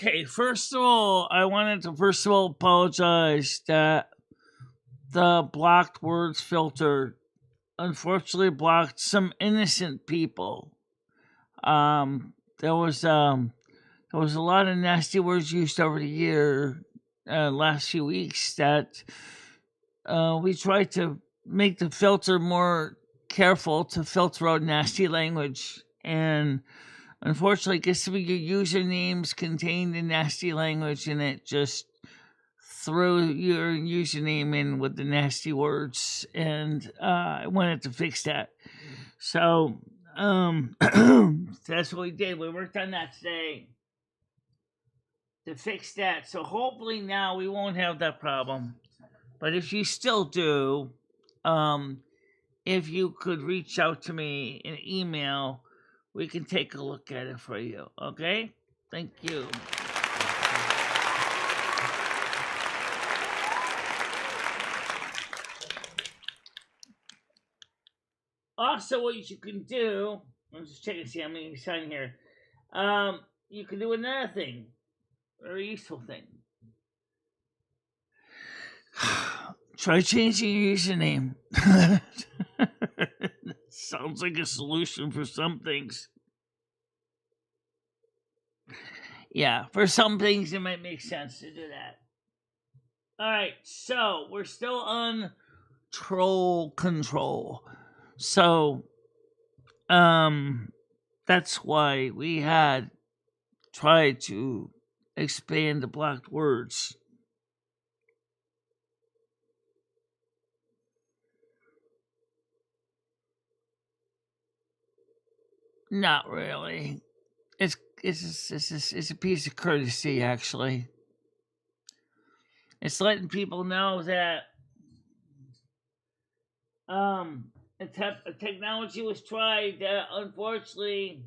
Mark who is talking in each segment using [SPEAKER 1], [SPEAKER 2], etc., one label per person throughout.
[SPEAKER 1] Okay, first of all, I wanted to apologize that the blocked words filter unfortunately blocked some innocent people. There was a lot of nasty words used over the last few weeks that we tried to make the filter more careful to filter out nasty language, and unfortunately, I guess some of your usernames contained the nasty language, and it just threw your username in with the nasty words, and I wanted to fix that. So, that's what we did. We worked on that today to fix that. So hopefully now we won't have that problem. But if you still do, if you could reach out to me in email, we can take a look at it for you. Okay? Thank you. Also, what you can do, I'm just checking to see how many sign here. You can do another thing, very useful thing. Try changing your username. Sounds like a solution for some things. Yeah, for some things it might make sense to do that. Alright, so we're still on troll control. So, that's why we had tried to expand the blocked words. Not really. It's a piece of courtesy, actually. It's letting people know that a technology was tried that unfortunately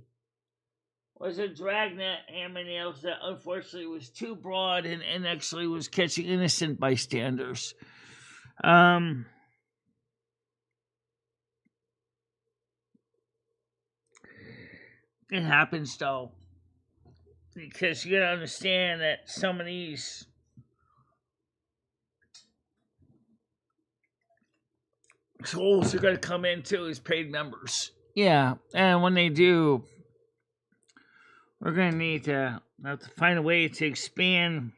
[SPEAKER 1] was a dragnet hammer nails that unfortunately was too broad and actually was catching innocent bystanders. It happens though, because you gotta understand that some of these schools are gonna come into as paid members. Yeah, and when they do, we're gonna need to have to find a way to expand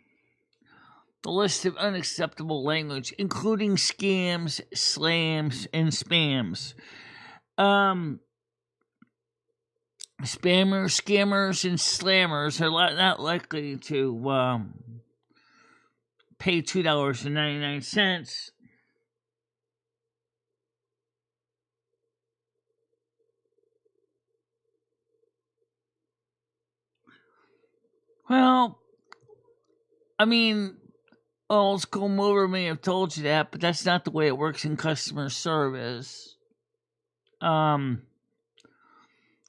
[SPEAKER 1] the list of unacceptable language, including scams, slams, and spams. Spammers, scammers, and slammers are not likely to pay $2.99. Well, I mean, old school mover may have told you that, but that's not the way it works in customer service.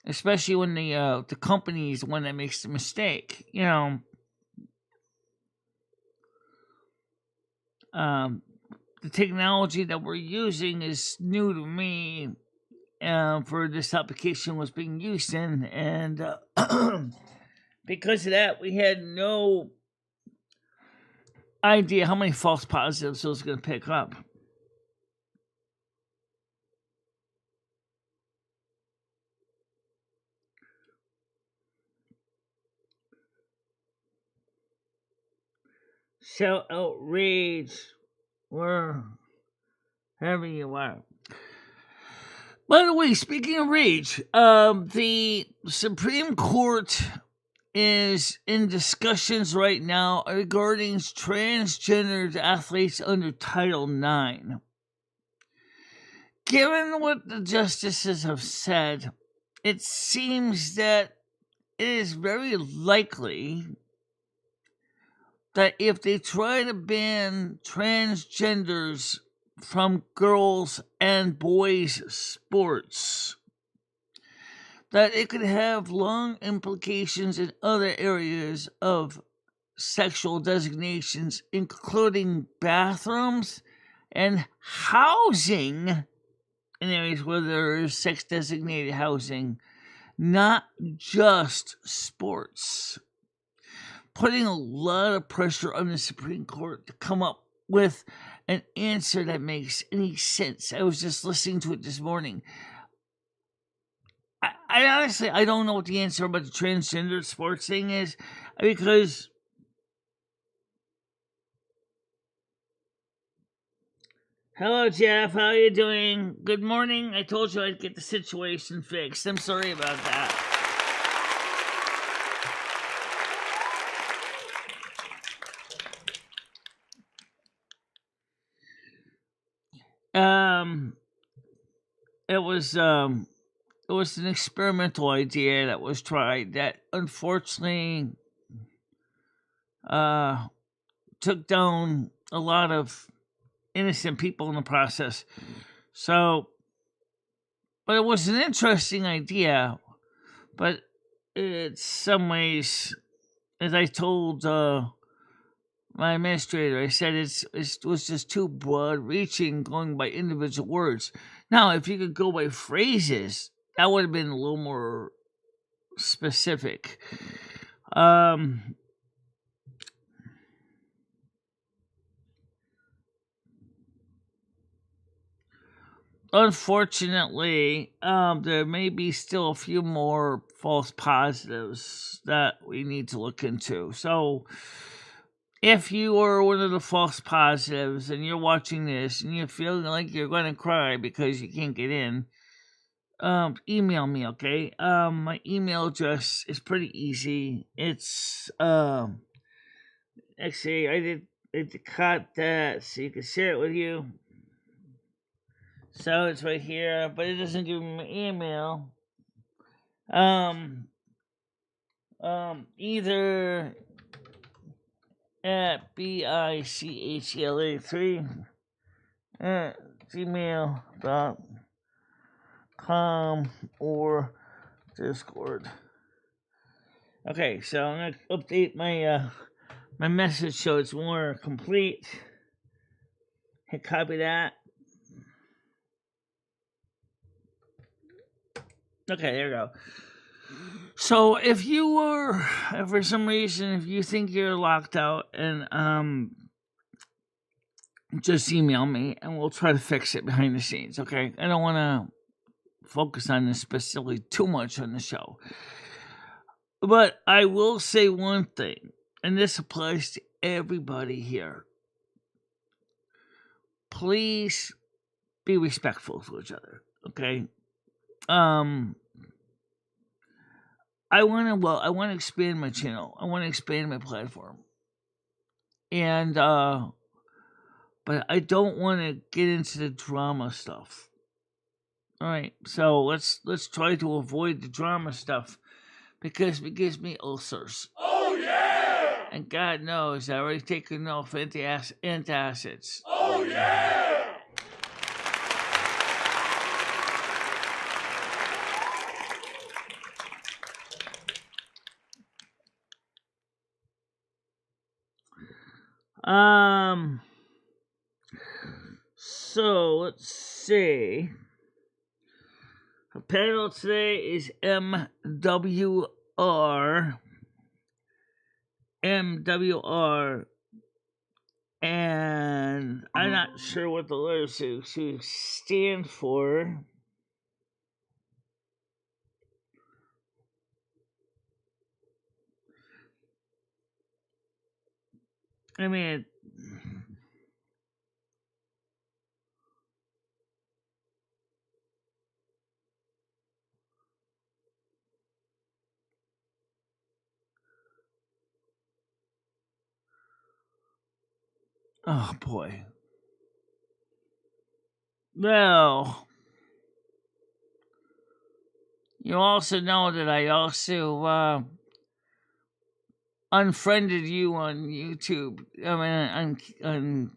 [SPEAKER 1] Especially when the company is the one that makes the mistake. You know, the technology that we're using is new to me. For this application was being used in, and because of that, we had no idea how many false positives it was going to pick up. So outraged wherever you are. By the way, speaking of rage, the Supreme Court is in discussions right now regarding transgender athletes under Title IX. Given what the justices have said, it seems that it is very likely that if they try to ban transgenders from girls and boys sports, that it could have long implications in other areas of sexual designations, including bathrooms and housing in areas where there is sex designated housing, not just sports. putting a lot of pressure on the Supreme Court to come up with an answer that makes any sense. I was just listening to it this morning. I honestly, I don't know what the answer about the transgender sports thing is, because hello, Jeff. How are you doing? Good morning. I told you I'd get the situation fixed. I'm sorry about that. It was an experimental idea that was tried that unfortunately took down a lot of innocent people in the process. So, but it was an interesting idea. But in some ways, as I told my administrator, I said it was just too broad reaching going by individual words. Now, if you could go by phrases, that would have been a little more specific. Unfortunately, there may be still a few more false positives that we need to look into. So, if you are one of the false positives and you're watching this and you're feeling like you're going to cry because you can't get in, email me, okay? My email address is pretty easy. It's actually I did cut that so you can share it with you. So it's right here, but it doesn't give me my email. Either at bichala3 at gmail.com or Discord. Okay, so I'm gonna update my my message so it's more complete. Hit copy that. Okay, there we go. So if you were, for some reason, if you think you're locked out, and just email me and we'll try to fix it behind the scenes, okay? I don't want to focus on this specifically too much on the show. But I will say one thing, and this applies to everybody here. Please be respectful to each other, okay? I want to expand my channel. I want to expand my platform. And but I don't want to get into the drama stuff. All right. So let's try to avoid the drama stuff because it gives me ulcers.
[SPEAKER 2] Oh yeah!
[SPEAKER 1] And God knows I already taken enough antacids.
[SPEAKER 2] Oh yeah!
[SPEAKER 1] So let's see. The panel today is MWR, and I'm not sure what the letters stand for. I mean, oh boy. Well, you also know that I also unfriended you on YouTube. I mean, on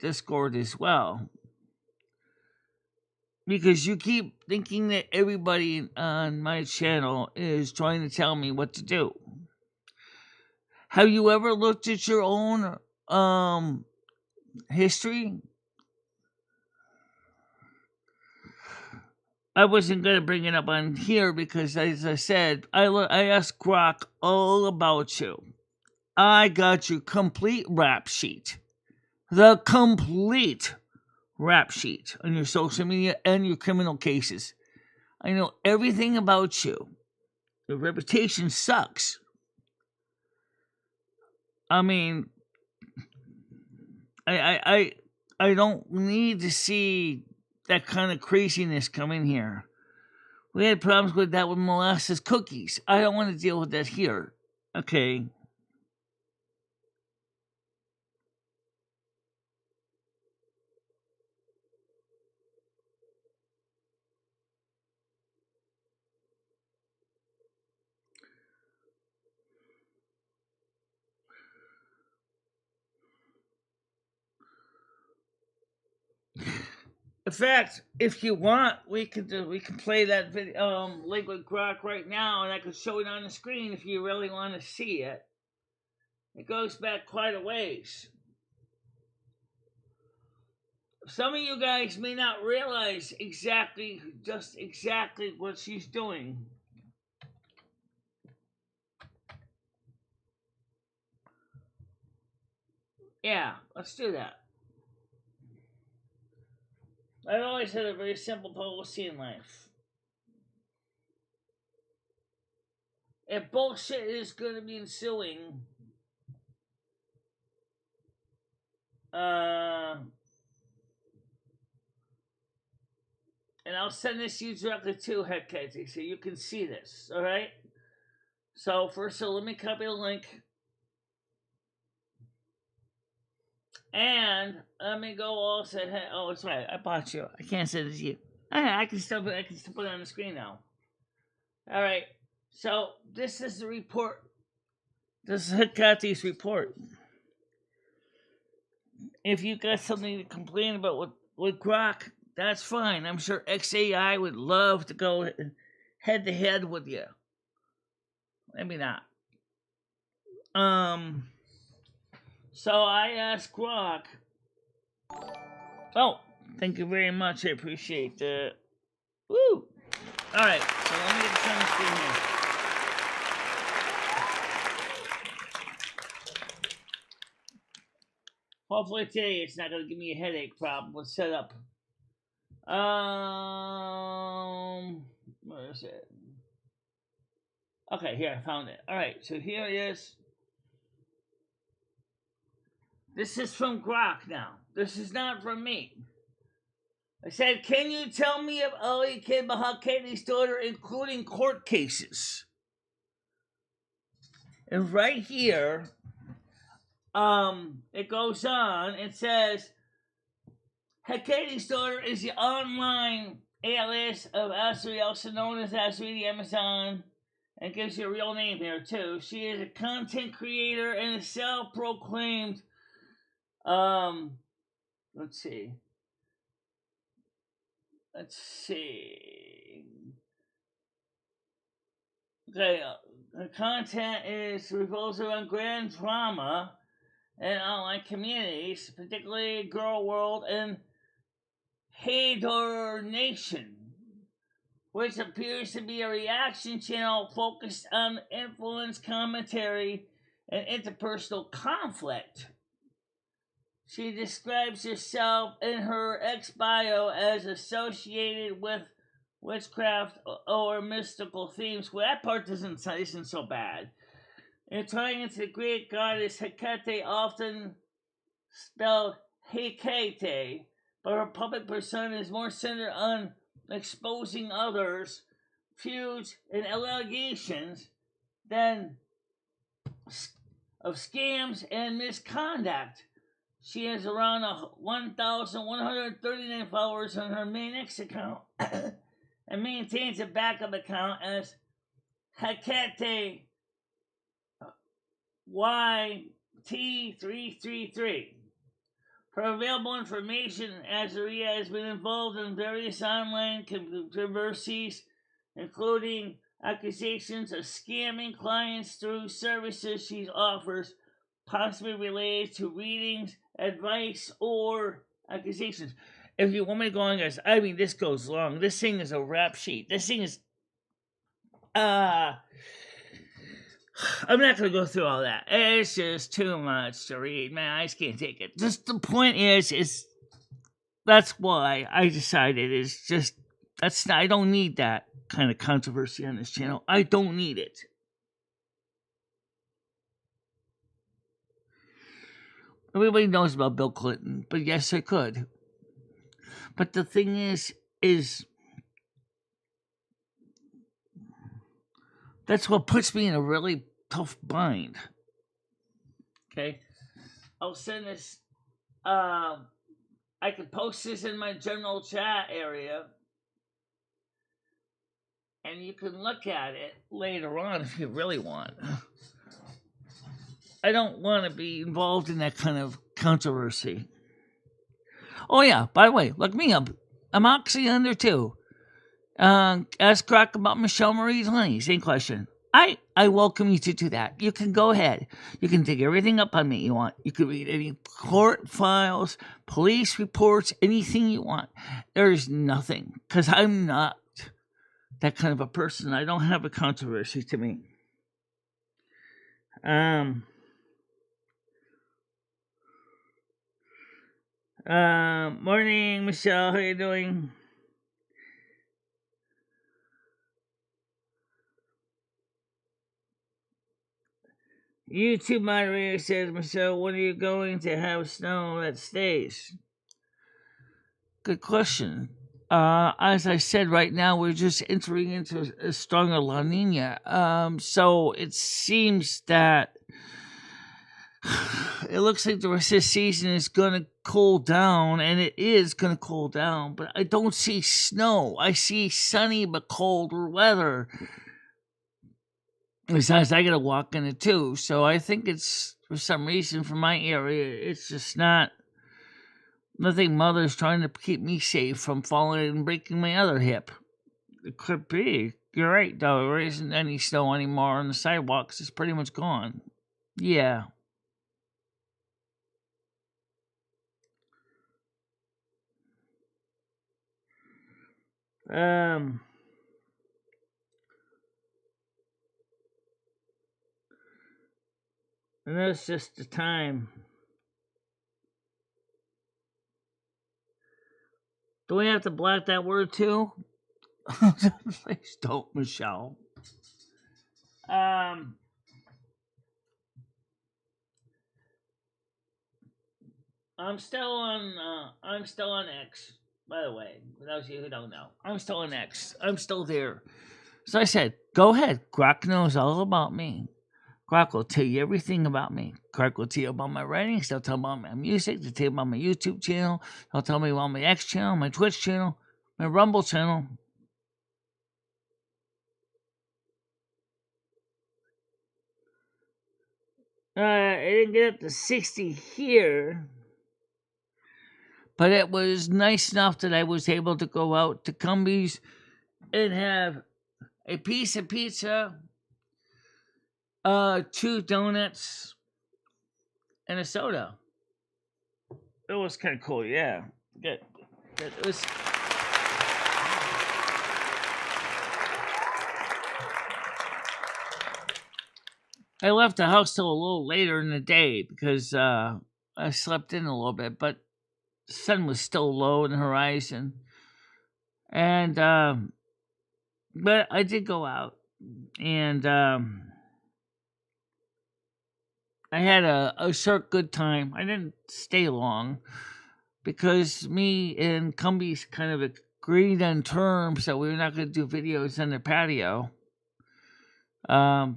[SPEAKER 1] Discord as well. Because you keep thinking that everybody on my channel is trying to tell me what to do. Have you ever looked at your own history? I wasn't going to bring it up on here because, as I said, I asked Grock all about you. I got your complete rap sheet. The complete rap sheet on your social media and your criminal cases. I know everything about you. Your reputation sucks. I mean, I don't need to see that kind of craziness come in here. We had problems with that with molasses cookies. I don't want to deal with that here. Okay. In fact, if you want, we can play that video, link with Grock right now, and I can show it on the screen if you really want to see it. It goes back quite a ways. Some of you guys may not realize exactly what she's doing. Yeah, let's do that. I've always had a very simple policy in life. If bullshit is going to be ensuing, and I'll send this to you directly to Hecate so you can see this, alright? So, first of all, let me copy the link. And let me go also. Oh, it's right. I bought you. I can't send it to you. I can still put it on the screen now. Alright. So, this is the report. This is Hecate's report. If you got something to complain about with Grock, that's fine. I'm sure XAI would love to go head to head with you. Maybe not. So I asked Grock. Oh, thank you very much. I appreciate that. Woo! Alright, so let me get the on the screen here. Hopefully today it's not going to give me a headache problem with setup. Where is it? Okay, here, I found it. Alright, so here it is. This is from Grock now. This is not from me. I said, can you tell me of all you can about Hecate's daughter, including court cases? And right here, it goes on. It says, Hecate's daughter is the online alias of Asri, also known as Asri the Amazon, and gives you a real name here too. She is a content creator and a self-proclaimed, let's see. Okay, her content revolves around grand drama and online communities, particularly Girl World and Hador Nation, which appears to be a reaction channel focused on influence, commentary, and interpersonal conflict. She describes herself in her ex-bio as associated with witchcraft or mystical themes. Well, that part isn't so bad. In tying into the Greek goddess Hecate, often spelled Hecate, but her public persona is more centered on exposing others, feuds, and allegations than of scams and misconduct. She has around 1,139 followers on her main X account and maintains a backup account as Hecate YT333. For available information, Azaria has been involved in various online controversies, including accusations of scamming clients through services she offers, possibly related to readings, advice, or accusations. If you want me to go on, guys, I mean, this goes long. This thing is a rap sheet. This thing is, I'm not going to go through all that. It's just too much to read. My eyes can't take it. Just the point is that's why I decided is just that's not, I don't need that kind of controversy on this channel. I don't need it. Everybody knows about Bill Clinton, but yes, I could. But the thing is that's what puts me in a really tough bind. Okay, I'll send this. I could post this in my general chat area, and you can look at it later on if you really want. I don't want to be involved in that kind of controversy. Oh yeah, by the way, look me up. I'm actually under too. Ask Grock about Michele Marie Dalene. Same question. I welcome you to do that. You can go ahead. You can dig everything up on me you want. You can read any court files, police reports, anything you want. There's nothing, because I'm not that kind of a person. I don't have a controversy to me. Morning, Michelle. How you doing? YouTube moderator says, Michelle, when are you going to have snow that stays? Good question. As I said, right now we're just entering into a stronger La Nina. So it seems that it looks like the rest of the season is going to cool down, and it is going to cool down, but I don't see snow. I see sunny but colder weather. Besides, I got to walk in it too, so I think it's, for some reason, for my area, it's just not. Nothing mother's trying to keep me safe from falling and breaking my other hip. It could be. You're right, though. There isn't any snow anymore on the sidewalks. It's pretty much gone. Yeah. And that's just the time. Do we have to black that word too? Please don't, Michelle. I'm still on X, by the way. For those of you who don't know, I'm still on X. I'm still there. So I said, go ahead. Grock knows all about me. Grock will tell you everything about me. Grock will tell you about my writings. They'll tell you about my music. They'll tell you about my YouTube channel. They'll tell me about my X channel, my Twitch channel, my Rumble channel. I didn't get up to 60 here, but it was nice enough that I was able to go out to Cumbies and have a piece of pizza, 2 donuts, and a soda. It was kind of cool, yeah. Good. It was. I left the house till a little later in the day because I slept in a little bit, but the sun was still low in the horizon. And but I did go out, and I had a short good time. I didn't stay long because me and Cumbies kind of agreed on terms that we were not going to do videos on the patio. I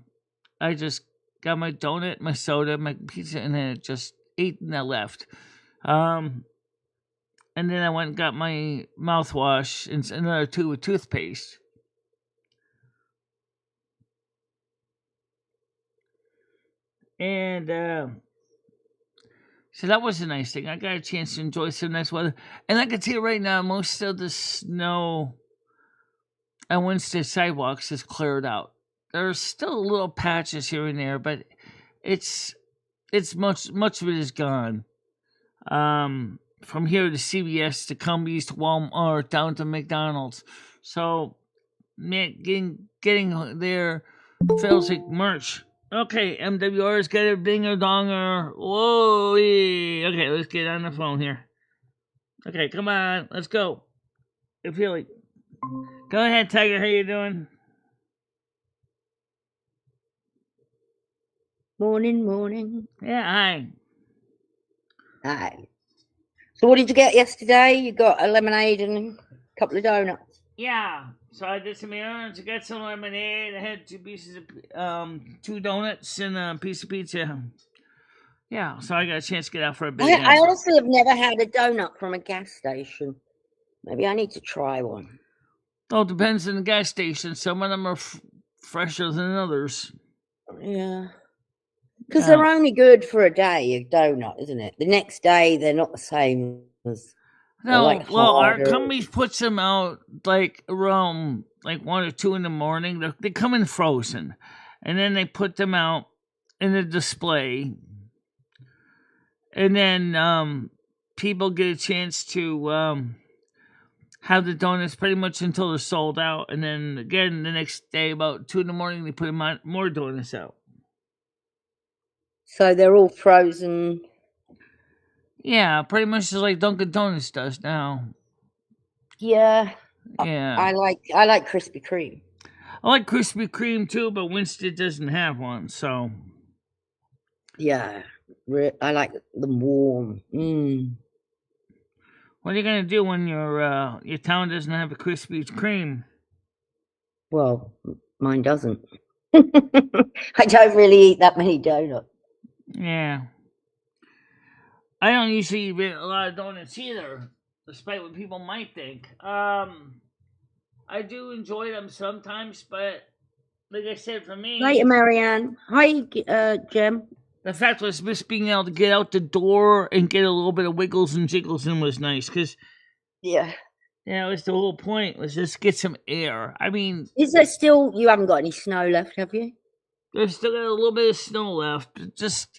[SPEAKER 1] just got my donut, my soda, my pizza, and then it just ate and I left. And then I went and got my mouthwash and another 2 with toothpaste. And so that was a nice thing. I got a chance to enjoy some nice weather. And I can tell you right now, most of the snow on Wednesday sidewalks is cleared out. There's still little patches here and there, but it's much of it is gone. From here to CVS to Cumbies to Walmart down to McDonald's. So getting there feels like March Okay, MWR's got a dinger donger. Whoa. Okay, let's get on the phone here. Okay, come on. Let's go. If you like. Go ahead, Tiger. How you doing?
[SPEAKER 3] Morning.
[SPEAKER 1] Yeah, hi.
[SPEAKER 3] Hi. So what did you get yesterday? You got a lemonade and a couple of donuts.
[SPEAKER 1] Yeah. So I did some errands. I got some lemonade. I had 2 pieces of 2 donuts and a piece of pizza. Yeah. So I got a chance to get out for a bit.
[SPEAKER 3] I honestly have never had a donut from a gas station. Maybe I need to try one.
[SPEAKER 1] Oh, it depends on the gas station. Some of them are fresher than others.
[SPEAKER 3] Yeah. Because they're only good for a day, a donut, isn't it? The next day, they're not the same as...
[SPEAKER 1] No,
[SPEAKER 3] like
[SPEAKER 1] well, our
[SPEAKER 3] harder.
[SPEAKER 1] company puts them out like around like 1 or 2 in the morning. They come in frozen, and then they put them out in the display, and then people get a chance to have the donuts pretty much until they're sold out, and then again the next day about 2 in the morning they put them on, more donuts out.
[SPEAKER 3] So they're all frozen.
[SPEAKER 1] Yeah, pretty much just like Dunkin' Donuts does now.
[SPEAKER 3] Yeah.
[SPEAKER 1] Yeah,
[SPEAKER 3] I like Krispy Kreme.
[SPEAKER 1] I like Krispy Kreme too, but Winston doesn't have one, so
[SPEAKER 3] Yeah. I like them warm.
[SPEAKER 1] what are you gonna do when your town doesn't have a Krispy Kreme?
[SPEAKER 3] Well, mine doesn't. I don't really eat that many donuts.
[SPEAKER 1] Yeah, I don't usually eat a lot of donuts either, despite what people might think. I do enjoy them sometimes, but like I said, for me,
[SPEAKER 3] Later, Marianne. Hi, Jem.
[SPEAKER 1] the fact was just being able to get out the door and get a little bit of wiggles and jiggles in was nice, because
[SPEAKER 3] Yeah.
[SPEAKER 1] yeah, it was the whole point, was just get some air. I mean,
[SPEAKER 3] Is there still, you haven't got any snow left, have you?
[SPEAKER 1] there's still got a little bit of snow left.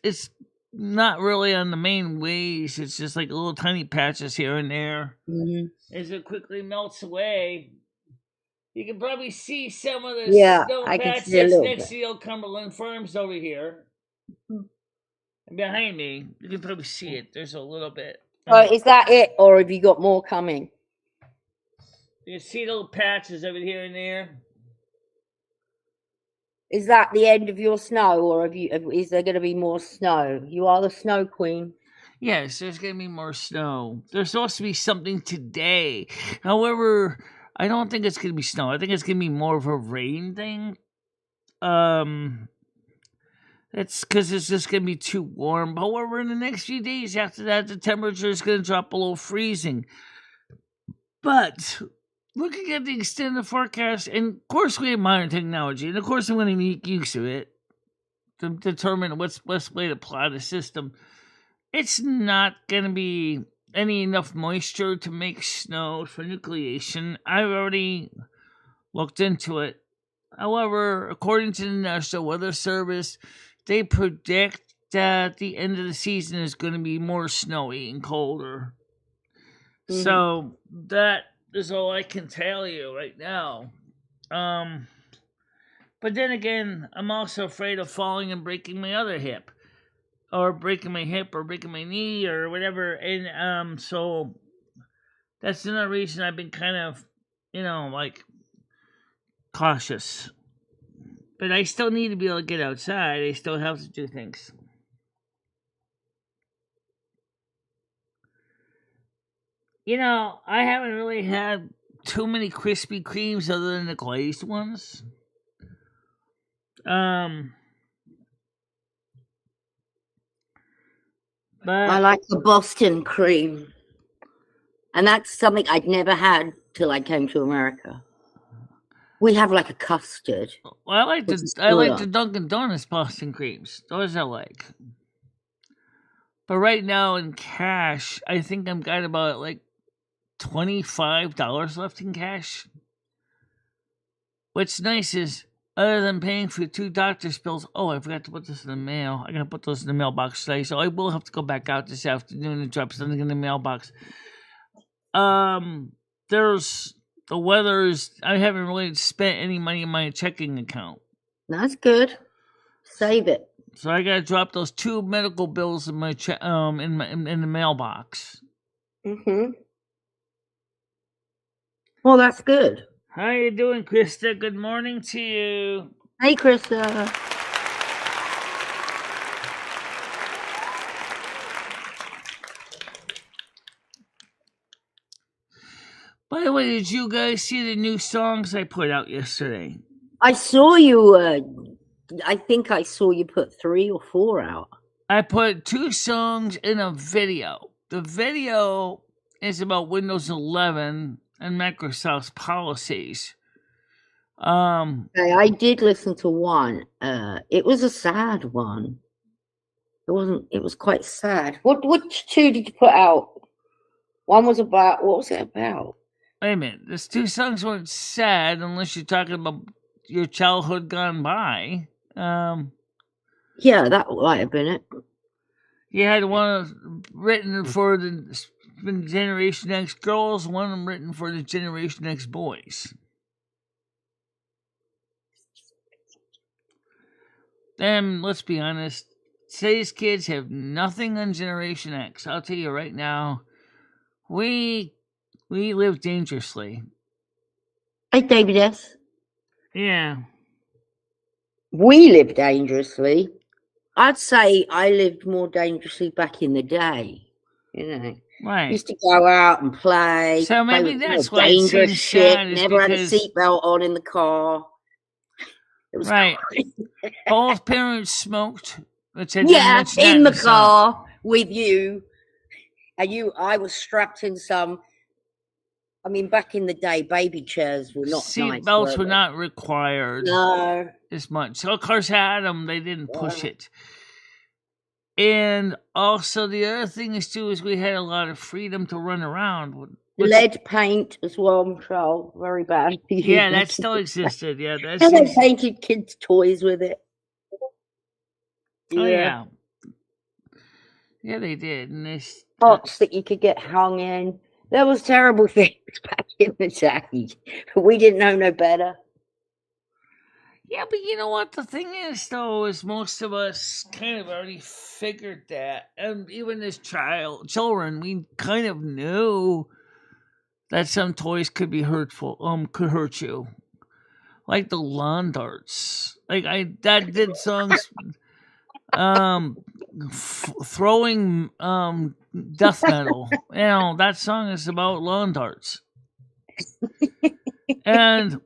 [SPEAKER 1] It's not really on the main ways. It's just like little tiny patches here and there.
[SPEAKER 3] Mm-hmm.
[SPEAKER 1] As it quickly melts away, you can probably see some of the snow
[SPEAKER 3] I can see a
[SPEAKER 1] patches
[SPEAKER 3] little
[SPEAKER 1] next
[SPEAKER 3] bit.
[SPEAKER 1] to the old Cumberland Farms over here. And behind me, you can probably see it. There's a little bit.
[SPEAKER 3] Oh, is that it, or have you got more coming?
[SPEAKER 1] You see little patches over here and there.
[SPEAKER 3] Is that the end of your snow, or is there going to be more snow? You are the snow queen.
[SPEAKER 1] Yes, there's going to be more snow. There's supposed to be something today. However, I don't think it's going to be snow. I think it's going to be more of a rain thing. It's because it's just going to be too warm. However, in the next few days after that, the temperature is going to drop below freezing. But looking at the extended forecast, and of course we have modern technology, and of course I'm going to make use of it to determine what's the best way to apply the system. It's not going to be enough moisture to make snow for nucleation. I've already looked into it. However, according to the National Weather Service, they predict that the end of the season is going to be more snowy and colder. Mm-hmm. So that is all I can tell you right now. But then again, I'm also afraid of falling and breaking my other hip, or breaking my hip, or breaking my knee, or whatever. And so that's another reason I've been kind of, like cautious. But I still need to be able to get outside. I still have to do things. I haven't really had too many Krispy Kremes other than the glazed ones. But
[SPEAKER 3] I like the Boston cream. And that's something I'd never had till I came to America. We have like a custard.
[SPEAKER 1] Well, I like the Dunkin' Donuts Boston creams. Those I like. But right now in cash, I think I'm got about like $25 left in cash. What's nice is, other than paying for 2 doctor's bills, I forgot to put this in the mail. I gotta put those in the mailbox today, so I will have to go back out this afternoon and drop something in the mailbox. There's the weather is. I haven't really spent any money in my checking account.
[SPEAKER 3] That's good. Save it.
[SPEAKER 1] So I gotta drop those 2 medical bills in my in the mailbox.
[SPEAKER 3] Mm-hmm. Well, that's good.
[SPEAKER 1] How you doing, Krista? Good morning to you.
[SPEAKER 3] Hey, Krista.
[SPEAKER 1] By the way, did you guys see the new songs I put out yesterday?
[SPEAKER 3] I saw you. I think I saw you put 3 or 4 out.
[SPEAKER 1] I put 2 songs in a video. The video is about Windows 11 and Microsoft's policies.
[SPEAKER 3] I did listen to one. It was a sad one. It was quite sad. Which 2 did you put out? One was about, what was it about?
[SPEAKER 1] Wait a minute. These 2 songs weren't sad unless you're talking about your childhood gone by.
[SPEAKER 3] Yeah, that might have been it.
[SPEAKER 1] You had one written for the Generation X girls, one written for the Generation X boys. And let's be honest, today's kids have nothing on Generation X. I'll tell you right now, we live dangerously.
[SPEAKER 3] Hey, David S.
[SPEAKER 1] Yeah.
[SPEAKER 3] We live dangerously. I'd say I lived more dangerously back in the day. You know,
[SPEAKER 1] Right.
[SPEAKER 3] Used to go out and play.
[SPEAKER 1] So
[SPEAKER 3] play
[SPEAKER 1] maybe
[SPEAKER 3] with,
[SPEAKER 1] that's
[SPEAKER 3] you know,
[SPEAKER 1] why it
[SPEAKER 3] dangerous
[SPEAKER 1] seems
[SPEAKER 3] shit.
[SPEAKER 1] sad is
[SPEAKER 3] Never had a
[SPEAKER 1] because-
[SPEAKER 3] seatbelt on in the car. It was
[SPEAKER 1] Right.
[SPEAKER 3] crazy.
[SPEAKER 1] Both parents smoked. Which I didn't
[SPEAKER 3] Yeah,
[SPEAKER 1] mention that
[SPEAKER 3] in the
[SPEAKER 1] song.
[SPEAKER 3] car with you. And I was strapped in some. I mean, back in the day, baby chairs were not
[SPEAKER 1] Seat
[SPEAKER 3] nice.
[SPEAKER 1] belts were
[SPEAKER 3] they?
[SPEAKER 1] not required
[SPEAKER 3] No.
[SPEAKER 1] as much. So cars had them, they didn't push it. And also the other thing is too is we had a lot of freedom to run around. Which-
[SPEAKER 3] Lead paint as well, Michelle. Very bad.
[SPEAKER 1] Yeah, that still existed. Yeah, that's
[SPEAKER 3] How they painted kids' toys with it.
[SPEAKER 1] Oh yeah. Yeah, they did. And they
[SPEAKER 3] Pots that you could get hung in. There was terrible things back in the day. We didn't know no better.
[SPEAKER 1] Yeah, but you know what the thing is though is most of us kind of already figured that, and even as children, we kind of knew that some toys could be hurtful. Could hurt you, like the lawn darts. Like that did songs, throwing death metal. You know that song is about lawn darts, and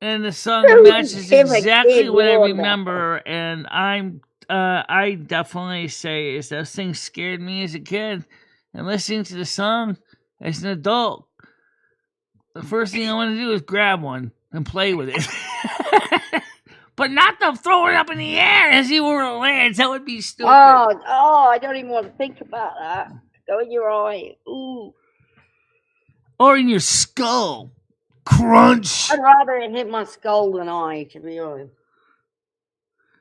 [SPEAKER 1] the song matches exactly what I remember. And I definitely say is those things scared me as a kid, and listening to the song as an adult, the first thing I want to do is grab one and play with it. But not to throw it up in the air as you were lands. That would be stupid.
[SPEAKER 3] Oh, I don't even want to think about that. Go in your eye. Ooh.
[SPEAKER 1] Or in your skull. Crunch.
[SPEAKER 3] I'd rather it hit my skull than eye, to be honest.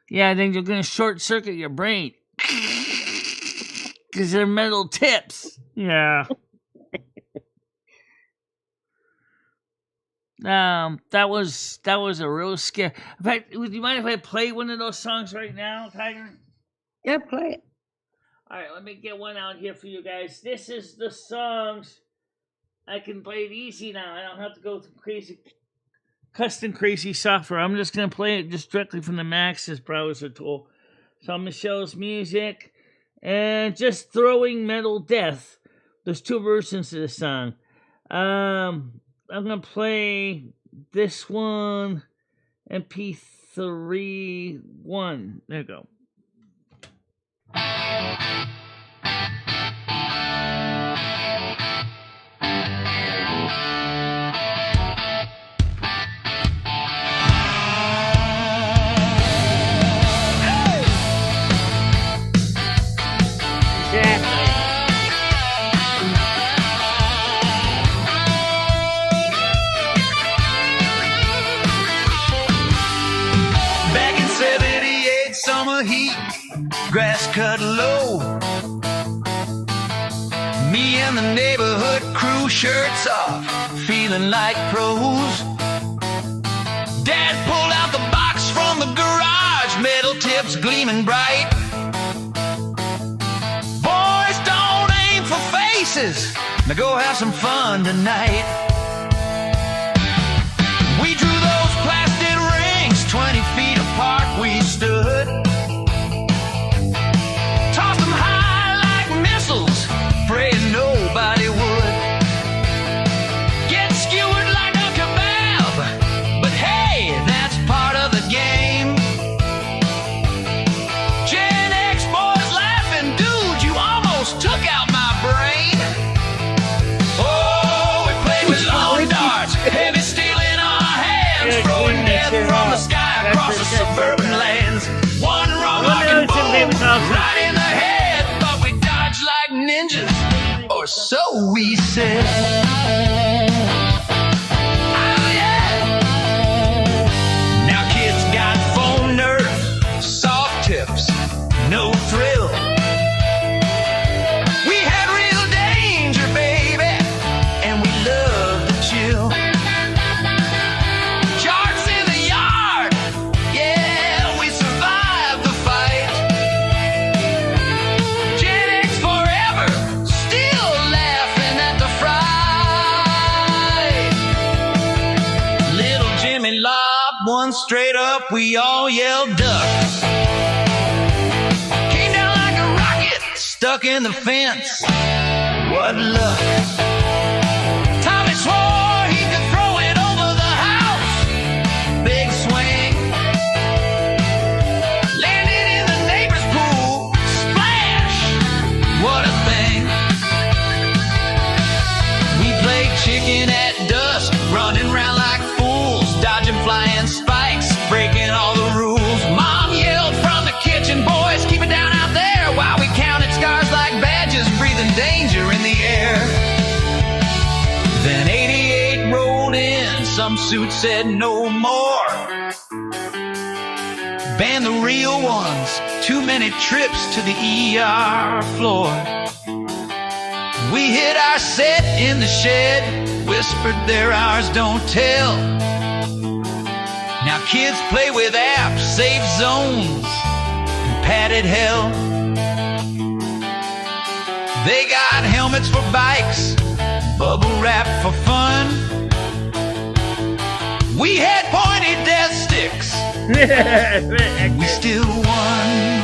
[SPEAKER 1] Yeah, then you're going to short circuit your brain. Because they're metal tips. Yeah. That was a real scare. In fact, would you mind if I play one of those songs right now, Tiger?
[SPEAKER 3] Yeah, play it.
[SPEAKER 1] All right, let me get one out here for you guys. This is the songs. I can play it easy now. I don't have to go through custom crazy software. I'm just going to play it just directly from the Max's browser tool. So Michelle's music and just throwing metal death. There's 2 versions of the song. I'm going to play this one, MP3 1. There you go.
[SPEAKER 2] Back in 78 summer heat, grass cut low. Me and the neighborhood crew, shirts off, feeling like pros. Dad pulled out the box from the garage, large metal tips gleaming bright. Boys, don't aim for faces. Now go have some fun tonight. We drew those plastic rings 20 feet apart. We stood, tossed them high like missiles, praying nobody would. Get skewered like a kebab, but hey, that's part of the game. Gen X boys laughing, dude, you almost took out my brain. Oh, we played with long darts, heavy steel in our hands, throwing death from the sky across the suburban lands. One wrong rocking boom, right in the head, but we dodged like ninjas, or so we said. Oh yeah. Now kids got foam nerve, soft tips, no thrill. We had real danger, baby, and we loved to chill. Jarts in the yard, yeah, we survived the fight. Gen X forever, still laughing at the fright. Little Jimmy lobbed one straight up, we all yelled duck. Came down like a rocket, stuck in the fence. What luck. Tommy swore he could throw it over the house. Big swing. Landed in the neighbor's pool. Splash! What a thing. We played chicken at dusk, running around like fools, dodging flying spikes, breaking all the rules. Mom yelled from the kitchen, boys, keep it down out there, while we counted scars like badges, breathing danger in the air. Then 88 rolled in, some suit said no more. Ban the real ones, too many trips to the ER floor. We hit our set in the shed, whispered they're ours, don't tell. Now kids play with apps, safe zones, and padded hell. They got helmets for bikes, bubble wrap for fun. We had pointy death sticks, and we still won.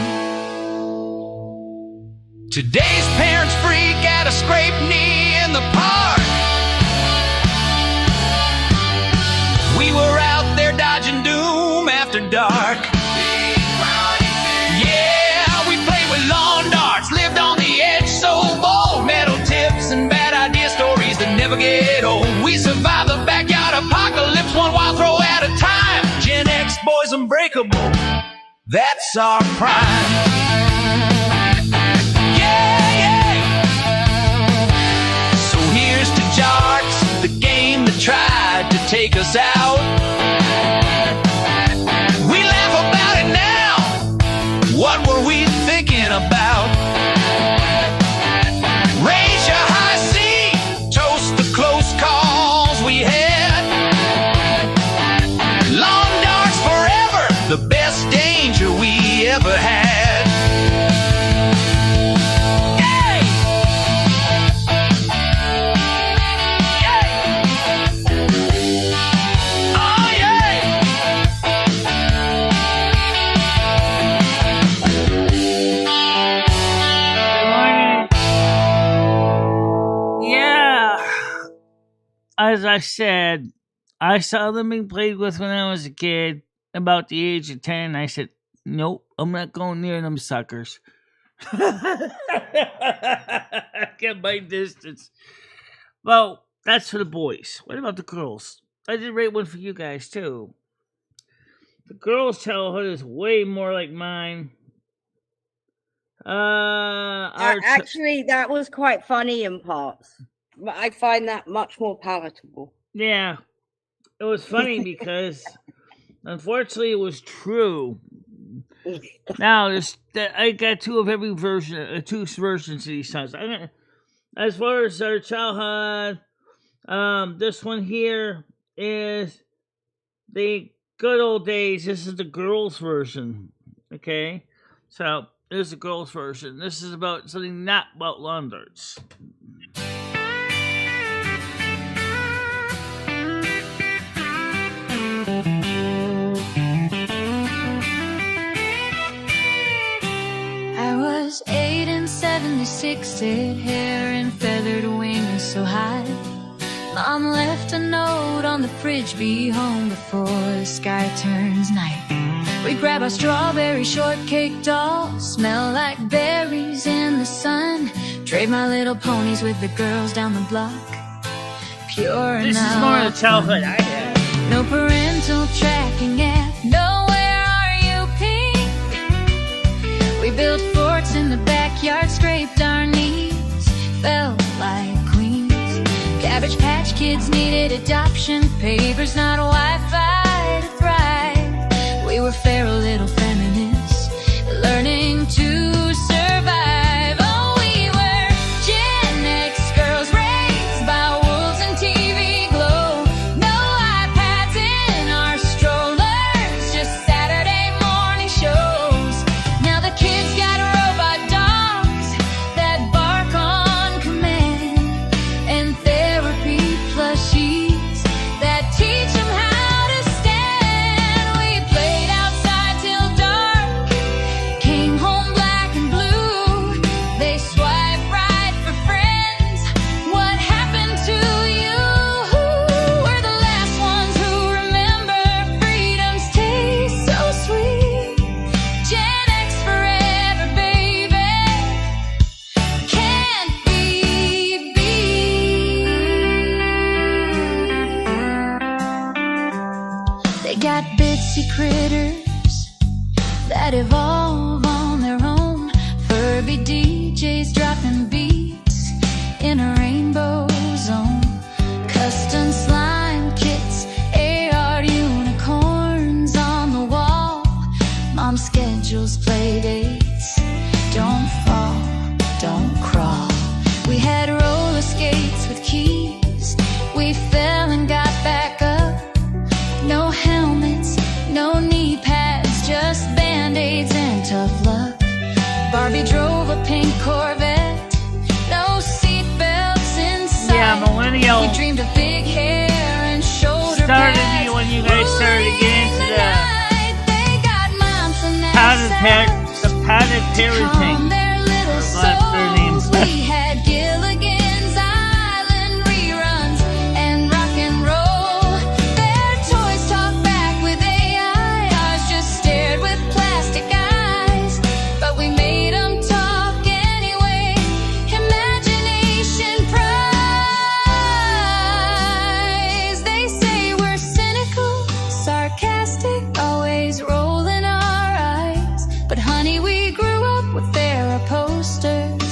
[SPEAKER 2] Today's parents freak at a scraped knee in the park. We were out there dodging doom after dark. Yeah, we played with lawn darts, lived on the edge so bold. Metal tips and bad idea stories that never get old. We survived the backyard apocalypse, one wild throw at a time. Gen X boys unbreakable, that's our prime. Yeah, yeah. So here's to Jarts, the game that tried to take us out. We laugh about it now. What were we thinking about? Raise your high C, toast the close calls we had. Long darts forever, the best danger we ever had. Yay! Yay! Oh, yay!
[SPEAKER 1] Yeah. As I said, I saw them being played with when I was a kid, about the age of 10. I said, nope, I'm not going near them suckers. Get my distance. Well, that's for the boys. What about the girls? I did rate one for you guys, too. The girls' childhood is way more like mine.
[SPEAKER 3] Actually, that was quite funny in parts. But I find that much more palatable.
[SPEAKER 1] Yeah, it was funny because, unfortunately, it was true. Now, I got two of every version, two versions of these songs. As far as our childhood, this one here is the good old days. This is the girls' version. Okay, so there's the girls' version. This is about something not about lawn darts.
[SPEAKER 4] I was 8 and 76, had hair and feathered wings so high. Mom left a note on the fridge, be home before the sky turns night. We grab our strawberry shortcake doll, smell like berries in the sun. Trade my little ponies with the girls down the block. Pure
[SPEAKER 1] This is more of the childhood I had.
[SPEAKER 4] no parental tracking app, no where are you pink. We built forts in the backyard, scraped our knees, felt like queens. Cabbage Patch Kids needed adoption papers, not Wi-Fi to thrive. We were feral little feminists, learning to survive. Oh, we were Gen X girls raised by wolves and TV glow. No iPads in our strollers, just Saturday morning shows. Now the kids got robot dogs that bark on command, and therapy plushies that teach them how to stand. We played outside till dark, came home black and blue. They swipe right for friends. What happened to you? We're the last ones who remember freedom's taste so sweet. Gen X forever, baby. Can't be beat. They got bitsy critters that evolve on their own. Furby DJs dropping beats in a rainbow zone. Custom slime kits, AR unicorns on the wall. Mom schedules play dates. Don't fall, don't crawl. We had roller skates with keys. We fell and got back up. No helmets, no knee pads, just band-aids and tough luck. Barbie drove a pink Corvette, no seatbelts inside.
[SPEAKER 1] Yeah, millennial
[SPEAKER 4] We dreamed of big hair and shoulder
[SPEAKER 1] started
[SPEAKER 4] pads.
[SPEAKER 1] me when you guys started to get into
[SPEAKER 4] Ruling
[SPEAKER 1] the
[SPEAKER 4] night. They got moms and
[SPEAKER 1] padded
[SPEAKER 4] calm
[SPEAKER 1] parenting.
[SPEAKER 4] their little
[SPEAKER 1] Or what's their names?
[SPEAKER 4] souls. We had Gilligan's Island reruns and rock and roll. Their toys talk back with AI. Ours just stared with plastic eyes, but we made them talk anyway. Imagination prize. They say we're cynical, sarcastic, always rolling our eyes. But honey, we grew up with Farrah posters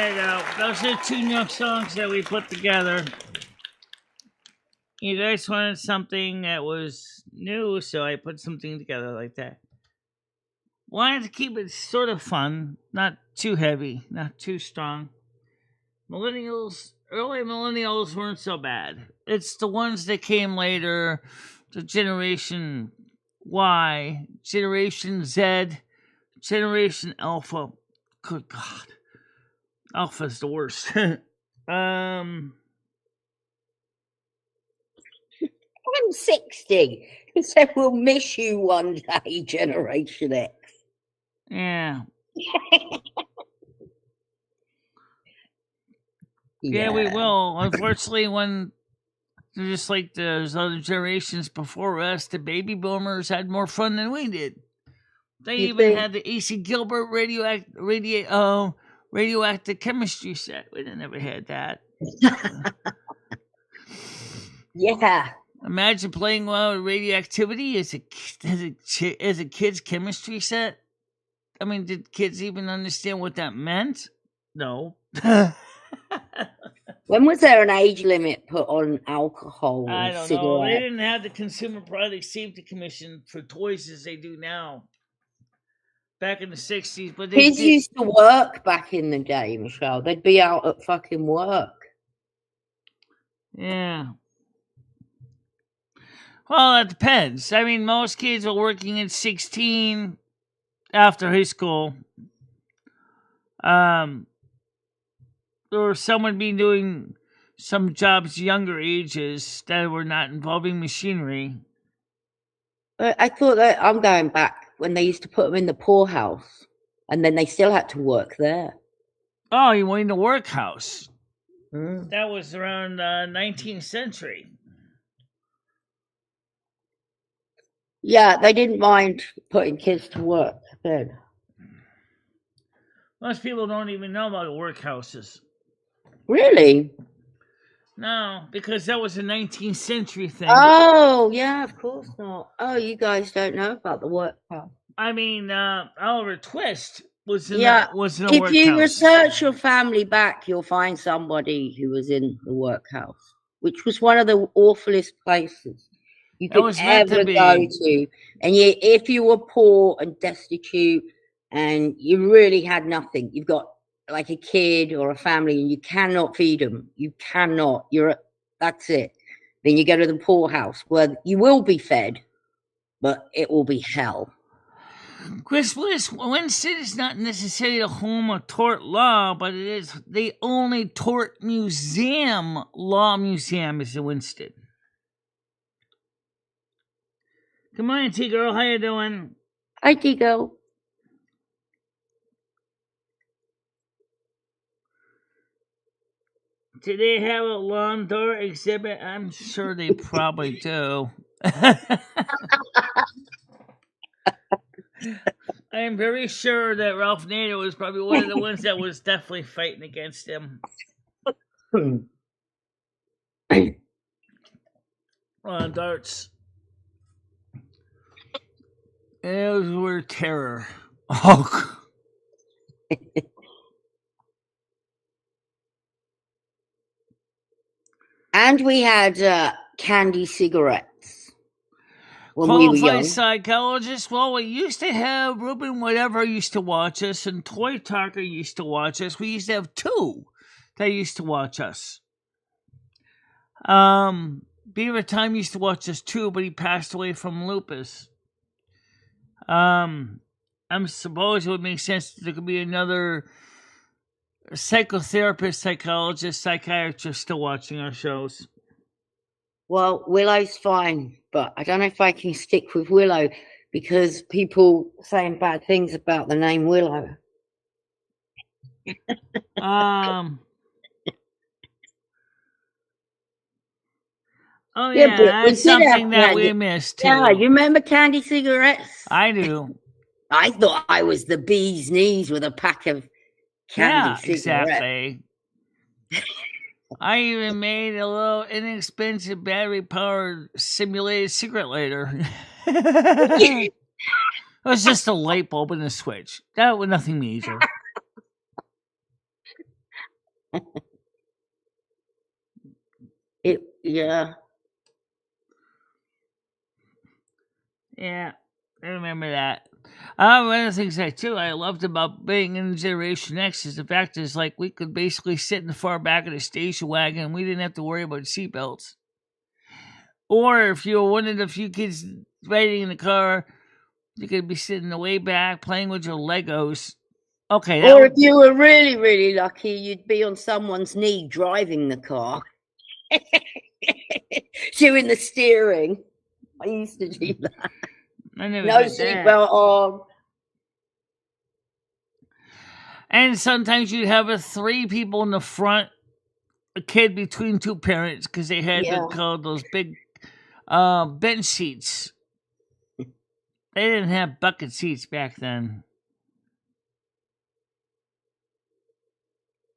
[SPEAKER 1] you go. Those are 2 new songs that we put together. You guys wanted something that was new, so I put something together like that. Wanted to keep it sort of fun, not too heavy, not too strong. Early millennials weren't so bad. It's the ones that came later, the Generation Y, Generation Z, Generation Alpha. Good God. Alpha's the worst.
[SPEAKER 3] I'm 60. So we'll miss you one day, Generation X.
[SPEAKER 1] Yeah. Yeah, we will. Unfortunately, when just like those other generations before us, the baby boomers had more fun than we did. They even had the A.C. Gilbert radioactive chemistry set. We never had that.
[SPEAKER 3] Yeah.
[SPEAKER 1] Imagine playing with radioactivity as a kid's chemistry set. I mean, did kids even understand what that meant? No.
[SPEAKER 3] When was there an age limit put on alcohol and
[SPEAKER 1] I don't
[SPEAKER 3] cigarettes?
[SPEAKER 1] know. They didn't have the Consumer Product Safety Commission for toys as they do now. Back in the 60s, but
[SPEAKER 3] kids used to work back in the day, Michelle. They'd be out at fucking work.
[SPEAKER 1] Yeah. Well, that depends. I mean, most kids are working at 16 after high school. Or someone be doing some jobs younger ages that were not involving machinery.
[SPEAKER 3] I thought that I'm going back when they used to put them in the poorhouse, and then they still had to work there.
[SPEAKER 1] Oh, you went in the workhouse. That was around 19th century.
[SPEAKER 3] Yeah, they didn't mind putting kids to work then.
[SPEAKER 1] Most people don't even know about workhouses.
[SPEAKER 3] Really?
[SPEAKER 1] No, because that was a 19th century thing.
[SPEAKER 3] Oh, yeah, of course not. Oh, you guys don't know about the workhouse.
[SPEAKER 1] I mean, Oliver Twist was in a workhouse.
[SPEAKER 3] If you research your family back, you'll find somebody who was in the workhouse, which was one of the awfulest places you could ever go to. And if you were poor and destitute and you really had nothing, you've got like a kid or a family and you cannot feed them. You cannot. That's it. Then you go to the poorhouse where you will be fed, but it will be hell.
[SPEAKER 1] Chris Bliss, Winston is not necessarily the home of tort law, but it is the only tort law museum is in Winston. Good morning, T-Girl. How you doing?
[SPEAKER 3] Hi, T-Girl.
[SPEAKER 1] Do they have a lawn door exhibit? I'm sure they probably do. I am very sure that Ralph Nader was probably one of the ones that was definitely fighting against him. On darts. Those were terror. Oh.
[SPEAKER 3] And we had candy cigarettes.
[SPEAKER 1] Qualified psychologist. Well, we used to have Ruben Whatever used to watch us, and Toy Talker used to watch us. We used to have 2 that used to watch us. Beaver Time used to watch us too, but he passed away from lupus. I suppose it would make sense that there could be another psychotherapist, psychologist, psychiatrist still watching our shows.
[SPEAKER 3] Well, Willow's fine, but I don't know if I can stick with Willow because people saying bad things about the name Willow.
[SPEAKER 1] Oh yeah, that's something that we missed too.
[SPEAKER 3] Yeah, you remember candy cigarettes?
[SPEAKER 1] I do.
[SPEAKER 3] I thought I was the bee's knees with a pack of candy cigarettes.
[SPEAKER 1] Exactly. I even made a little inexpensive battery-powered simulated cigarette lighter. It was just a light bulb and a switch. That was nothing major.
[SPEAKER 3] Yeah.
[SPEAKER 1] Yeah, I remember that. One of the things I loved about being in Generation X is the fact is like we could basically sit in the far back of the station wagon and we didn't have to worry about seatbelts. Or if you were one of the few kids riding in the car, you could be sitting in the way back playing with your Legos. Okay.
[SPEAKER 3] Or if you were really, really lucky, you'd be on someone's knee driving the car. Doing the steering. I used to do that. No seatbelt on.
[SPEAKER 1] And sometimes you'd have 3 people in the front, a kid between 2 parents, because they had those big bench seats. They didn't have bucket seats back then.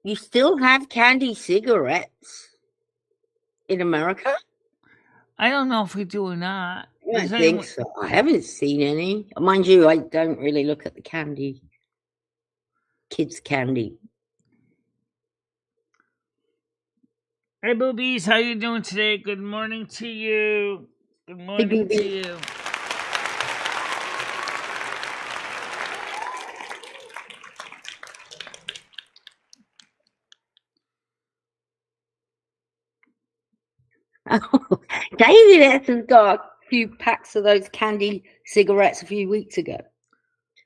[SPEAKER 3] You still have candy cigarettes in America?
[SPEAKER 1] I don't know if we do or not.
[SPEAKER 3] I don't think so. I haven't seen any. Mind you, I don't really look at the candy. Kids' candy.
[SPEAKER 1] Hey, boobies, how you doing today? Good morning to you. Good morning to you.
[SPEAKER 3] Oh, David Etton's got a few packs of those candy cigarettes a few weeks ago.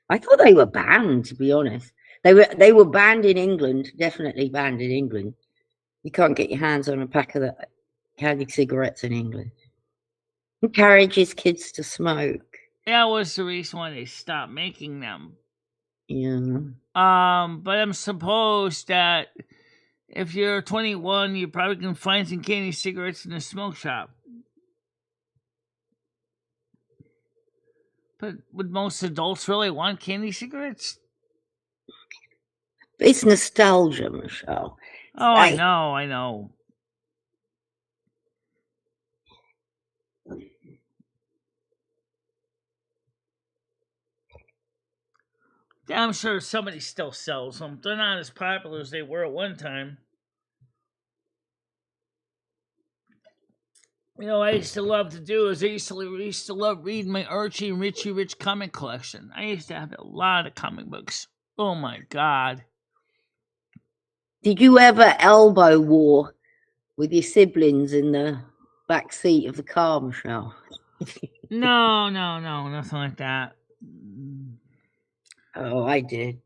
[SPEAKER 3] I thought they were banned, to be honest. They were banned in England, definitely banned in England. You can't get your hands on a pack of the candy cigarettes in England. Encourages kids to smoke.
[SPEAKER 1] That was the reason why they stopped making them.
[SPEAKER 3] Yeah.
[SPEAKER 1] But I'm supposed that if you're 21, you probably can find some candy cigarettes in a smoke shop. But would most adults really want candy cigarettes?
[SPEAKER 3] It's nostalgia, Michelle.
[SPEAKER 1] Oh, I know. I'm sure somebody still sells them. They're not as popular as they were at one time. You know, I used to love to do is I used to love reading my Archie and Richie Rich comic collection. I used to have a lot of comic books. Oh my God.
[SPEAKER 3] Did you ever elbow war with your siblings in the back seat of the car, Michelle?
[SPEAKER 1] No, nothing like that.
[SPEAKER 3] Oh, I did.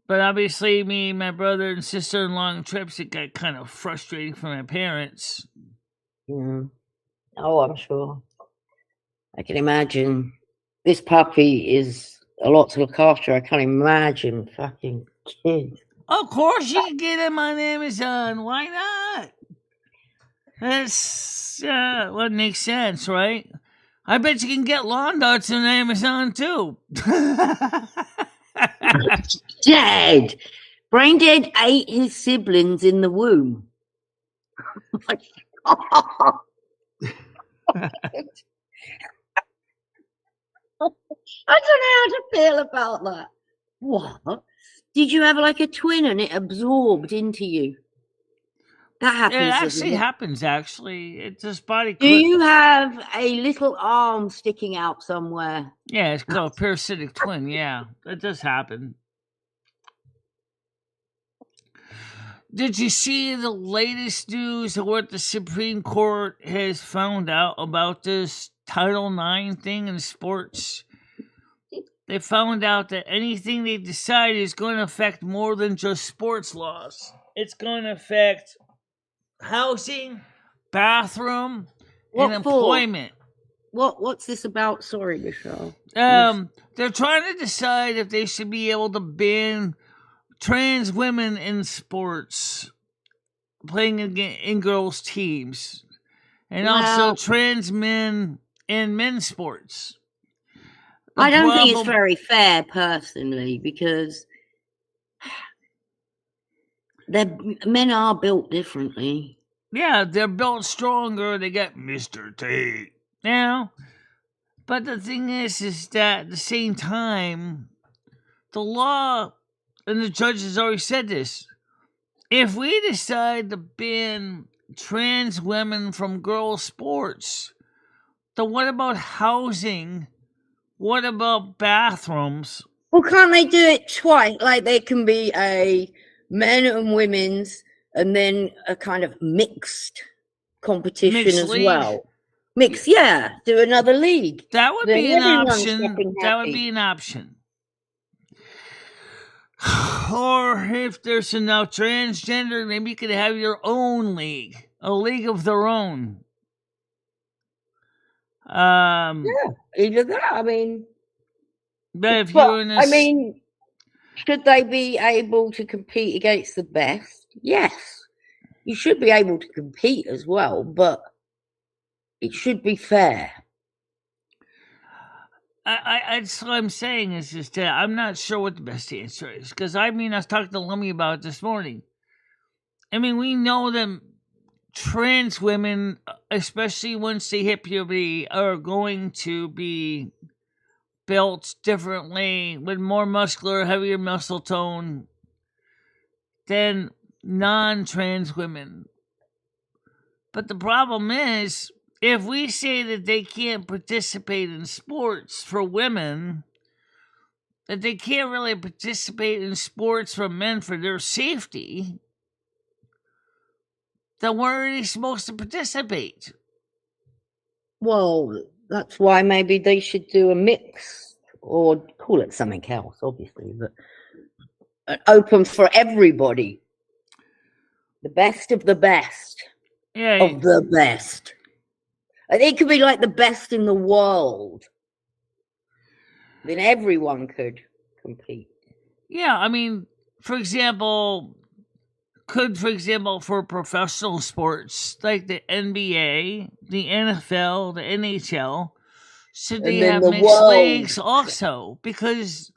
[SPEAKER 1] But obviously, me and my brother and sister on long trips, it got kind of frustrating for my parents.
[SPEAKER 3] Yeah. Oh, I'm sure. I can imagine. This puppy is a lot to look after. I can't imagine fucking kids.
[SPEAKER 1] Of course you can get them on Amazon. Why not? That's what makes sense, right? I bet you can get lawn darts on Amazon too.
[SPEAKER 3] Dead. Brain Dead ate his siblings in the womb. I don't know how to feel about that. What? Did you have like a twin and it absorbed into you? That happens.
[SPEAKER 1] It actually happens, actually. It's just body.
[SPEAKER 3] Do you have a little arm sticking out somewhere?
[SPEAKER 1] Yeah, it's called a parasitic twin. Yeah, that does happen. Did you see the latest news of what the Supreme Court has found out about this Title IX thing in sports? They found out that anything they decide is going to affect more than just sports laws. It's going to affect housing, bathroom, and employment.
[SPEAKER 3] What's this about? Sorry, Michelle.
[SPEAKER 1] They're trying to decide if they should be able to ban trans women in sports, playing in girls' teams, and also trans men in men's sports.
[SPEAKER 3] I don't think it's very fair, personally, because men are built differently.
[SPEAKER 1] Yeah, they're built stronger. They got Mr. Tate now. But the thing is that at the same time, the law, and the judge has already said this, if we decide to ban trans women from girls' sports, then what about housing? What about bathrooms?
[SPEAKER 3] Well, can't they do it twice? Like, there can be a men and women's, and then a kind of mixed competition as well. Mixed, yeah. Do another league.
[SPEAKER 1] That would be an option. That would be an option. Or if there's enough transgender, maybe you could have your own league, a league of their own.
[SPEAKER 3] Yeah, either that. I mean, should they be able to compete against the best? Yes, you should be able to compete as well, but it should be fair.
[SPEAKER 1] That's what I'm saying is just that I'm not sure what the best answer is. Because, I was talking to Lummy about it this morning. We know that trans women, especially once they hit puberty, are going to be built differently, with more muscular, heavier muscle tone than non-trans women. But the problem is, if we say that they can't participate in sports for women, that they can't really participate in sports for men for their safety, then where are they supposed to participate?
[SPEAKER 3] Well, that's why maybe they should do a mix, or call it something else, obviously, but open for everybody. The best of the best of the best. It could be like the best in the world. Then everyone could compete.
[SPEAKER 1] Yeah, for example, for professional sports like the NBA, the NFL, the NHL, should they have mixed leagues also? Because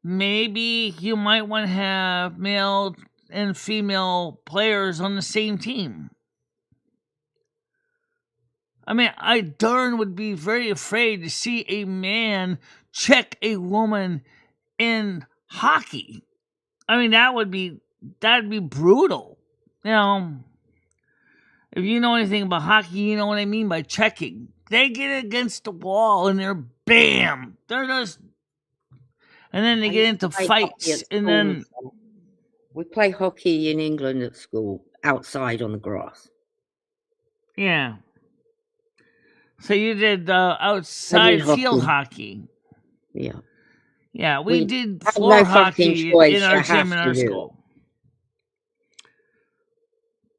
[SPEAKER 1] maybe you might want to have male and female players on the same team. I darn would be very afraid to see a man check a woman in hockey. That'd be brutal. If you know anything about hockey, you know what I mean by checking. They get against the wall and they're bam. They're just, and then they get into fights, and then
[SPEAKER 3] we play hockey in England at school, outside on the grass.
[SPEAKER 1] Yeah. So you did outside field hockey.
[SPEAKER 3] Yeah.
[SPEAKER 1] Yeah, we did floor hockey in our gym in our school.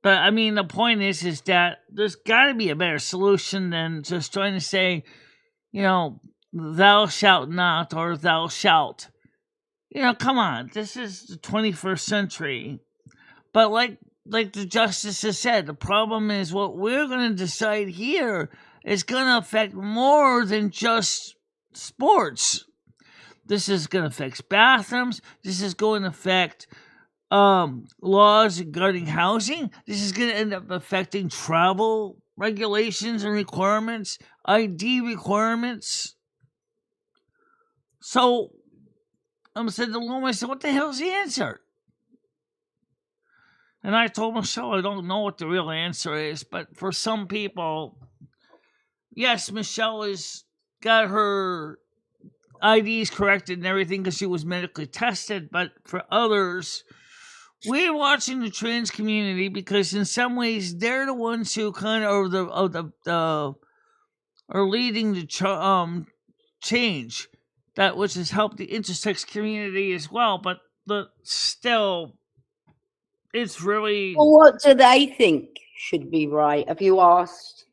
[SPEAKER 1] But the point is that there's got to be a better solution than just trying to say, thou shalt not, or thou shalt. Come on, this is the 21st century. But like the justices said, the problem is what we're going to decide here is going to affect more than just sports. This is going to affect bathrooms. This is going to affect laws regarding housing. This is going to end up affecting travel regulations and requirements, ID requirements. So I said to Luma, I said, what the hell's the answer? And I told Michelle, I don't know what the real answer is, but for some people, yes, Michelle has got her IDs corrected and everything because she was medically tested, but for others, we're watching the trans community because in some ways they're the ones who kind of are leading the change, that which has helped the intersex community as well, but still, it's really.
[SPEAKER 3] Well, what do they think should be right? Have you asked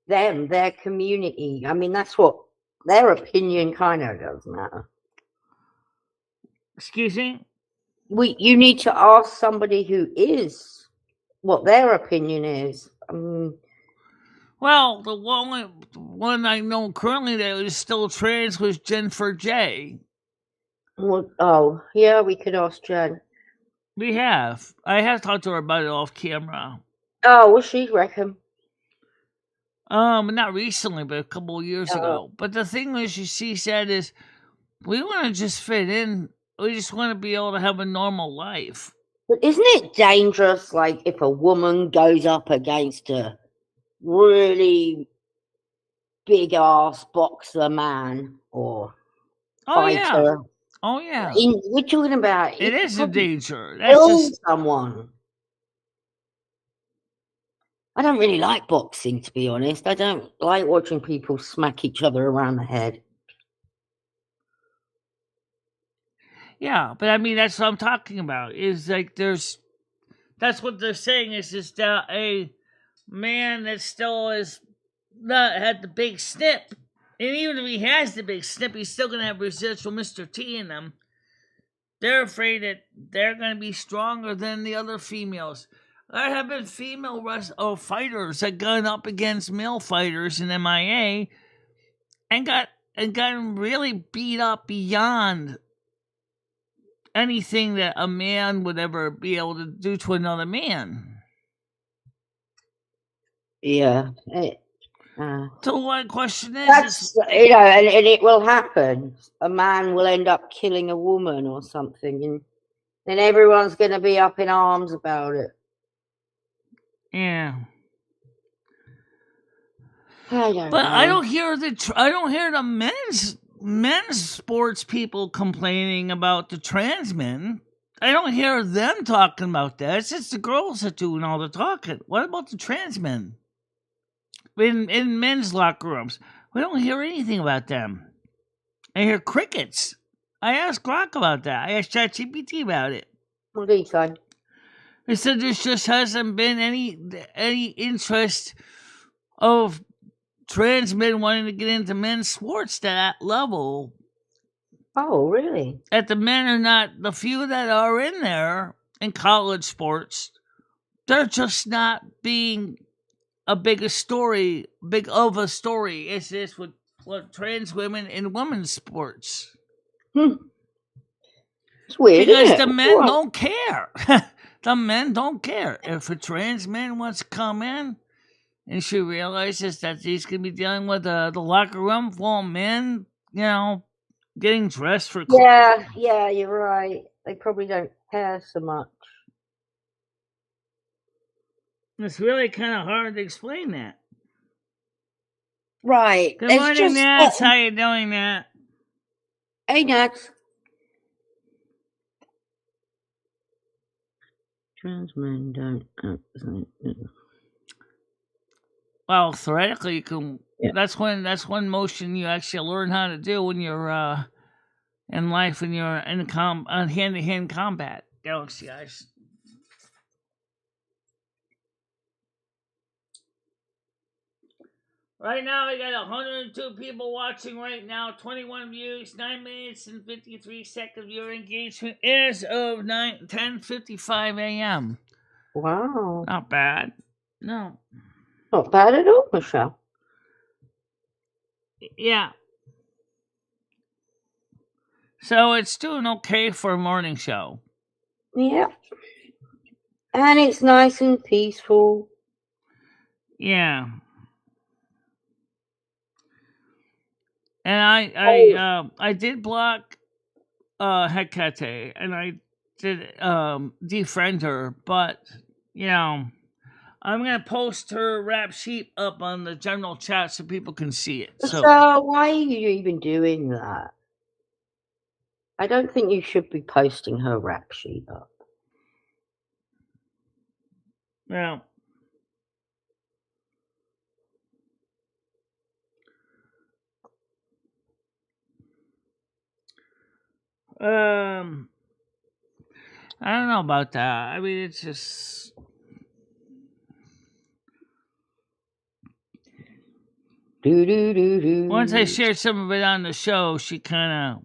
[SPEAKER 3] them, their community? That's what their opinion kind of does matter.
[SPEAKER 1] Excuse me?
[SPEAKER 3] You need to ask somebody who is, what their opinion is.
[SPEAKER 1] Well, the one I know currently that is still trans was Jennifer J.
[SPEAKER 3] Well, oh, yeah, we could ask Jen.
[SPEAKER 1] We have. I have talked to her about it off camera.
[SPEAKER 3] Oh, what she reckon?
[SPEAKER 1] Not recently, but a couple of years ago. But the thing is, she said is, we want to just fit in. We just want to be able to have a normal life.
[SPEAKER 3] But isn't it dangerous, like, if a woman goes up against a really big-ass boxer man or fighter?
[SPEAKER 1] Oh, yeah.
[SPEAKER 3] We're talking about...
[SPEAKER 1] It is a danger.
[SPEAKER 3] Kill someone. I don't really like boxing, to be honest. I don't like watching people smack each other around the head.
[SPEAKER 1] Yeah, but I mean, that's what I'm talking about. Is like that's what they're saying is that a man that still is not had the big snip, and even if he has the big snip, he's still gonna have residual Mr. T in him. They're afraid that they're gonna be stronger than the other females. There have been female fighters that gone up against male fighters in MIA and got really beat up beyond anything that a man would ever be able to do to another man.
[SPEAKER 3] Yeah.
[SPEAKER 1] So what question is?
[SPEAKER 3] That's, you know, and it will happen. A man will end up killing a woman or something, and then everyone's going to be up in arms about it.
[SPEAKER 1] Yeah.
[SPEAKER 3] I don't
[SPEAKER 1] but
[SPEAKER 3] know.
[SPEAKER 1] I don't hear the men's sports people complaining about the trans men. I don't hear them talking about that. It's just the girls that doing all the talking. What about the trans men? In men's locker rooms, we don't hear anything about them. I hear crickets. I asked Grock about that. I asked ChatGPT about it.
[SPEAKER 3] What did he say?
[SPEAKER 1] He said there just hasn't been any interest of trans men wanting to get into men's sports to that level.
[SPEAKER 3] Oh, really?
[SPEAKER 1] That the men are not, the few that are in there in college sports, they're just not being big of a story as this with trans women in women's sports.
[SPEAKER 3] It's weird,
[SPEAKER 1] because the men don't care. The men don't care. If a trans man wants to come in and she realizes that he's going to be dealing with the locker room full of men, you know, getting dressed for...
[SPEAKER 3] Yeah, you're right. They probably don't care so much.
[SPEAKER 1] It's really kind of hard to explain that.
[SPEAKER 3] Right.
[SPEAKER 1] Good morning, Nats. How you doing, Nat?
[SPEAKER 3] Hey, Nats. Trans men don't...
[SPEAKER 1] Well, theoretically, you can. Yeah. That's one motion you actually learn how to do when you're in life, when you're in hand-to-hand combat. Galaxy Eyes. Right now, we got 102 people watching right now, 21 views, 9 minutes and 53 seconds. Your engagement as of 10:55 a.m.
[SPEAKER 3] Wow.
[SPEAKER 1] Not bad. No.
[SPEAKER 3] Not bad at all, Michelle.
[SPEAKER 1] Yeah. So it's doing okay for a morning show.
[SPEAKER 3] Yeah. And it's nice and peaceful.
[SPEAKER 1] Yeah. And I did block Hecate, and I did defriend her, but you know, I'm gonna post her rap sheet up on the general chat so people can see it.
[SPEAKER 3] So why are you even doing that? I don't think you should be posting her rap sheet up.
[SPEAKER 1] Well, I don't know about that. I mean, it's just. Once I shared some of it on the show, she kind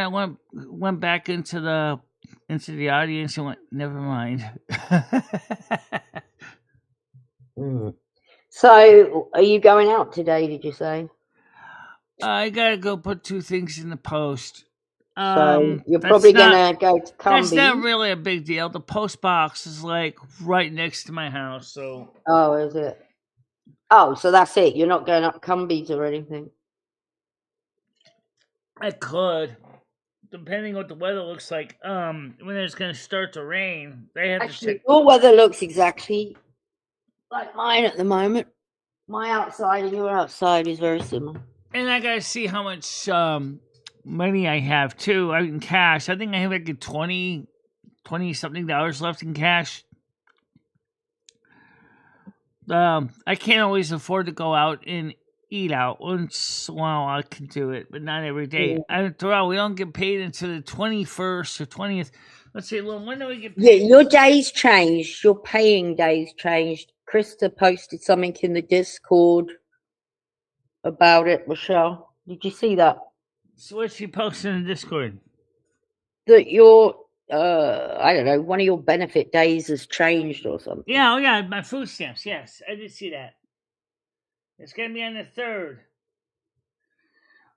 [SPEAKER 1] of went back into the audience and went, never mind.
[SPEAKER 3] So, are you going out today? Did you say?
[SPEAKER 1] I gotta go put 2 things in the post.
[SPEAKER 3] So you're probably gonna go to Cumbie.
[SPEAKER 1] That's not really a big deal. The post box is like right next to my house. So.
[SPEAKER 3] Oh, is it? Oh, so that's it. You're not going up Cumbies or anything.
[SPEAKER 1] I could. depending what the weather looks like, when it's going to start to rain, they have to check.
[SPEAKER 3] Your weather looks exactly like mine at the moment. My outside and your outside is very similar.
[SPEAKER 1] And I got to see how much money I have, too, in cash. I think I have like $20 something left in cash. I can't always afford to go out and eat out. Once in a while I can do it, but not every day. Yeah. We don't get paid until the 21st or 20th. Let's see, when do we get paid?
[SPEAKER 3] Yeah, your days changed. Your paying days changed. Krista posted something in the Discord about it, Michelle. Did you see that?
[SPEAKER 1] So what's she posting in the Discord?
[SPEAKER 3] That your, I don't know, one of your benefit days has changed or something.
[SPEAKER 1] Yeah, my food stamps. Yes, I did see that. It's going to be on the 3rd.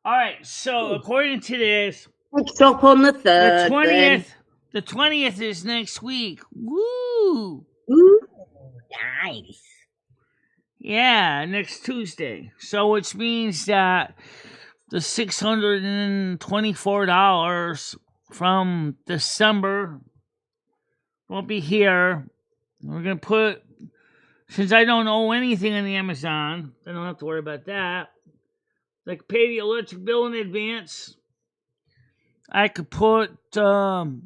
[SPEAKER 1] All right, so according to this...
[SPEAKER 3] Let's stop on the 3rd.
[SPEAKER 1] The 20th. Then. The 20th is next week. Woo!
[SPEAKER 3] Ooh, nice.
[SPEAKER 1] Yeah, next Tuesday. So which means that the $624 from December won't be here. We're going to put... Since I don't owe anything on the Amazon, I don't have to worry about that. Like pay the electric bill in advance. I could put $200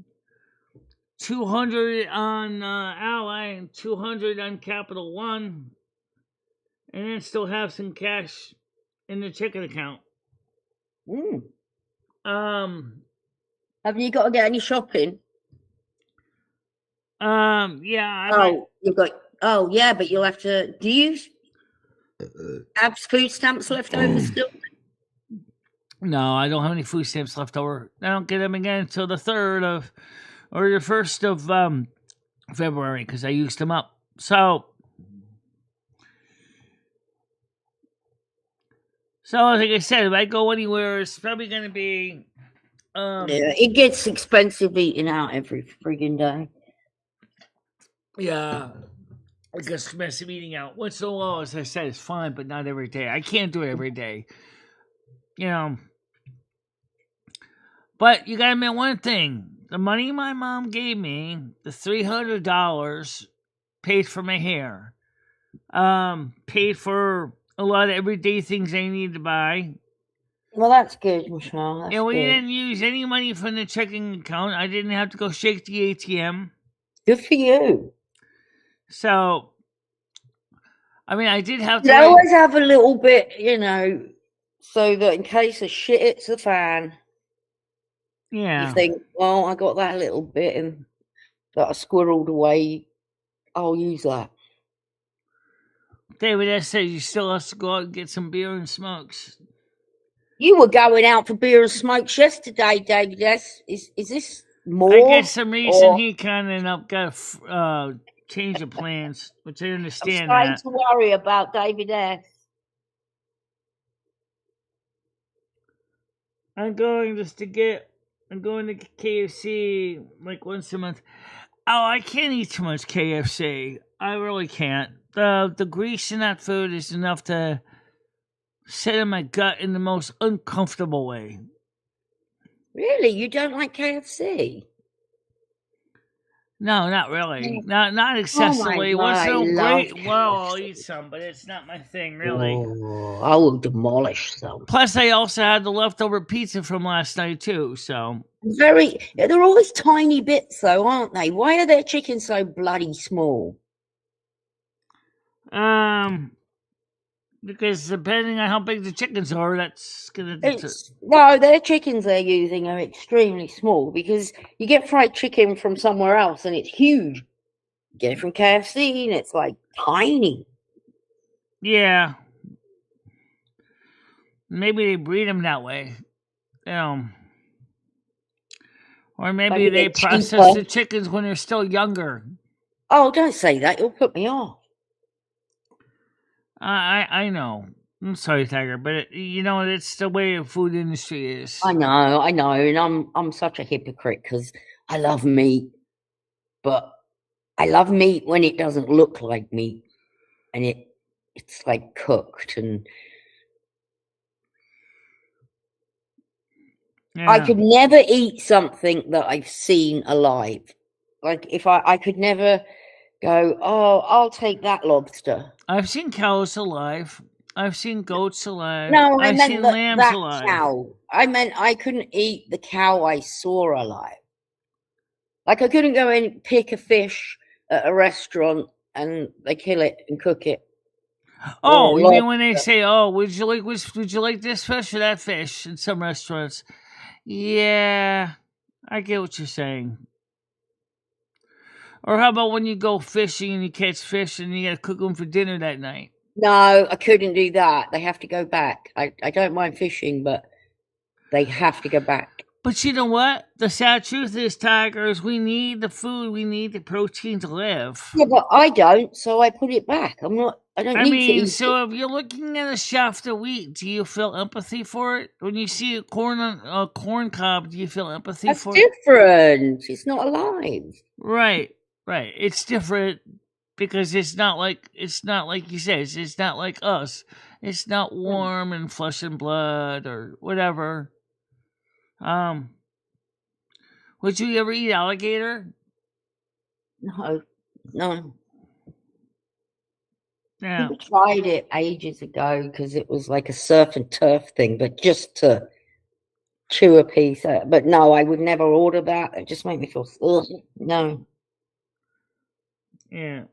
[SPEAKER 1] on Ally and $200 on Capital One, and then still have some cash in the checking account.
[SPEAKER 3] Have you got to get any shopping?
[SPEAKER 1] Yeah.
[SPEAKER 3] You've got. Oh, yeah, but you'll have to... Do you have food stamps left over still?
[SPEAKER 1] No, I don't have any food stamps left over. I don't get them again until the 3rd or the 1st of February because I used them up. So, like I said, if I go anywhere, it's probably going to be...
[SPEAKER 3] yeah, it gets expensive eating out every friggin' day.
[SPEAKER 1] Yeah. I guess massive eating out. Once in a while, as I said, it's fine, but not every day. I can't do it every day. You know. But you gotta admit one thing. The money my mom gave me, the $300, paid for my hair. Paid for a lot of everyday things I need to buy.
[SPEAKER 3] Well, that's good, Michelle.
[SPEAKER 1] We didn't use any money from the checking account. I didn't have to go shake the ATM.
[SPEAKER 3] Good for you.
[SPEAKER 1] So, I mean, I did have to...
[SPEAKER 3] You always have a little bit, so that in case of shit hits the fan, you think, well, I got that little bit and that I squirreled away. I'll use that.
[SPEAKER 1] David S. says you still have to go out and get some beer and smokes.
[SPEAKER 3] You were going out for beer and smokes yesterday, David S. Is this more?
[SPEAKER 1] I guess some reason he kind of got change of plans, which I understand.
[SPEAKER 3] I'm starting to worry about David S.
[SPEAKER 1] I'm going to KFC like once a month. Oh, I can't eat too much KFC. I really can't. The grease in that food is enough to sit in my gut in the most uncomfortable way.
[SPEAKER 3] Really? You don't like KFC?
[SPEAKER 1] No, not really. Not excessively. What's so great? Well, I'll eat some, but it's not my thing, really.
[SPEAKER 3] Oh, I will demolish some.
[SPEAKER 1] Plus, I also had the leftover pizza from last night, too, so...
[SPEAKER 3] They're always tiny bits, though, aren't they? Why are their chickens so bloody small?
[SPEAKER 1] Because depending on how big the chickens are, that's gonna...
[SPEAKER 3] No, their chickens they're using are extremely small, because you get fried chicken from somewhere else and it's huge. You get it from KFC and it's like tiny.
[SPEAKER 1] Yeah. Maybe they breed them that way. Or maybe they process the chickens when they're still younger.
[SPEAKER 3] Oh, don't say that. You'll put me off.
[SPEAKER 1] I know. I'm sorry, Tiger, but it's the way the food industry is.
[SPEAKER 3] I know, and I'm such a hypocrite because I love meat, but I love meat when it doesn't look like meat, and it's like cooked and.
[SPEAKER 1] Yeah.
[SPEAKER 3] I could never eat something that I've seen alive. Like if I could never go, oh, I'll take that lobster.
[SPEAKER 1] I've seen cows alive. I've seen goats alive.
[SPEAKER 3] No, I
[SPEAKER 1] I've
[SPEAKER 3] meant
[SPEAKER 1] seen lambs
[SPEAKER 3] that
[SPEAKER 1] alive.
[SPEAKER 3] cow. I meant I couldn't eat the cow I saw alive. Like I couldn't go and pick a fish at a restaurant and they kill it and cook it.
[SPEAKER 1] Oh,
[SPEAKER 3] Or
[SPEAKER 1] you mean when they
[SPEAKER 3] lobster.
[SPEAKER 1] say, "Oh, would you like this fish or that fish?" In some restaurants, yeah, I get what you're saying. Or how about when you go fishing and you catch fish and you got to cook them for dinner that night?
[SPEAKER 3] No, I couldn't do that. They have to go back. I don't mind fishing, but they have to go back.
[SPEAKER 1] But you know what? The sad truth is, tigers, we need the food, we need the protein to live.
[SPEAKER 3] Yeah, but I don't, so I put it back. I don't need to eat
[SPEAKER 1] so
[SPEAKER 3] it.
[SPEAKER 1] if you're looking at a shaft of wheat, do you feel empathy for it? When you see a corn cob, do you feel empathy
[SPEAKER 3] That's
[SPEAKER 1] for it?
[SPEAKER 3] different. It's not alive.
[SPEAKER 1] Right. It's different because it's not like you said, it's not like us. It's not warm and flesh and blood or whatever. Would you ever eat alligator?
[SPEAKER 3] No.
[SPEAKER 1] Yeah.
[SPEAKER 3] People tried it ages ago because it was like a surf and turf thing, but just to chew a piece. But no, I would never order that. It just made me feel, ugh, no.
[SPEAKER 1] Yeah.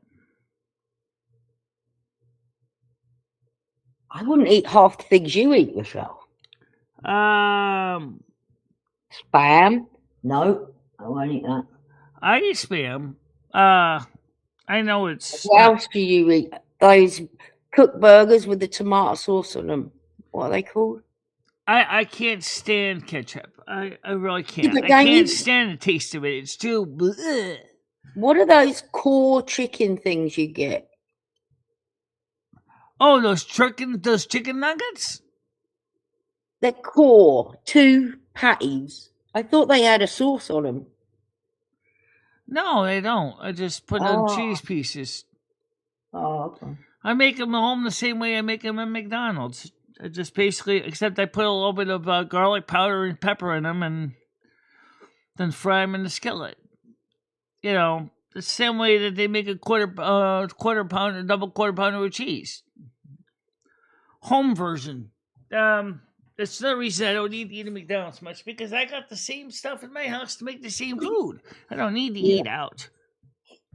[SPEAKER 3] I wouldn't eat half the things you eat, Michelle. Spam? No, I won't eat that.
[SPEAKER 1] I eat spam. I know it's.
[SPEAKER 3] What else do you eat? Those cooked burgers with the tomato sauce on them. What are they called?
[SPEAKER 1] I can't stand ketchup. I really can't.
[SPEAKER 3] but
[SPEAKER 1] I
[SPEAKER 3] don't
[SPEAKER 1] can't
[SPEAKER 3] you-
[SPEAKER 1] stand the taste of it. It's too. Bleh.
[SPEAKER 3] What are those core chicken things you get?
[SPEAKER 1] Oh, those chicken nuggets.
[SPEAKER 3] They're core 2 patties. I thought they had a sauce on them.
[SPEAKER 1] No, they don't. I just put on
[SPEAKER 3] Oh.
[SPEAKER 1] cheese pieces.
[SPEAKER 3] Oh, okay.
[SPEAKER 1] I make them at home the same way I make them at McDonald's. I just basically, except I put a little bit of garlic powder and pepper in them, and then fry them in the skillet. You know, the same way that they make a quarter pounder, double quarter pounder with cheese. Home version. That's the reason I don't need to eat at McDonald's much, because I got the same stuff in my house to make the same food. I don't need to eat out.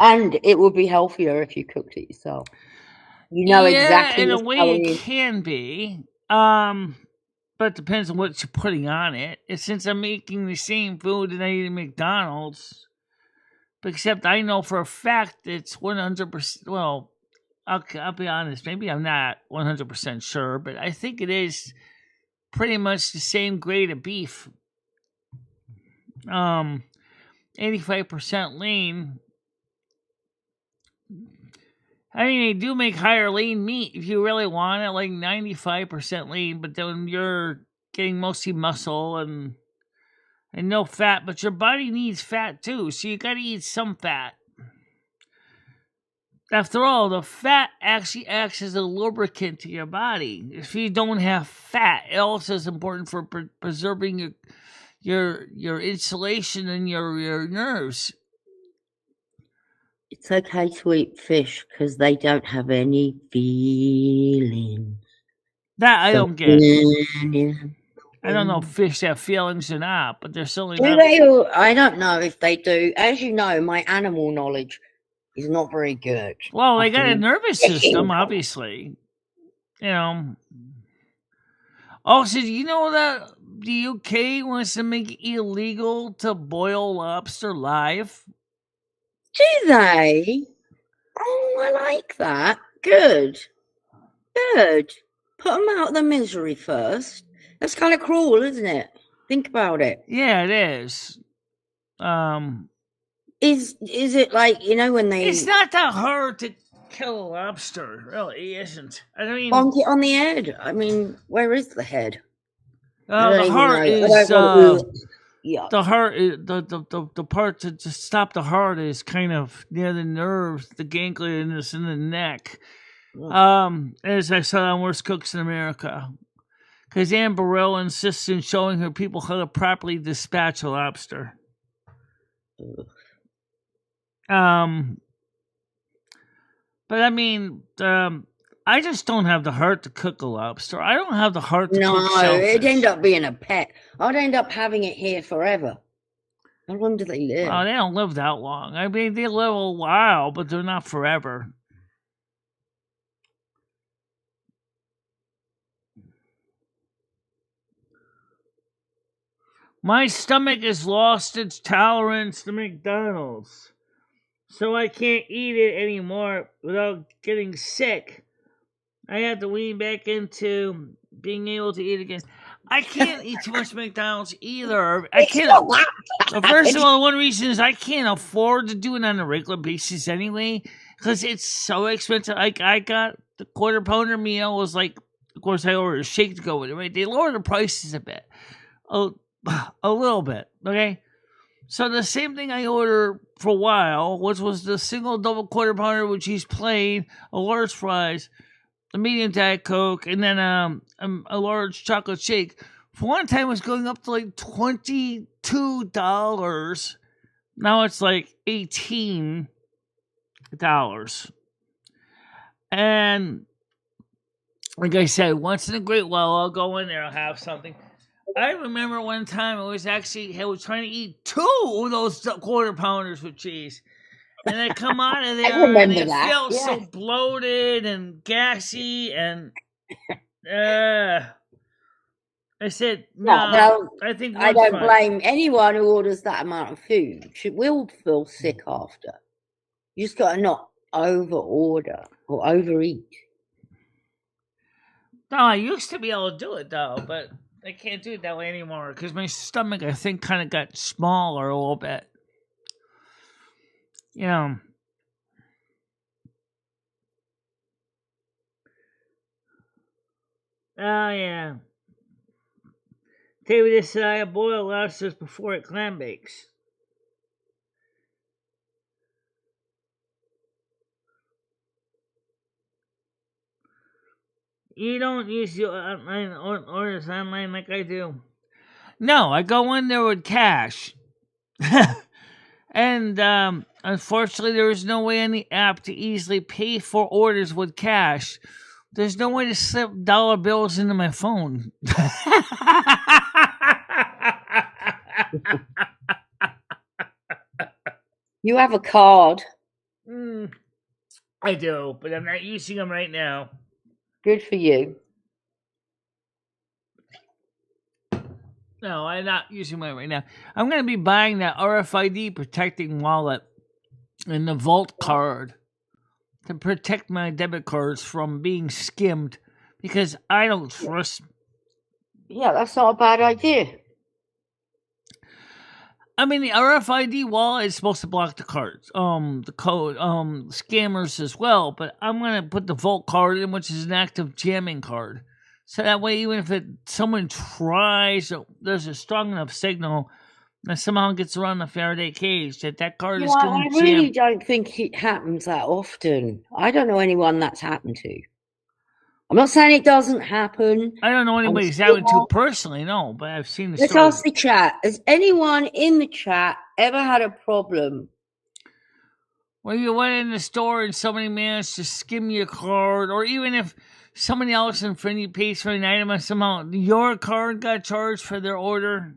[SPEAKER 3] And it would be healthier if you cooked it yourself. You know exactly.
[SPEAKER 1] In a
[SPEAKER 3] what's
[SPEAKER 1] way
[SPEAKER 3] going
[SPEAKER 1] it
[SPEAKER 3] in.
[SPEAKER 1] can be. But it depends on what you're putting on it. And since I'm making the same food that I eat at McDonald's, except I know for a fact it's 100%. Well, I'll be honest. Maybe I'm not 100% sure, but I think it is pretty much the same grade of beef. 85% lean. I mean, they do make higher lean meat if you really want it, like 95% lean, but then you're getting mostly muscle and no fat, but your body needs fat too, so you gotta eat some fat. After all, the fat actually acts as a lubricant to your body. If you don't have fat, it also is important for preserving your insulation and your nerves.
[SPEAKER 3] It's okay to eat fish because they don't have any feelings.
[SPEAKER 1] That I don't get. I don't know if fish have feelings or not, but they're certainly not.
[SPEAKER 3] I don't know if they do. As you know, my animal knowledge is not very good.
[SPEAKER 1] Well, they got a nervous system, obviously. You know. Also, do you know that the UK wants to make it illegal to boil lobster live?
[SPEAKER 3] Do they? Oh, I like that. Good. Put them out of the misery first. That's kind of cruel, isn't it? Think about it.
[SPEAKER 1] Yeah, it is.
[SPEAKER 3] Is it like, when they...
[SPEAKER 1] It's not that hard to kill a lobster. It really isn't. I mean...
[SPEAKER 3] bonk it on the head. I mean, where is the head?
[SPEAKER 1] The heart is...
[SPEAKER 3] Yeah.
[SPEAKER 1] The heart, the part to stop the heart is kind of near the nerves, the ganglion is in the neck. As I said on Worst Cooks in America, because Anne Burrell insists on showing her people how to properly dispatch a lobster. But I mean, I just don't have the heart to cook a lobster. I don't have the heart to cook shellfish.
[SPEAKER 3] No, it'd end up being a pet. I'd end up having it here forever. How long do they live?
[SPEAKER 1] Well, they don't live that long. I mean, they live a while, but they're not forever. My stomach has lost its tolerance to McDonald's, so I can't eat it anymore without getting sick. I have to lean back into being able to eat again. I can't eat too much McDonald's either. I can't. First of all, one reason is I can't afford to do it on a regular basis anyway, because it's so expensive. Like, I got the quarter pounder meal was like, of course, I ordered a shake to go with it. Right? They lowered the prices a bit, a little bit. Okay, so the same thing I ordered for a while, which was the single double quarter pounder with cheese plain, a large fries, a medium Diet Coke, and then a large chocolate shake. For one time, it was going up to like $22. Now it's like $18. And like I said, once in a great while, I'll go in there, I'll have something. I remember one time I was trying to eat 2 of those quarter pounders with cheese. And I come out of there and it feels so bloated and gassy and I said, no, I think
[SPEAKER 3] I don't blame anyone who orders that amount of food. She will feel sick after. You just got to not over-order or overeat.
[SPEAKER 1] No, I used to be able to do it, though, but I can't do it that way anymore because my stomach, I think, kind of got smaller a little bit. You know. Oh, yeah. Tell you this, I boil lobsters before it clam bakes. You don't use your online orders online like I do. No, I go in there with cash. And unfortunately, there is no way on the app to easily pay for orders with cash. There's no way to slip dollar bills into my phone.
[SPEAKER 3] You have a card.
[SPEAKER 1] I do, but I'm not using them right now.
[SPEAKER 3] Good for you.
[SPEAKER 1] No, I'm not using mine right now. I'm going to be buying that RFID protecting wallet and the Vault card to protect my debit cards from being skimmed because I don't trust.
[SPEAKER 3] Yeah, that's not a bad idea.
[SPEAKER 1] I mean, the RFID wallet is supposed to block the cards, the code, scammers as well. But I'm going to put the Vault card in, which is an active jamming card. So that way, even if someone tries, there's a strong enough signal that somehow gets around the Faraday cage that card is going to jam.
[SPEAKER 3] I really don't think it happens that often. I don't know anyone that's happened to. I'm not saying it doesn't happen.
[SPEAKER 1] I don't know anybody who's happened to personally, no, but I've seen the story.
[SPEAKER 3] Let's ask the chat. Has anyone in the chat ever had a problem?
[SPEAKER 1] Where you went in the store and somebody managed to skim your card, or even if somebody else in front of you pays for an item and somehow your card got charged for their order?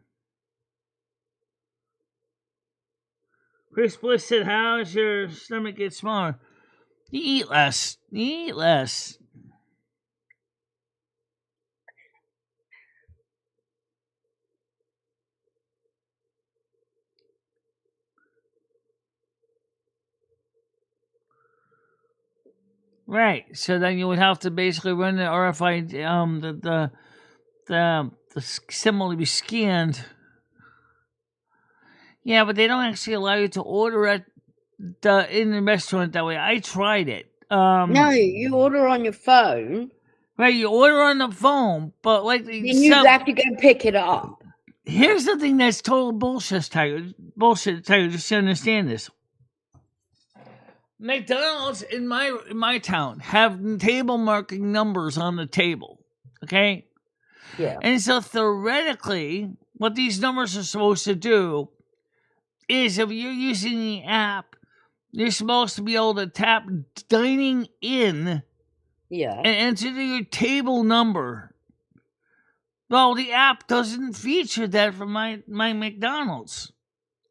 [SPEAKER 1] Chris Bliss said, how does your stomach get smaller? You eat less. Right, so then you would have to basically run the RFID, the symbol to be scanned. Yeah, but they don't actually allow you to order in the restaurant that way. I tried it.
[SPEAKER 3] No, you order on your phone.
[SPEAKER 1] Right, you order on the phone, but like
[SPEAKER 3] then you have to go pick it up.
[SPEAKER 1] Here's the thing that's total bullshit, Tiger. Just to understand this. McDonald's in my town have table marking numbers on the table, okay?
[SPEAKER 3] Yeah.
[SPEAKER 1] And so theoretically, what these numbers are supposed to do is if you're using the app, you're supposed to be able to tap dining in
[SPEAKER 3] Yeah.
[SPEAKER 1] and enter your table number. Well, the app doesn't feature that for my McDonald's.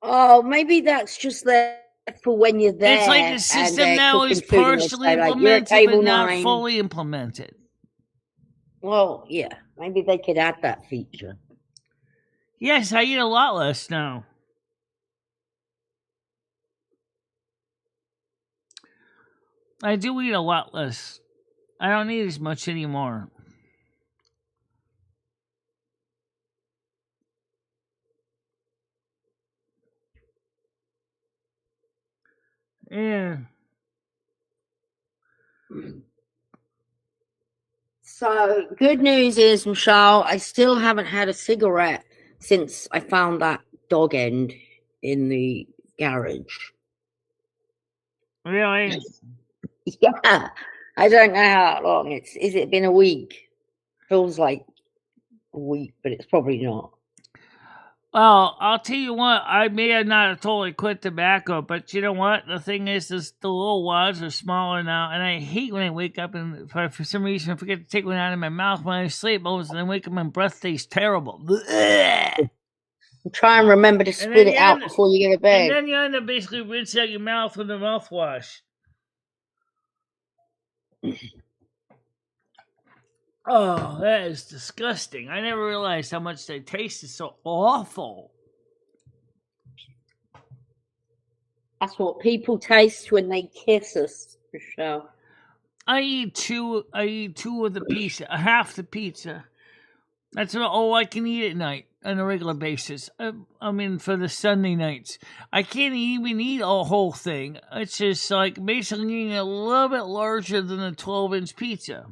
[SPEAKER 3] Oh, maybe that's just there for when you're there.
[SPEAKER 1] It's like the system now is partially implemented but not fully implemented.
[SPEAKER 3] Well, yeah, maybe they could add that feature.
[SPEAKER 1] Yes, I eat a lot less now. I do eat a lot less. I don't eat as much anymore. Yeah.
[SPEAKER 3] So, good news is, Michelle, I still haven't had a cigarette since I found that dog end in the garage.
[SPEAKER 1] Really?
[SPEAKER 3] Yeah. I don't know how long is it been a week? Feels like a week, but it's probably not.
[SPEAKER 1] Well, I'll tell you what, I may have not totally quit tobacco, but you know what? The thing is the little wads are smaller now, and I hate when I wake up and for some reason I forget to take one out of my mouth when I sleep. All of a sudden I wake up and my breath tastes terrible.
[SPEAKER 3] Try and remember to spit it out before you go to bed.
[SPEAKER 1] And then you end up basically rinsing out your mouth with a mouthwash. Oh, that is disgusting. I never realized how much they tasted so awful.
[SPEAKER 3] That's what people taste when they kiss us, Michelle.
[SPEAKER 1] I eat two of the pizza, half the pizza. That's all I can eat at night on a regular basis. I mean, for the Sunday nights. I can't even eat a whole thing. It's just like basically eating a little bit larger than a 12-inch pizza.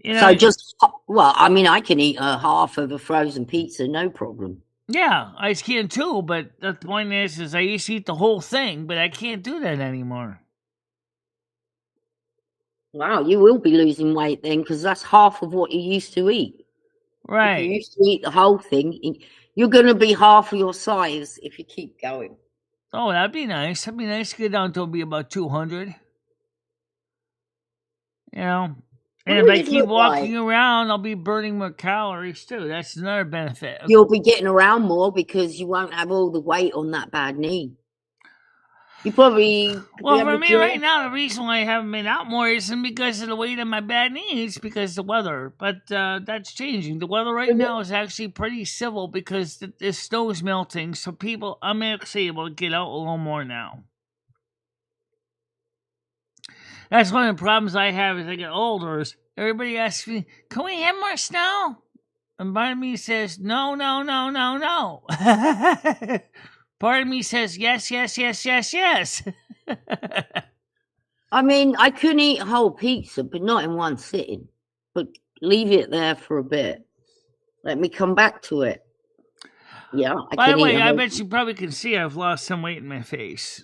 [SPEAKER 1] You know,
[SPEAKER 3] I mean, I can eat a half of a frozen pizza, no problem.
[SPEAKER 1] Yeah, I can too, but the point is I used to eat the whole thing, but I can't do that anymore.
[SPEAKER 3] Wow, you will be losing weight then, because that's half of what you used to eat.
[SPEAKER 1] Right.
[SPEAKER 3] If you used to eat the whole thing, you're going to be half of your size if you keep going.
[SPEAKER 1] Oh, that'd be nice. That'd be nice to get down to be about 200. You know? And if I keep walking around, I'll be burning more calories too. That's another benefit.
[SPEAKER 3] You'll be getting around more because you won't have all the weight on that bad knee. You probably...
[SPEAKER 1] Well, for me right now, the reason why I haven't been out more isn't because of the weight of my bad knees, because of the weather. But that's changing. The weather right now is actually pretty civil because the snow is melting. So I'm actually able to get out a little more now. That's one of the problems I have as I get older is everybody asks me, can we have more snow? And part of me says, no. Part of me says, yes.
[SPEAKER 3] I mean, I could eat a whole pizza, but not in one sitting. But leave it there for a bit. Let me come back to it. Yeah.
[SPEAKER 1] By the way, I bet you probably can see I've lost some weight in my face.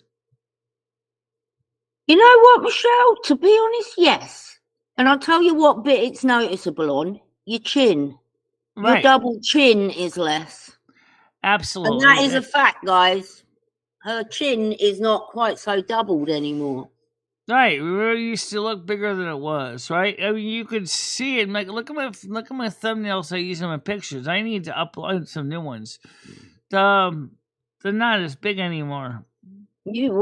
[SPEAKER 3] You know what, Michelle? To be honest, yes. And I'll tell you what bit it's noticeable on. Your chin. Right. Your double chin is less.
[SPEAKER 1] Absolutely.
[SPEAKER 3] And that is a fact, guys. Her chin is not quite so doubled anymore.
[SPEAKER 1] Right. We really used to look bigger than it was, right? I mean, you could see it. Like, look at my thumbnails I use in my pictures. I need to upload some new ones. They're not as big anymore. Keep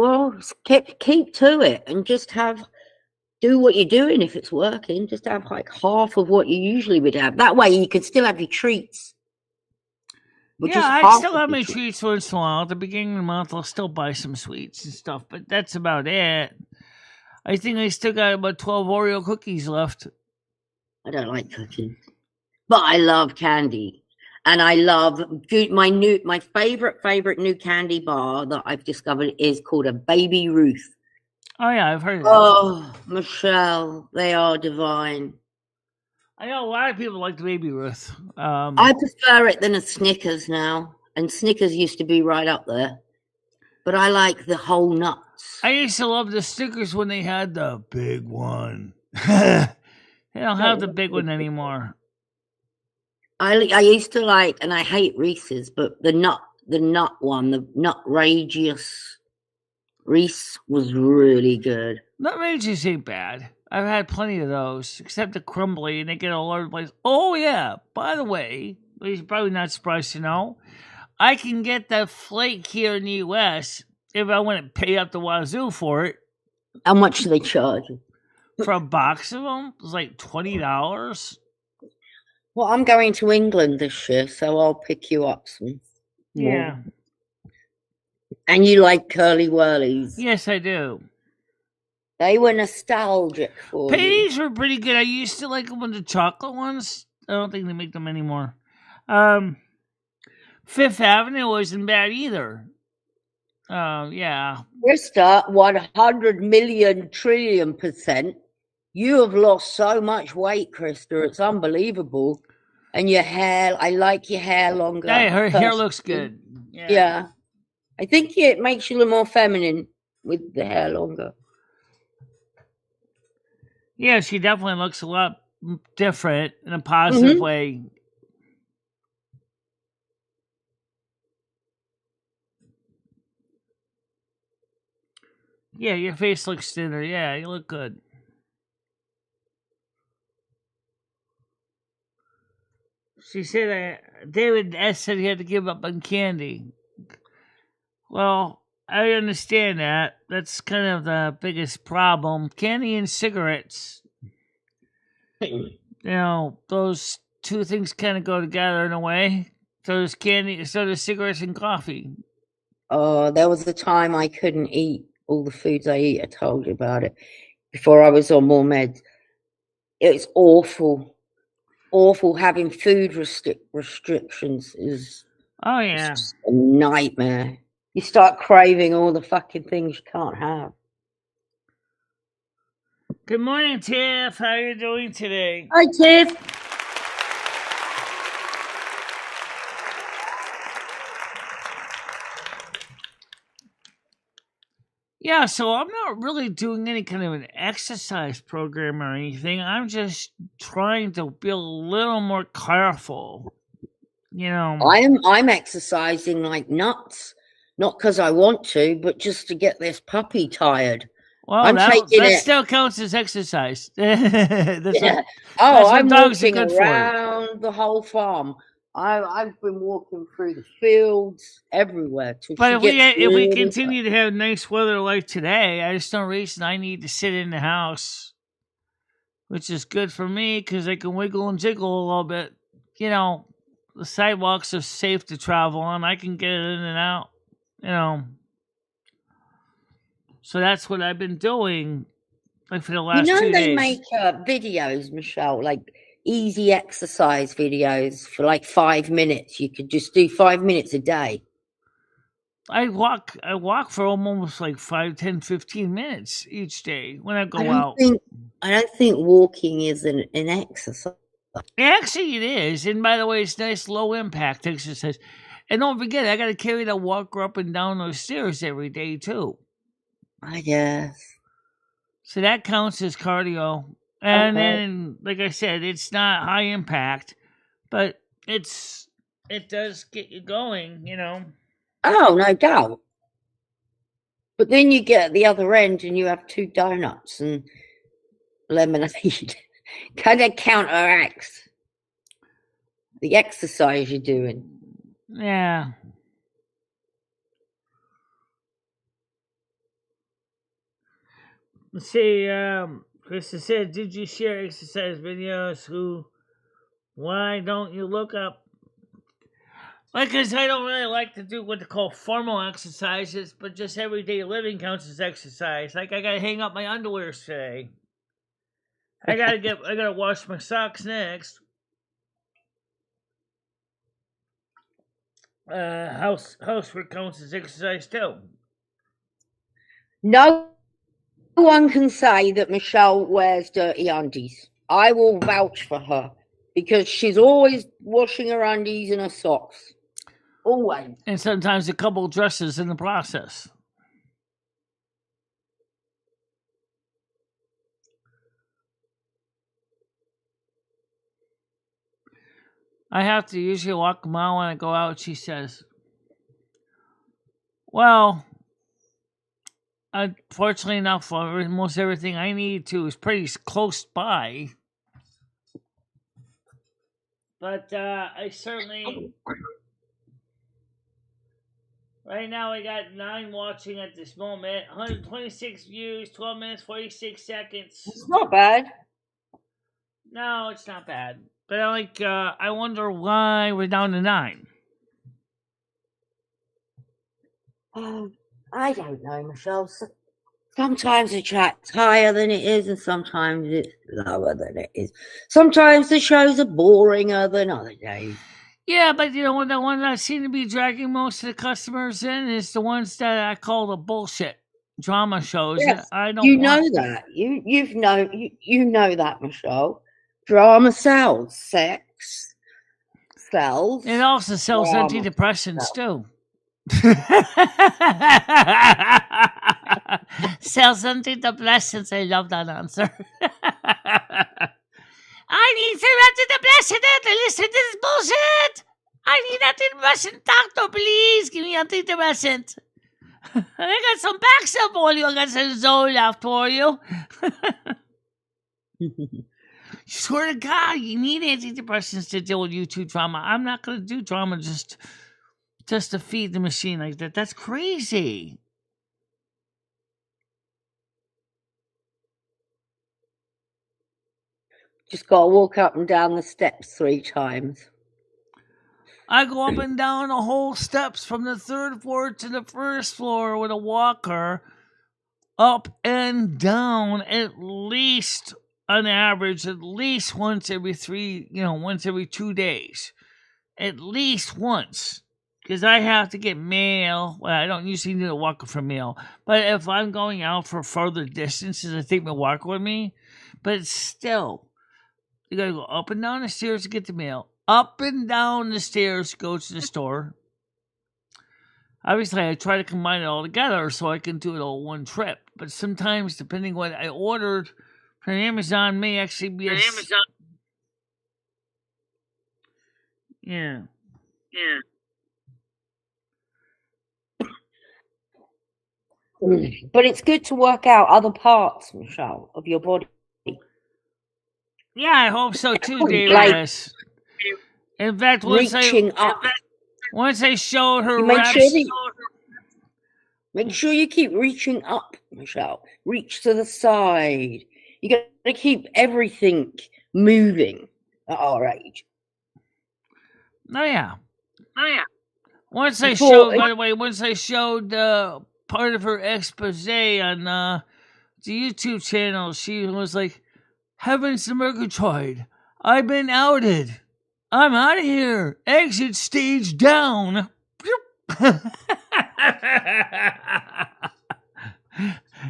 [SPEAKER 1] to it and just do what you're doing if it's working. Just have like half of what you usually would have. That way you can still have your treats. Yeah, I still have my treats once in a while. At the beginning of the month, I'll still buy some sweets and stuff, but that's about it. I think I still got about 12 Oreo cookies left.
[SPEAKER 3] I don't like cookies, but I love candy. And I love my favorite new candy bar that I've discovered is called a Baby Ruth.
[SPEAKER 1] Oh yeah, I've heard of that.
[SPEAKER 3] Oh, Michelle, they are divine.
[SPEAKER 1] I know a lot of people like the Baby Ruth.
[SPEAKER 3] I prefer it than a Snickers now, and Snickers used to be right up there. But I like the whole nuts.
[SPEAKER 1] I used to love the Snickers when they had the big one. They don't have the big one anymore.
[SPEAKER 3] I used to like, and I hate Reese's, but the nut one, the Nutrageous Reese was really good.
[SPEAKER 1] Nutrageous ain't bad. I've had plenty of those, except the crumbly, and they get all over the place. Oh yeah, by the way, you're probably not surprised to know, I can get the flake here in the U.S. if I want to pay up the wazoo for it.
[SPEAKER 3] How much do they charge?
[SPEAKER 1] For a box of them, it's like $20.
[SPEAKER 3] Well, I'm going to England this year, so I'll pick you up some.
[SPEAKER 1] Yeah.
[SPEAKER 3] More. And you like curly whirlies?
[SPEAKER 1] Yes, I do.
[SPEAKER 3] They were nostalgic for
[SPEAKER 1] Pennies were pretty good. I used to like them with the chocolate ones. I don't think they make them anymore. Fifth Avenue wasn't bad either. Yeah.
[SPEAKER 3] Krista, 100 million trillion %. You have lost so much weight, Krista. It's unbelievable. And your hair, I like your hair longer.
[SPEAKER 1] Hey, her hair looks good.
[SPEAKER 3] Yeah. I think it makes you look more feminine with the hair longer.
[SPEAKER 1] Yeah, she definitely looks a lot different in a positive way. Yeah, your face looks thinner. Yeah, you look good. She said David S. said he had to give up on candy. Well, I understand that. That's kind of the biggest problem. Candy and cigarettes. You know, those two things kind of go together in a way. So does candy, so does cigarettes and coffee.
[SPEAKER 3] Oh, there was a time I couldn't eat all the foods I eat. I told you about it before I was on more meds. It's awful. Awful. Having food restrictions is
[SPEAKER 1] a
[SPEAKER 3] nightmare. You start craving all the fucking things you can't have.
[SPEAKER 1] Good morning, Tiff. How are you doing today?
[SPEAKER 3] Hi, Tiff.
[SPEAKER 1] Yeah, so I'm not really doing any kind of an exercise program or anything. I'm just trying to be a little more careful. You know,
[SPEAKER 3] I'm exercising like nuts, not because I want to, but just to get this puppy tired.
[SPEAKER 1] Well, that still counts as exercise.
[SPEAKER 3] I'm walking around the whole farm. I've been walking through the fields everywhere.
[SPEAKER 1] But if we continue to have nice weather like today, there's no reason I need to sit in the house, which is good for me because I can wiggle and jiggle a little bit. You know, the sidewalks are safe to travel on. I can get in and out. You know, so that's what I've been doing, like for the last 2 days.
[SPEAKER 3] They make videos, Michelle, like easy exercise videos for like 5 minutes. You could just do 5 minutes a day.
[SPEAKER 1] I walk for almost like 5, 10, 15 minutes each day when I go out.
[SPEAKER 3] I don't think walking is an exercise.
[SPEAKER 1] Actually, it is. And by the way, it's nice low impact exercise. And don't forget, I got to carry the walker up and down those stairs every day too.
[SPEAKER 3] I guess.
[SPEAKER 1] So that counts as cardio. And then, like I said, it's not high impact, but it does get you going, you know.
[SPEAKER 3] Oh, no doubt. But then you get at the other end and you have 2 donuts and lemonade. Kind of counteracts the exercise you're doing.
[SPEAKER 1] Yeah. Let's see, Krista said, did you share exercise videos? Why don't you look up? Because I don't really like to do what they call formal exercises, but just everyday living counts as exercise. Like I gotta hang up my underwear today. I gotta wash my socks next. Housework counts as exercise too.
[SPEAKER 3] No one can say that Michelle wears dirty undies. I will vouch for her because she's always washing her undies and her socks. Always.
[SPEAKER 1] And sometimes a couple dresses in the process. I have to usually walk a mile when I go out, she says. Well, unfortunately enough, most everything I need to is pretty close by. But I certainly... Right now, I got 9 watching at this moment. 126 views, 12 minutes, 46 seconds.
[SPEAKER 3] It's not bad.
[SPEAKER 1] No, it's not bad. But I wonder why we're down to 9.
[SPEAKER 3] I don't know, Michelle. Sometimes the chat's higher than it is, and sometimes it's lower than it is. Sometimes the shows are boringer than other days.
[SPEAKER 1] Yeah, but the one that seem to be dragging most of the customers in is the ones that I call the bullshit drama shows.
[SPEAKER 3] Yes,
[SPEAKER 1] I don't.
[SPEAKER 3] You know that. You know that, Michelle. Drama sells. Sex sells.
[SPEAKER 1] It also sells antidepressants too. Sells antidepressants. I love that answer. I need some antidepressant to listen to this bullshit. I need antidepressant. Doctor, please give me antidepressant. I got some Paxil for you. I got some Zoloft for you. Swear to God, you need antidepressants to deal with YouTube drama. I'm not going to do drama just to feed the machine like that. That's crazy.
[SPEAKER 3] Just got to walk up and down the steps 3 times.
[SPEAKER 1] I go up and down the whole steps from the 3rd floor to the 1st floor with a walker, up and down at least, on average, at least once every 2 days. At least once. Because I have to get mail. Well, I don't usually need a walker for mail. But if I'm going out for further distances, I take my walker with me. But still, you gotta go up and down the stairs to get the mail. Up and down the stairs to go to the store. Obviously, I try to combine it all together so I can do it all one trip. But sometimes, depending what I ordered from Amazon, may actually be a... Yeah.
[SPEAKER 3] But it's good to work out other parts, Michelle, of your body.
[SPEAKER 1] Yeah, I hope so too, David. In fact, once I showed her
[SPEAKER 3] make sure you keep reaching up, Michelle. Reach to the side. You got to keep everything moving at our age.
[SPEAKER 1] Oh yeah. Once I showed part of her expose on the YouTube channel, she was like, "Heavens to Murgatroyd, I've been outed. I'm out of here. Exit stage down."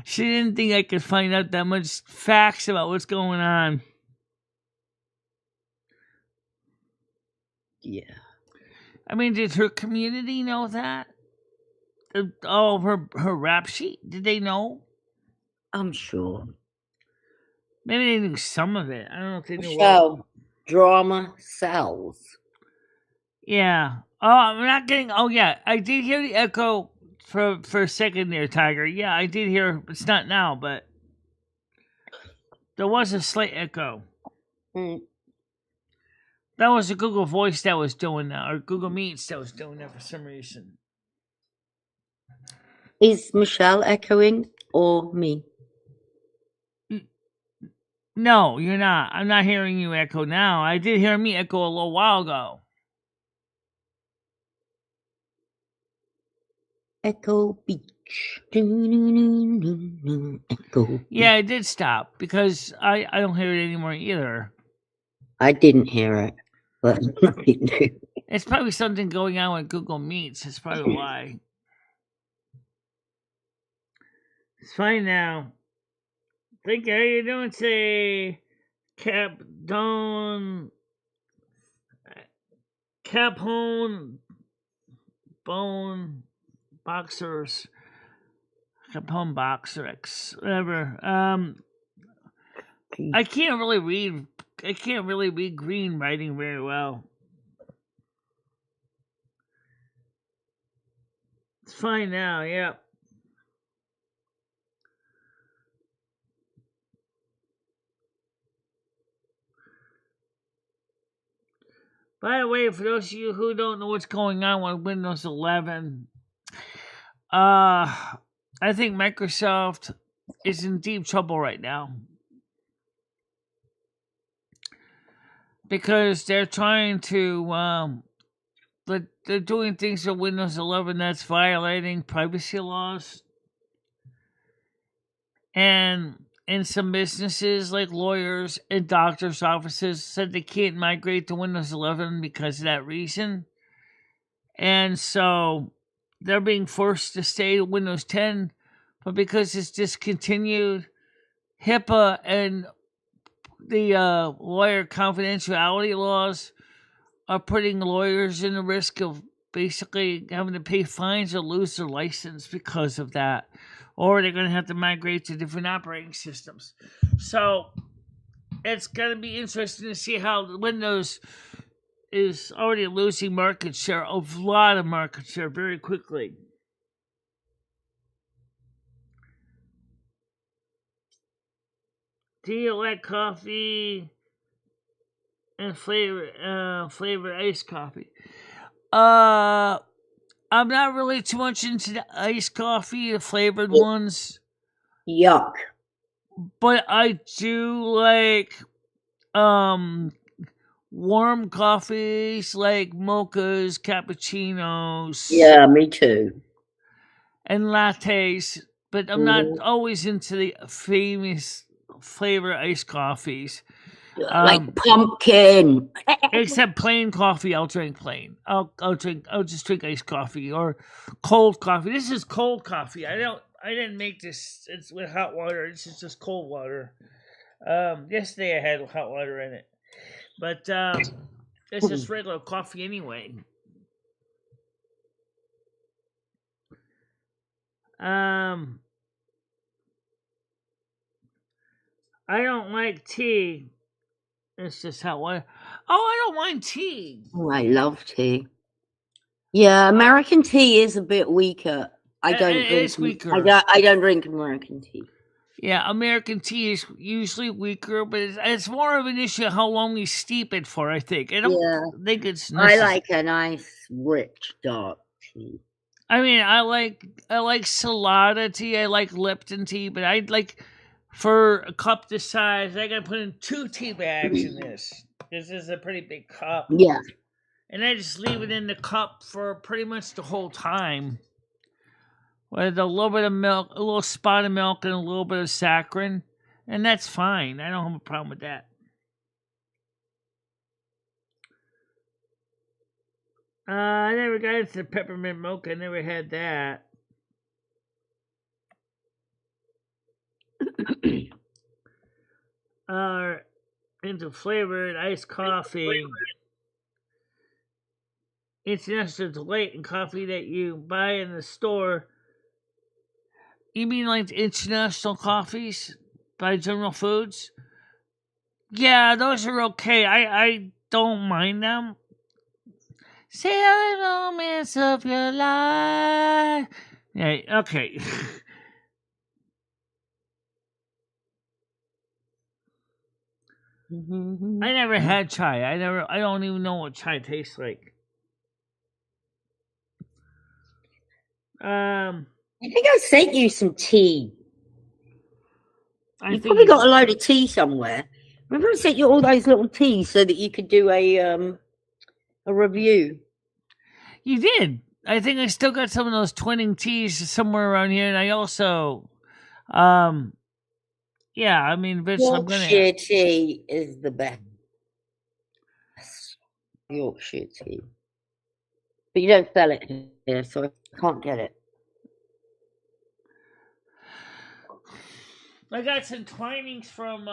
[SPEAKER 1] She didn't think I could find out that much facts about what's going on.
[SPEAKER 3] Yeah.
[SPEAKER 1] I mean, did her community know that? All of her rap sheet? Did they know?
[SPEAKER 3] I'm sure.
[SPEAKER 1] Maybe they knew some of it. I don't know if they knew
[SPEAKER 3] all. Drama sells.
[SPEAKER 1] Yeah. Oh, I'm not getting... Oh, yeah. I did hear the echo for a second there, Tiger. Yeah, I did hear... It's not now, but... There was a slight echo. That was a Google Voice that was doing that, or Google Meets that was doing that for some reason.
[SPEAKER 3] Is Michelle echoing or me?
[SPEAKER 1] No, you're not. I'm not hearing you echo now. I did hear me echo a little while ago.
[SPEAKER 3] Echo Beach. Echo Beach.
[SPEAKER 1] Yeah, it did stop because I don't hear it anymore either.
[SPEAKER 3] I didn't hear it, but nothing new.
[SPEAKER 1] It's probably something going on with Google Meets. That's probably why. It's fine now. Thank you. How you doing today? Capone Bone Boxers. Capone Boxer X. Whatever. I can't really read green writing very well. It's fine now, yeah. By the way, for those of you who don't know what's going on with Windows 11, I think Microsoft is in deep trouble right now. Because they're trying to, they're doing things with Windows 11 that's violating privacy laws. And in some businesses, like lawyers and doctors' offices, said they can't migrate to Windows 11 because of that reason. And so they're being forced to stay to Windows 10, but because it's discontinued, HIPAA and the lawyer confidentiality laws are putting lawyers in the risk of basically having to pay fines or lose their license because of that. Or they're going to have to migrate to different operating systems. So it's going to be interesting to see how Windows is already losing market share, a lot of market share very quickly. Do you like coffee and flavored iced coffee? I'm not really too much into the iced coffee, the flavored ones.
[SPEAKER 3] Yuck.
[SPEAKER 1] But I do like warm coffees like mochas, cappuccinos.
[SPEAKER 3] Yeah, me too.
[SPEAKER 1] And lattes. But I'm not always into the famous flavor iced coffees.
[SPEAKER 3] Like pumpkin.
[SPEAKER 1] Except plain coffee, I'll drink plain. I'll just drink iced coffee or cold coffee. This is cold coffee. I didn't make this. It's with hot water. This is just cold water. Yesterday I had hot water in it, but it's just regular coffee anyway. I don't like tea. It's just hot water. Oh, I don't mind tea.
[SPEAKER 3] Oh, I love tea. Yeah, American tea is a bit weaker. I don't drink.
[SPEAKER 1] It's weaker.
[SPEAKER 3] I don't drink American tea.
[SPEAKER 1] Yeah, American tea is usually weaker, but it's more of an issue how long we steep it for, I think. I don't think it's necessary.
[SPEAKER 3] I like a nice, rich, dark tea.
[SPEAKER 1] I mean, I like Salada tea, I like Lipton tea, but I'd like, for a cup this size, I gotta put in 2 tea bags in this. This is a pretty big cup.
[SPEAKER 3] Yeah.
[SPEAKER 1] And I just leave it in the cup for pretty much the whole time. With a little bit of milk, a little spot of milk, and a little bit of saccharin. And that's fine. I don't have a problem with that. I never got into the peppermint mocha. I never had that. Into flavored iced coffee. International Delight and coffee that you buy in the store. You mean like the international coffees by General Foods? Yeah, those are okay. I don't mind them. Say the moments of your life. Yeah, okay. I never had chai. I don't even know what chai tastes like.
[SPEAKER 3] I think I sent you some tea. You probably got a load of tea somewhere. Remember I sent you all those little teas so that you could do a review. You
[SPEAKER 1] did. I think I still got some of those twinning teas somewhere around here, and I also, yeah, I mean, bitch,
[SPEAKER 3] Yorkshire tea is the best. Yorkshire tea. But you don't sell it here, so I can't get it.
[SPEAKER 1] I got some twinings from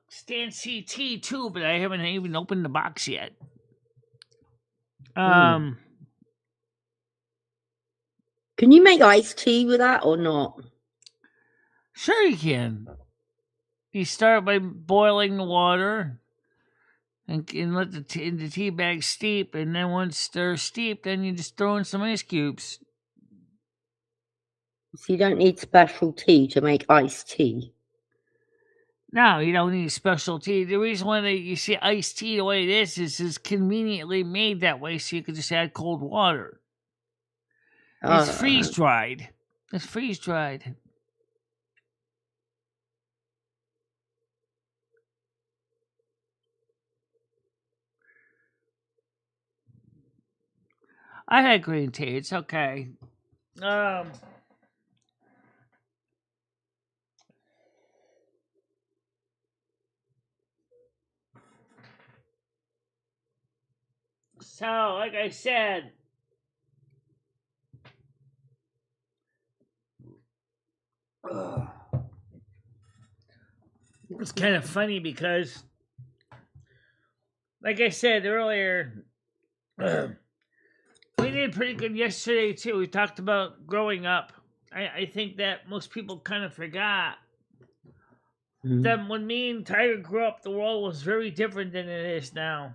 [SPEAKER 1] Stan CT too, but I haven't even opened the box yet.
[SPEAKER 3] Can you make iced tea with that or not?
[SPEAKER 1] Sure you can. You start by boiling the water, and let the tea bag steep, and then once they're steep, then you just throw in some ice cubes.
[SPEAKER 3] So you don't need special tea to make iced tea.
[SPEAKER 1] No, you don't need special tea. The reason why you see iced tea the way it is it's conveniently made that way, so you can just add cold water. It's freeze dried. It's freeze dried. I had green tea. It's okay. So, like I said, it's kind of funny because, like I said earlier, we did pretty good yesterday too. We talked about growing up. I think that most people kind of forgot that when me and Tiger grew up, the world was very different than it is now.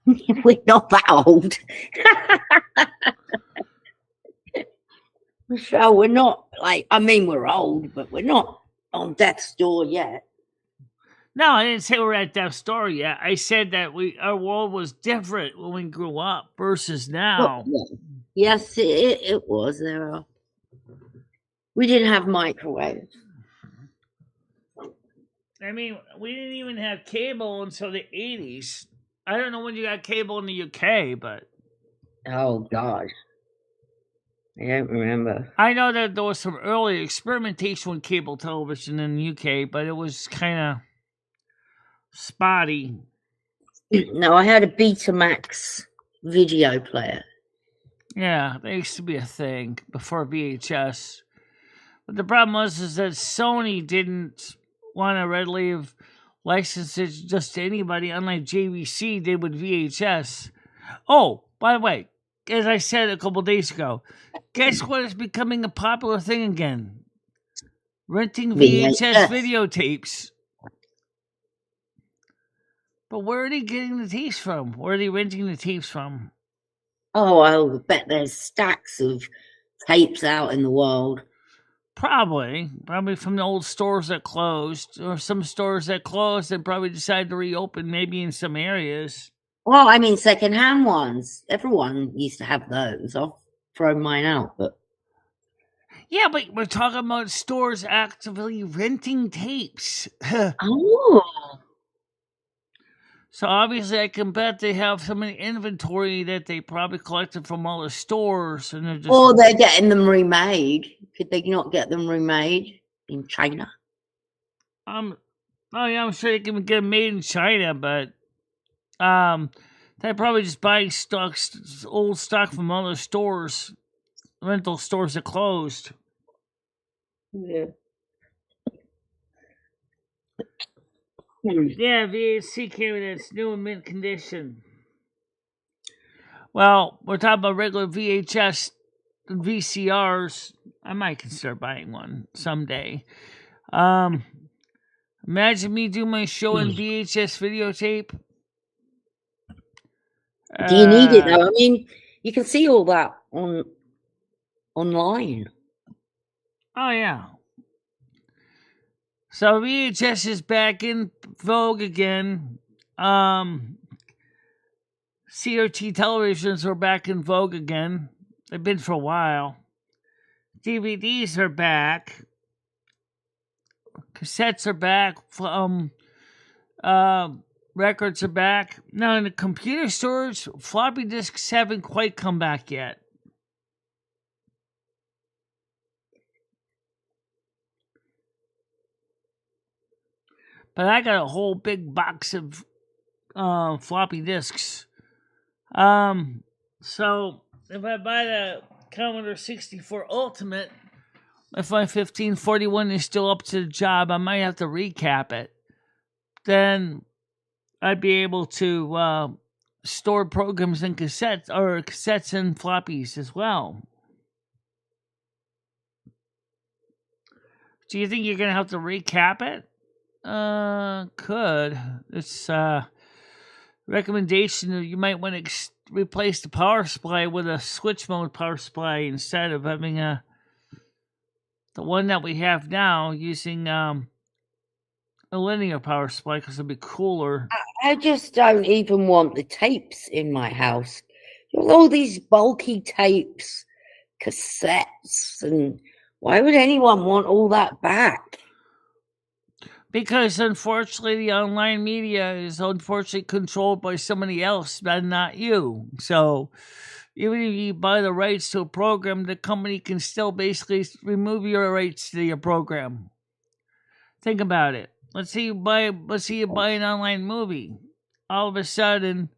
[SPEAKER 3] We're not that old. Michelle, we're not we're old, but we're not on death's door yet.
[SPEAKER 1] No, I didn't say we're at death's door yet. I said that our world was different when we grew up versus now.
[SPEAKER 3] Well, yes, it was. We didn't have microwaves.
[SPEAKER 1] I mean, we didn't even have cable until the 80s. I don't know when you got cable in the UK, but...
[SPEAKER 3] Oh, God. I don't remember.
[SPEAKER 1] I know that there was some early experimentation with cable television in the UK, but it was kind of spotty.
[SPEAKER 3] No, I had a Betamax video player.
[SPEAKER 1] Yeah, that used to be a thing before VHS. But the problem was that Sony didn't want to readily license it just to anybody, unlike JVC did with VHS. Oh, by the way, as I said a couple days ago, guess what is becoming a popular thing again? Renting VHS videotapes. But where are they getting the tapes from? Where are they renting the tapes from?
[SPEAKER 3] Oh, I bet there's stacks of tapes out in the world.
[SPEAKER 1] Probably from the old stores that closed, or some stores that closed and probably decided to reopen maybe in some areas.
[SPEAKER 3] Well, I mean, secondhand ones. Everyone used to have those. I've thrown mine out, but...
[SPEAKER 1] Yeah, but we're talking about stores actively renting tapes.
[SPEAKER 3] Oh.
[SPEAKER 1] So obviously I can bet they have some inventory that they probably collected from all the stores. And they're just...
[SPEAKER 3] Or they're getting them remade. Could they not get them remade in China?
[SPEAKER 1] I'm sure they can get them made in China, but they're probably just buying old stock from other stores, rental stores that closed.
[SPEAKER 3] Yeah.
[SPEAKER 1] Yeah, VHC cabinets, new and mint condition. Well, we're talking about regular VHS and VCRs. I might consider buying one someday. Imagine me do my show in VHS videotape.
[SPEAKER 3] Do you need it though? I mean, you can see all that online.
[SPEAKER 1] Oh yeah. So VHS is back in vogue again. CRT televisions are back in vogue again. They've been for a while. DVDs are back. Cassettes are back. Records are back. Now in the computer stores, floppy disks haven't quite come back yet. But I got a whole big box of floppy disks. So if I buy the Commodore 64 Ultimate, if my 1541 is still up to the job, I might have to recap it. Then I'd be able to store programs in cassettes and floppies as well. Do you think you're gonna have to recap it? Could. It's recommendation that you might want to replace the power supply with a switch mode power supply instead of having the one that we have now using a linear power supply because it'll be cooler.
[SPEAKER 3] I just don't even want the tapes in my house. All these bulky tapes, cassettes, and why would anyone want all that back?
[SPEAKER 1] Because unfortunately, the online media is unfortunately controlled by somebody else, but not you. So even if you buy the rights to a program, the company can still basically remove your rights to your program. Think about it. Let's say you buy an online movie. All of a sudden,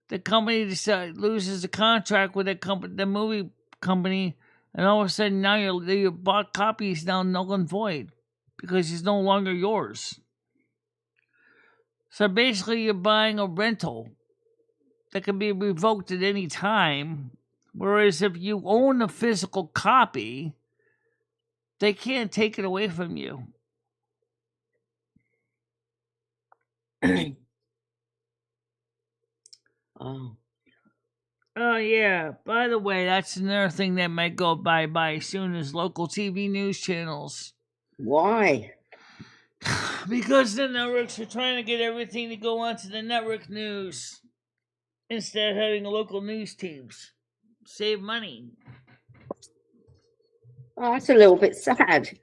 [SPEAKER 1] the company loses a contract with the movie company, and all of a sudden now your bought copy is now null and void because it's no longer yours. So basically, you're buying a rental that can be revoked at any time. Whereas if you own a physical copy, they can't take it away from you. Oh yeah. By the way, that's another thing that might go bye soon is local TV news channels.
[SPEAKER 3] Why?
[SPEAKER 1] Because the networks are trying to get everything to go onto the network news instead of having local news teams. Save money.
[SPEAKER 3] Oh, that's a little bit sad.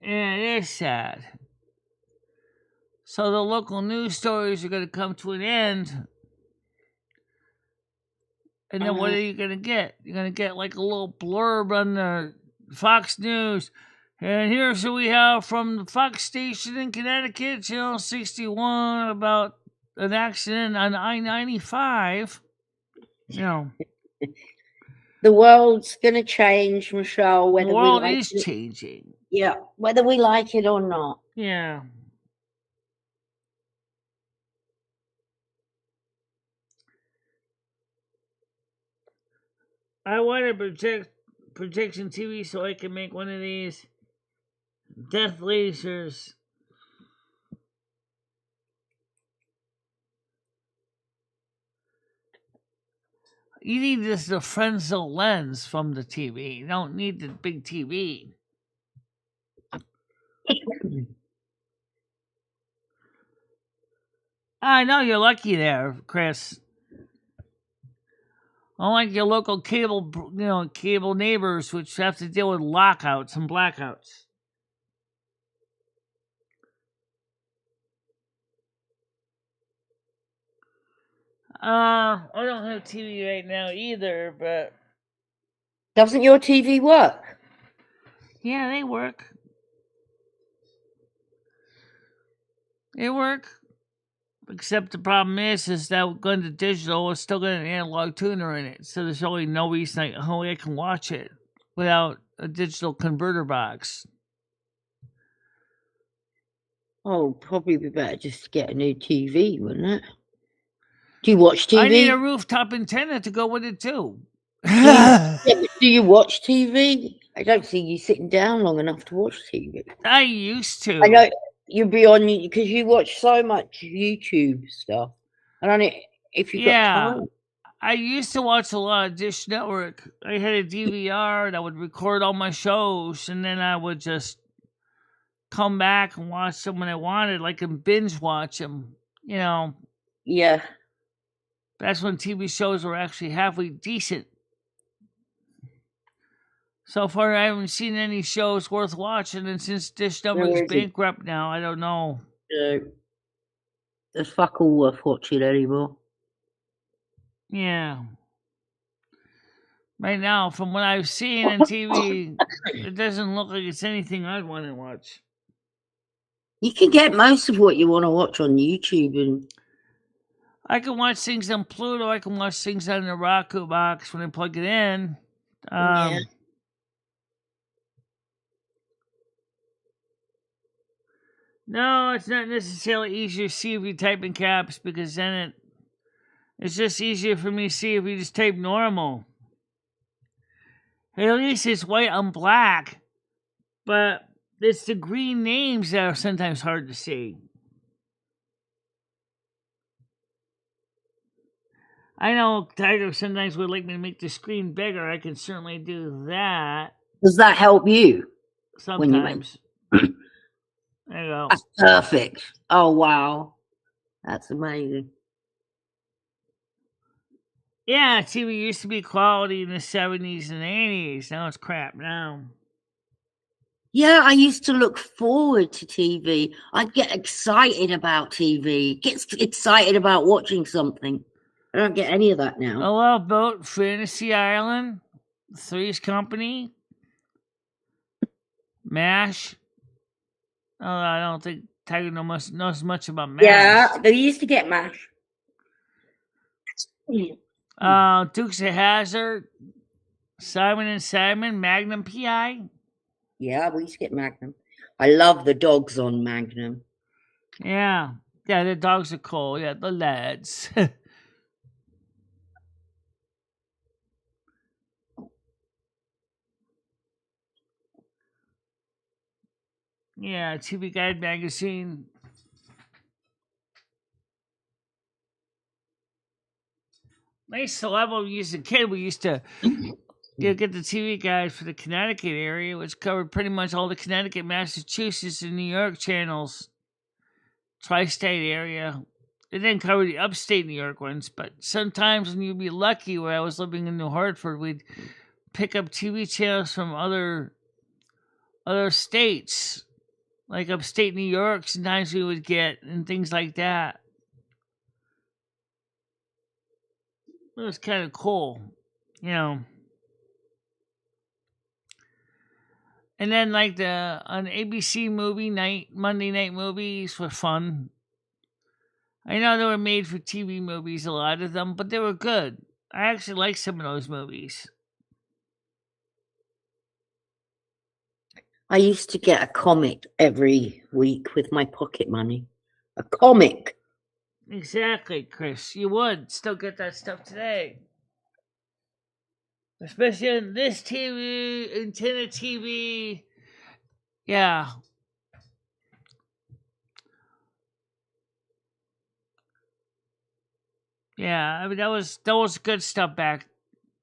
[SPEAKER 1] Yeah, it is sad. So the local news stories are going to come to an end. And then what are you going to get? You're going to get like a little blurb on the Fox News. And here's what we have from the Fox station in Connecticut, Channel 61, about an accident on I-95. You know.
[SPEAKER 3] The world's going to change, Michelle.
[SPEAKER 1] The world is changing.
[SPEAKER 3] Yeah, whether we like it or not.
[SPEAKER 1] Yeah. I want to projection TV so I can make one of these death lasers. You need this the Fresnel lens from the TV. You don't need the big TV. I know you're lucky there, Chris. Unlike your local cable neighbors, which have to deal with lockouts and blackouts. I don't have TV right now either, but...
[SPEAKER 3] Doesn't your TV work?
[SPEAKER 1] Yeah, they work. They work. Except the problem is that going to digital, it's still got an analog tuner in it. So there's really no reason I can watch it without a digital converter box.
[SPEAKER 3] Oh, probably be better just to get a new TV, wouldn't it? Do you watch TV?
[SPEAKER 1] I need a rooftop antenna to go with it too.
[SPEAKER 3] Do you watch TV? I don't see you sitting down long enough to watch TV.
[SPEAKER 1] I used to.
[SPEAKER 3] I know you'd be on because you watch so much YouTube stuff. I don't know if you got time.
[SPEAKER 1] I used to watch a lot of Dish Network. I had a DVR that would record all my shows, and then I would just come back and watch them when I wanted, like and binge watch them. You know.
[SPEAKER 3] Yeah.
[SPEAKER 1] That's when TV shows were actually halfway decent. So far, I haven't seen any shows worth watching, and since Dish Network is bankrupt now, I don't know.
[SPEAKER 3] There's fuck all worth watching anymore.
[SPEAKER 1] Yeah. Right now, from what I've seen on TV, it doesn't look like it's anything I'd want to watch.
[SPEAKER 3] You can get most of what you want to watch on YouTube, and
[SPEAKER 1] I can watch things on Pluto. I can watch things on the Roku box when I plug it in.
[SPEAKER 3] yeah.
[SPEAKER 1] No, it's not necessarily easier to see if you type in caps because then it's just easier for me to see if you just type normal. At least it's white on black, but it's the green names that are sometimes hard to see. I know Tiger sometimes would like me to make the screen bigger. I can certainly do that.
[SPEAKER 3] Does that help you?
[SPEAKER 1] Sometimes. There you go.
[SPEAKER 3] That's perfect. Oh, wow. That's amazing.
[SPEAKER 1] Yeah, TV used to be quality in the 70s and 80s. Now it's crap now.
[SPEAKER 3] Yeah, I used to look forward to TV. I'd get excited about TV, get excited about watching something. I don't get any of that now.
[SPEAKER 1] I love Boat, Fantasy Island, Three's Company, MASH. Oh, I don't think Tiger knows much about MASH.
[SPEAKER 3] Yeah, they used to get MASH.
[SPEAKER 1] Dukes of Hazzard, Simon and Simon, Magnum PI.
[SPEAKER 3] Yeah, we used to get Magnum. I love the dogs on Magnum.
[SPEAKER 1] Yeah, the dogs are cool. Yeah, the lads. Yeah, TV Guide magazine. I used to love when we used to kid. We used to get the TV Guide for the Connecticut area, which covered pretty much all the Connecticut, Massachusetts, and New York channels. Tri-state area. It didn't cover the upstate New York ones, but sometimes when you'd be lucky, where I was living in New Hartford, we'd pick up TV channels from other states, like upstate New York. Sometimes we would get and things like that. It was kind of cool, you know. And then like on ABC movie night, Monday night movies were fun. I know they were made for TV movies, a lot of them, but they were good. I actually like some of those movies.
[SPEAKER 3] I used to get a comic every week with my pocket money. A comic.
[SPEAKER 1] Exactly, Chris. You would still get that stuff today. Especially in this TV, antenna TV. Yeah. Yeah, I mean that was good stuff back.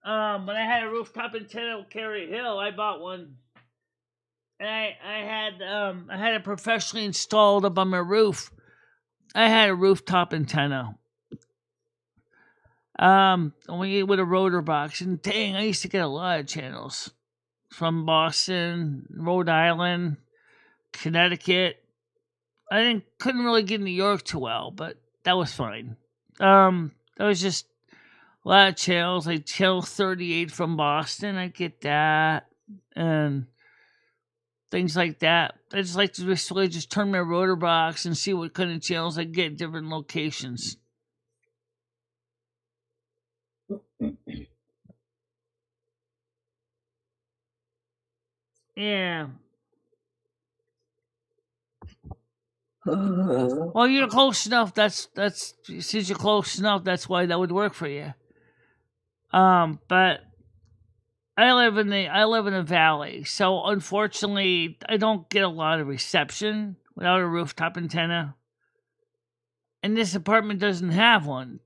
[SPEAKER 1] When I had a rooftop antenna at Cary Hill, I bought one. And I had it professionally installed up on my roof. I had a rooftop antenna. With a rotor box, and dang, I used to get a lot of channels from Boston, Rhode Island, Connecticut. I couldn't really get New York too well, but that was fine. That was just a lot of channels. Like channel 38 from Boston, I get that, and things like that. I just like to just turn my rotor box and see what kind of channels I get at different locations. Yeah. Well, you're close enough. That's since you're close enough, that's why that would work for you. But I live in a valley, so unfortunately, I don't get a lot of reception without a rooftop antenna. And this apartment doesn't have one.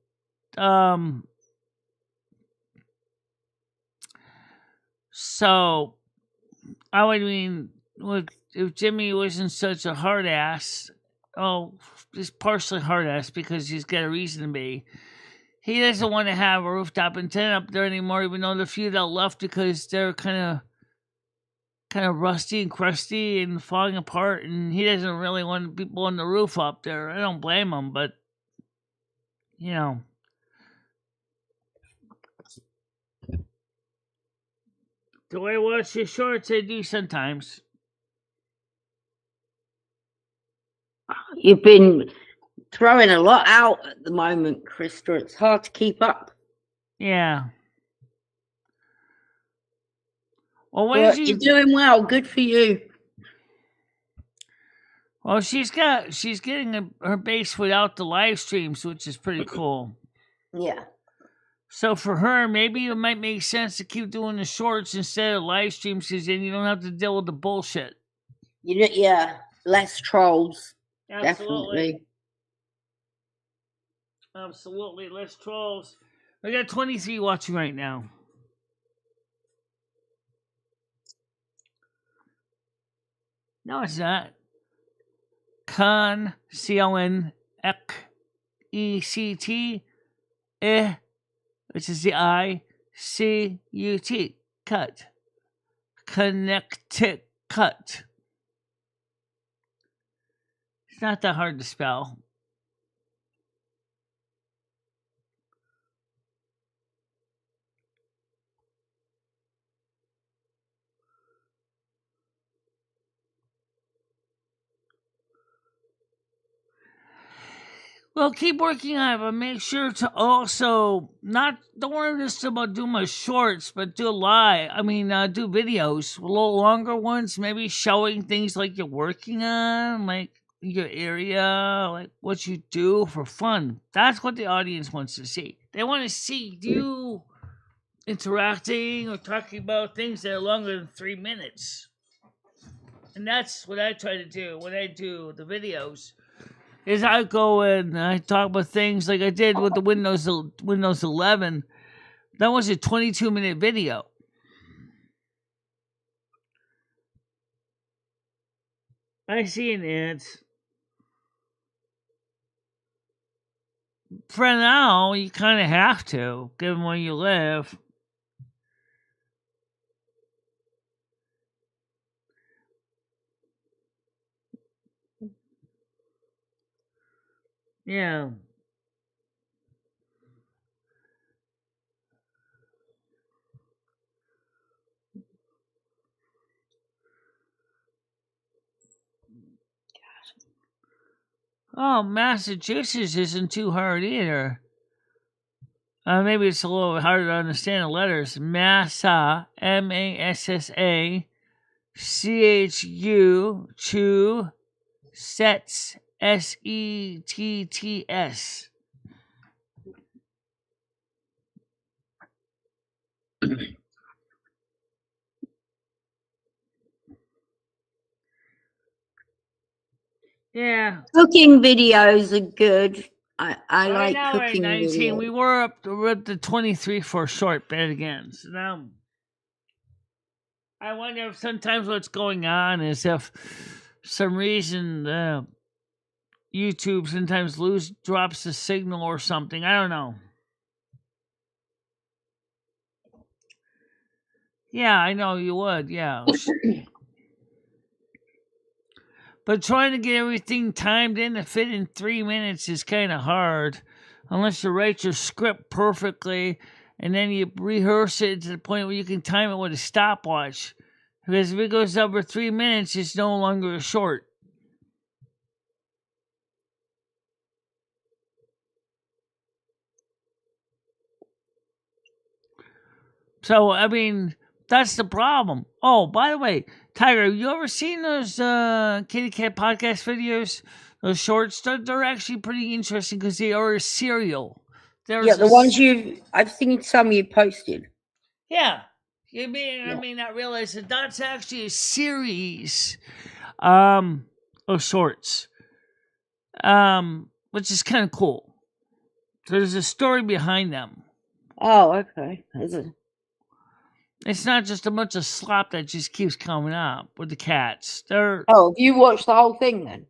[SPEAKER 1] So I would mean, if Jimmy wasn't such a hard ass, he's partially hard ass because he's got a reason to be. He doesn't want to have a rooftop antenna up there anymore, even though the few that left because they're kind of rusty and crusty and falling apart, and he doesn't really want people on the roof up there. I don't blame him, but you know. Do I watch your shorts? I do sometimes.
[SPEAKER 3] You've been throwing a lot out at the moment, Krista. It's hard to keep up.
[SPEAKER 1] Yeah. Well,
[SPEAKER 3] you're doing well. Good for you.
[SPEAKER 1] Well, she's getting her base without the live streams, which is pretty cool.
[SPEAKER 3] Yeah.
[SPEAKER 1] So for her, maybe it might make sense to keep doing the shorts instead of live streams, because then you don't have to deal with the bullshit.
[SPEAKER 3] Yeah, less trolls.
[SPEAKER 1] Absolutely. Absolutely, less trolls. I got 23 watching right now. No, it's not. C-O-N-E-C-T, which is the I-C-U-T, cut. Connecticut. It's not that hard to spell. Well, keep working on it, but make sure to also don't worry just about doing my shorts, but do do videos, a little longer ones, maybe showing things like you're working on, like your area, like what you do for fun. That's what the audience wants to see. They want to see you interacting or talking about things that are longer than 3 minutes. And that's what I try to do when I do the videos. Is I go and I talk about things like I did with the Windows 11. That was a 22-minute video. I see an ad. For now, you kind of have to, given where you live. Yeah. Oh, Massachusetts isn't too hard either. Maybe it's a little harder to understand the letters. Massa, M-A-S-S-A, C-H-U, Chu, Sets, S-E-T-T-S. Yeah.
[SPEAKER 3] Cooking videos are good. I like
[SPEAKER 1] now
[SPEAKER 3] cooking
[SPEAKER 1] we're at 19.
[SPEAKER 3] videos.
[SPEAKER 1] We're up to 23 for a short bit again. So now I wonder if sometimes what's going on is if some reason YouTube sometimes drops the signal or something. I don't know. Yeah, I know you would. Yeah. But trying to get everything timed in to fit in 3 minutes is kind of hard. Unless you write your script perfectly and then you rehearse it to the point where you can time it with a stopwatch. Because if it goes over 3 minutes, it's no longer a short. So, I mean, that's the problem. Oh, by the way, Tiger, you ever seen those Kitty Cat podcast videos? Those shorts? They're actually pretty interesting because they are a serial.
[SPEAKER 3] The ones I've seen some you posted.
[SPEAKER 1] Yeah. I may not realize that that's actually a series of shorts, which is kind of cool. So there's a story behind them.
[SPEAKER 3] Oh, okay.
[SPEAKER 1] It's not just a bunch of slop that just keeps coming up with the cats.
[SPEAKER 3] Have you watched the whole thing then?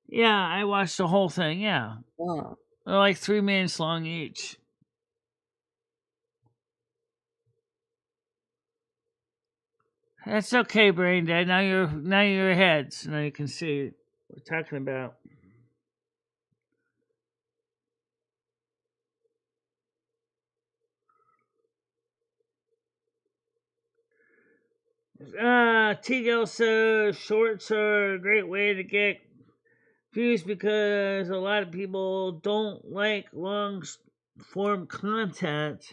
[SPEAKER 1] Yeah, I watched the whole thing, yeah.
[SPEAKER 3] Oh.
[SPEAKER 1] They're like 3 minutes long each. That's okay, Brain Dead. Now you're ahead, so now you can see what we're talking about. Teagle says shorts are a great way to get views because a lot of people don't like long form content.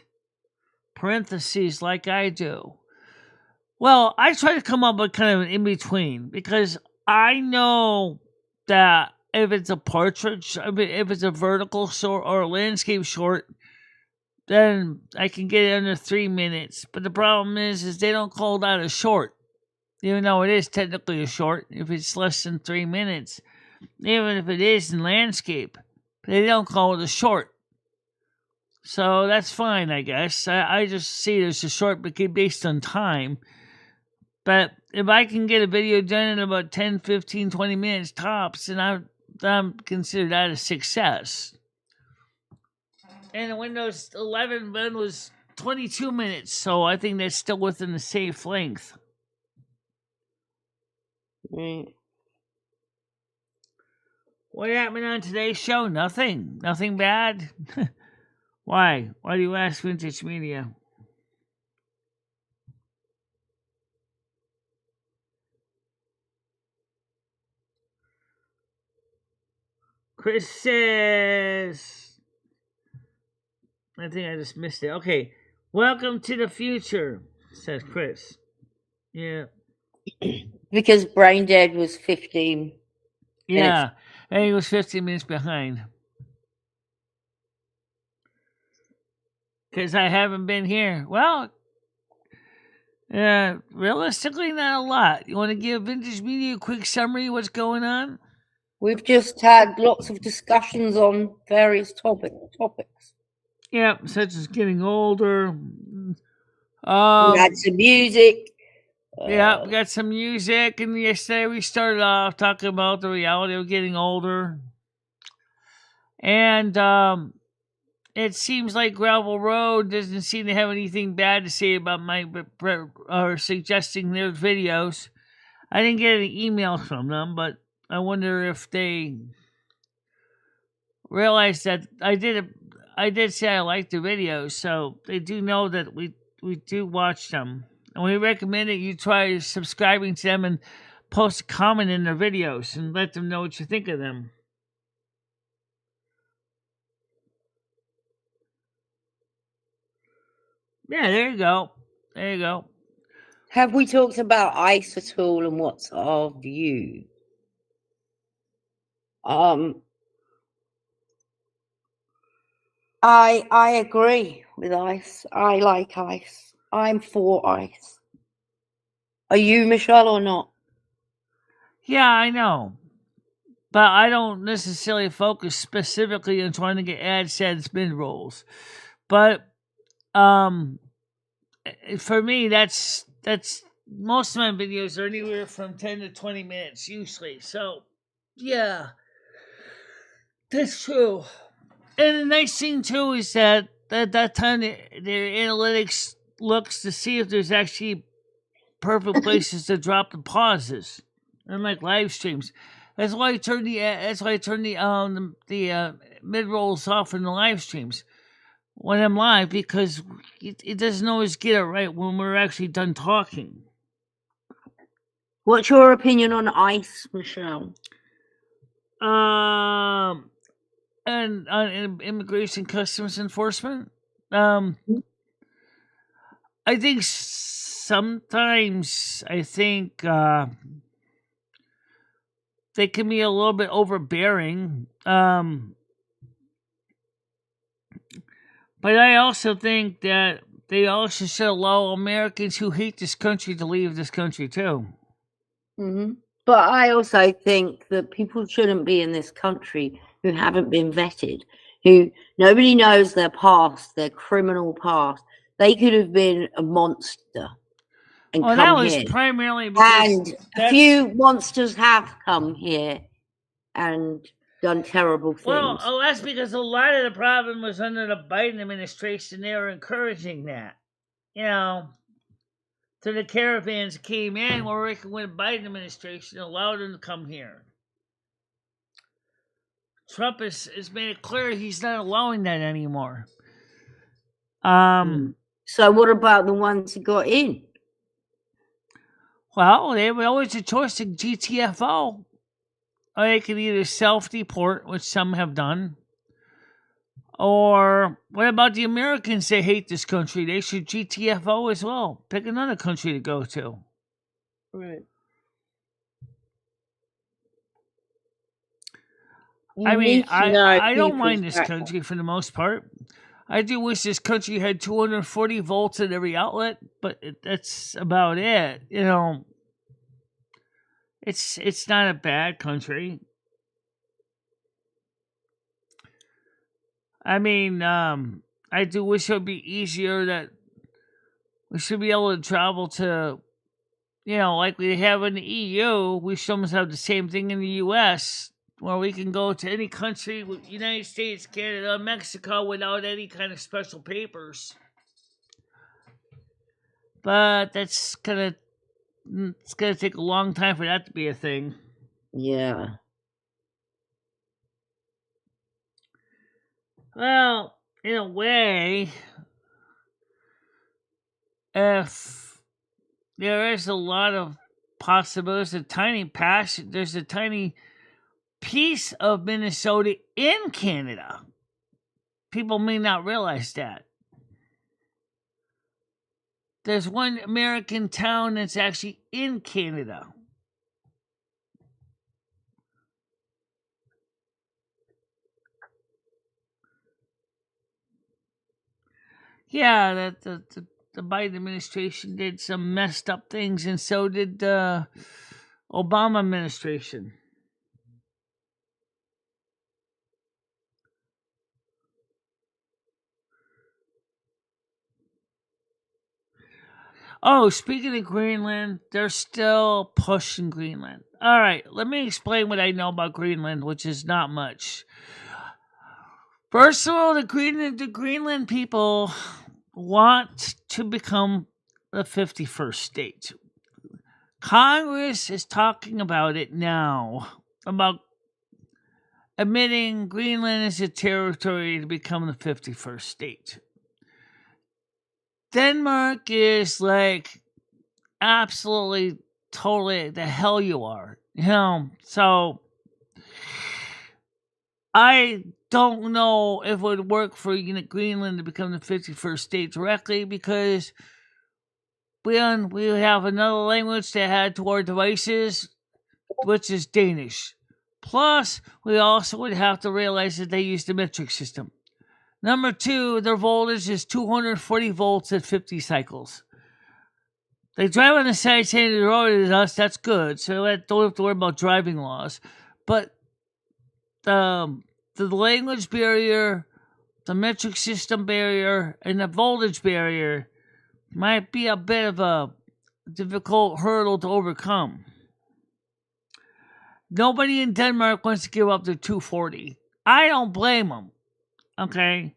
[SPEAKER 1] Parentheses, like I do. Well, I try to come up with kind of an in between because I know that if it's a portrait, if it's a vertical short or a landscape short, then I can get it under 3 minutes. But the problem is they don't call that a short, even though it is technically a short if it's less than 3 minutes. Even if it is in landscape, they don't call it a short. So that's fine, I guess. I just see it as a short based on time. But if I can get a video done in about 10, 15, 20 minutes tops, then I'm consider that a success. And the Windows 11 one was 22 minutes, so I think that's still within the safe length. What happened on today's show? Nothing. Nothing bad? Why? Why do you ask, Vintage Media? Chris says... I think I just missed it. Okay. Welcome to the future, says Chris. Yeah.
[SPEAKER 3] Because Brain Dead was 15
[SPEAKER 1] Yeah. And he was 15 minutes behind. Because I haven't been here. Well, realistically, not a lot. You want to give Vintage Media a quick summary of what's going on?
[SPEAKER 3] We've just had lots of discussions on various topics.
[SPEAKER 1] Yeah, such as getting older.
[SPEAKER 3] We had some music.
[SPEAKER 1] Yeah, we got some music, and yesterday we started off talking about the reality of getting older. And it seems like Gravel Road doesn't seem to have anything bad to say about my or suggesting their videos. I didn't get any emails from them, but I wonder if they realized that I did say I liked the videos, so they do know that we do watch them. And we recommend that you try subscribing to them and post a comment in their videos and let them know what you think of them. Yeah, there you go. There you go.
[SPEAKER 3] Have we talked about ICE at all and what's our view? I agree with ICE. I like ICE. I'm for ICE. Are you, Michelle, or not?
[SPEAKER 1] Yeah, I know. But I don't necessarily focus specifically on trying to get AdSense mid-rolls. But for me, that's most of my videos are anywhere from 10 to 20 minutes usually. So, yeah, that's true. And the nice thing too is that at that time their analytics looks to see if there's actually perfect places to drop the pauses, unlike live streams. That's why I turn the mid rolls off in the live streams when I'm live, because it doesn't always get it right when we're actually done talking.
[SPEAKER 3] What's your opinion on ICE, Michelle?
[SPEAKER 1] And on immigration customs enforcement, I think sometimes they can be a little bit overbearing. But I also think that they also should allow Americans who hate this country to leave this country too.
[SPEAKER 3] Mm-hmm. But I also think that people shouldn't be in this country who haven't been vetted, who nobody knows their past, their criminal past. They could have been a monster and come
[SPEAKER 1] that was
[SPEAKER 3] here.
[SPEAKER 1] Primarily because
[SPEAKER 3] and a few monsters have come here and done terrible things.
[SPEAKER 1] Well, that's because a lot of the problem was under the Biden administration. They were encouraging that. So the caravans came in, were working with the Biden administration, allowed them to come here. Trump has made it clear he's not allowing that anymore.
[SPEAKER 3] So what about the ones who got in?
[SPEAKER 1] Well, they have always a choice to GTFO. Or they could either self-deport, which some have done. Or what about the Americans that hate this country? They should GTFO as well. Pick another country to go to.
[SPEAKER 3] Right.
[SPEAKER 1] I mean, I don't mind this country for the most part. I do wish this country had 240 volts at every outlet, but that's about it. It's not a bad country. I mean, I I do wish it would be easier that we should be able to travel to, like we have in the EU. We should almost have the same thing in the US, where we can go to any country, United States, Canada, Mexico, without any kind of special papers. But it's gonna take a long time for that to be a thing.
[SPEAKER 3] Yeah.
[SPEAKER 1] Well, in a way, if there is a lot of possibilities, there's a tiny piece of Minnesota in Canada. People may not realize that. There's one American town that's actually in Canada. Yeah, that the Biden administration did some messed up things, and so did the Obama administration. Oh, speaking of Greenland, they're still pushing Greenland. All right, let me explain what I know about Greenland, which is not much. First of all, the Greenland people want to become the 51st state. Congress is talking about it now, about admitting Greenland as a territory to become the 51st state. Denmark is like, absolutely, totally, the hell you are. So I don't know if it would work for Greenland to become the 51st state directly, because we have another language to add to our devices, which is Danish. Plus, we also would have to realize that they use the metric system. Number 2, their voltage is 240 volts at 50 cycles. They drive on the side of the road as us, that's good, so I don't have to worry about driving laws. But the language barrier, the metric system barrier, and the voltage barrier might be a bit of a difficult hurdle to overcome. Nobody in Denmark wants to give up their 240. I don't blame them. Okay?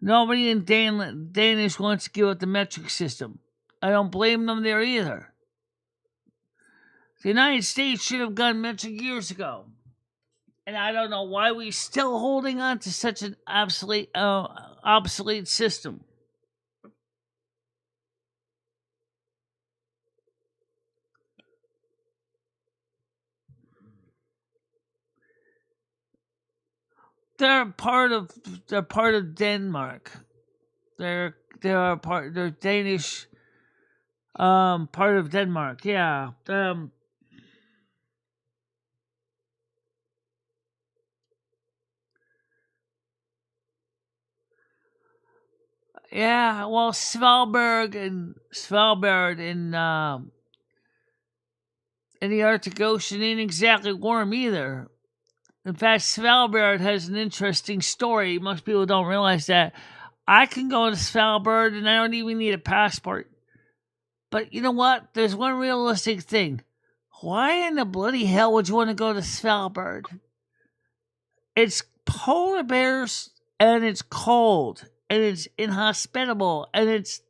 [SPEAKER 1] Nobody in Danish wants to give up the metric system. I don't blame them there either. The United States should have gone metric years ago. And I don't know why we're still holding on to such an obsolete system. They're part of Denmark. They're Danish, part of Denmark. Yeah. Yeah, well, Svalbard in the Arctic Ocean ain't exactly warm either. In fact, Svalbard has an interesting story. Most people don't realize that. I can go to Svalbard and I don't even need a passport. But you know what? There's one realistic thing. Why in the bloody hell would you want to go to Svalbard? It's polar bears and it's cold and it's inhospitable and it's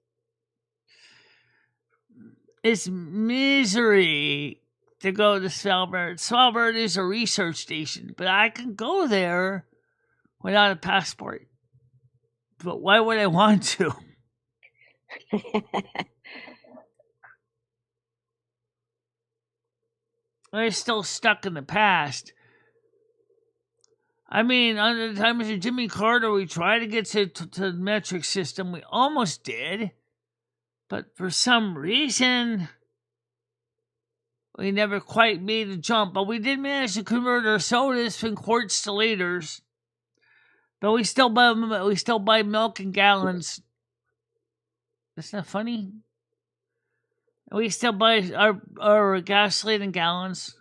[SPEAKER 1] misery to go to Svalbard. Svalbard is a research station, but I can go there without a passport. But why would I want to? We're still stuck in the past. I mean, under the time of Jimmy Carter, we tried to get to the metric system. We almost did. But for some reason, we never quite made the jump. But we did manage to convert our sodas from quarts to liters. But we still buy milk in gallons. That's not funny. We still buy our gasoline in gallons.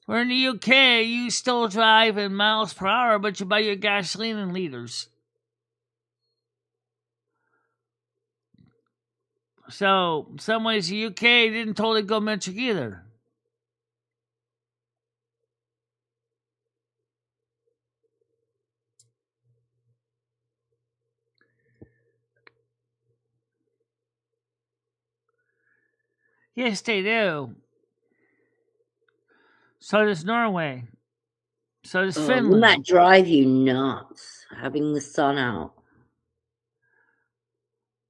[SPEAKER 1] We're in the UK, you still drive in miles per hour, but you buy your gasoline in liters. So, in some ways, the UK didn't totally go metric either. Yes, they do. So does Norway. So does Finland.
[SPEAKER 3] Wouldn't that drive you nuts, having the sun out?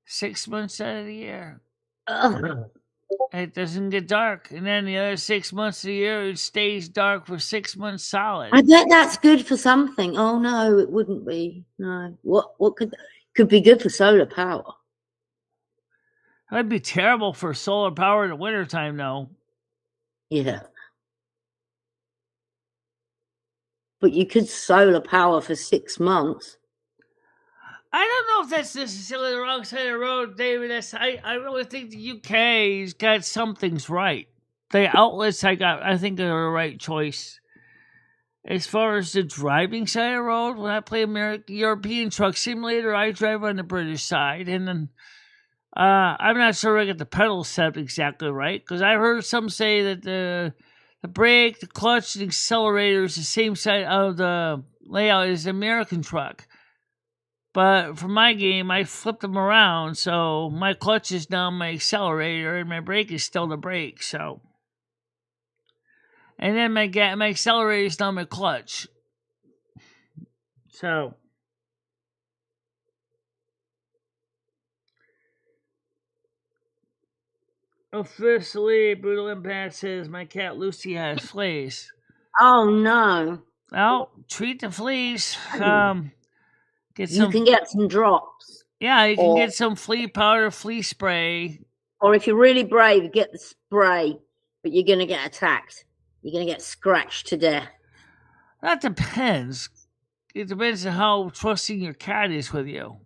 [SPEAKER 1] 6 months out of the year.
[SPEAKER 3] Ugh.
[SPEAKER 1] It doesn't get dark. And then the other 6 months of the year, it stays dark for 6 months solid.
[SPEAKER 3] I bet that's good for something. Oh, no, it wouldn't be. No. What could be good for solar power?
[SPEAKER 1] That'd be terrible for solar power in the wintertime, though.
[SPEAKER 3] Yeah. But you could solar power for 6 months.
[SPEAKER 1] I don't know if that's necessarily the wrong side of the road, David. I really think the UK's got some things right. The outlets I think are the right choice. As far as the driving side of the road, when I play European Truck Simulator, I drive on the British side, and then I'm not sure I get the pedals set exactly right, because I heard some say that the brake, the clutch, and the accelerator is the same side of the layout as the American truck. But for my game, I flipped them around, so my clutch is now my accelerator, and my brake is still the brake. So, and then my accelerator is now my clutch. So, officially, Brutal Impact says my cat Lucy has fleas.
[SPEAKER 3] Oh no!
[SPEAKER 1] Well, treat the fleas.
[SPEAKER 3] You can get some drops.
[SPEAKER 1] Yeah, you can get some flea powder, flea spray.
[SPEAKER 3] Or if you're really brave, get the spray, but you're going to get attacked. You're going to get scratched to death.
[SPEAKER 1] That depends. It depends on how trusting your cat is with you.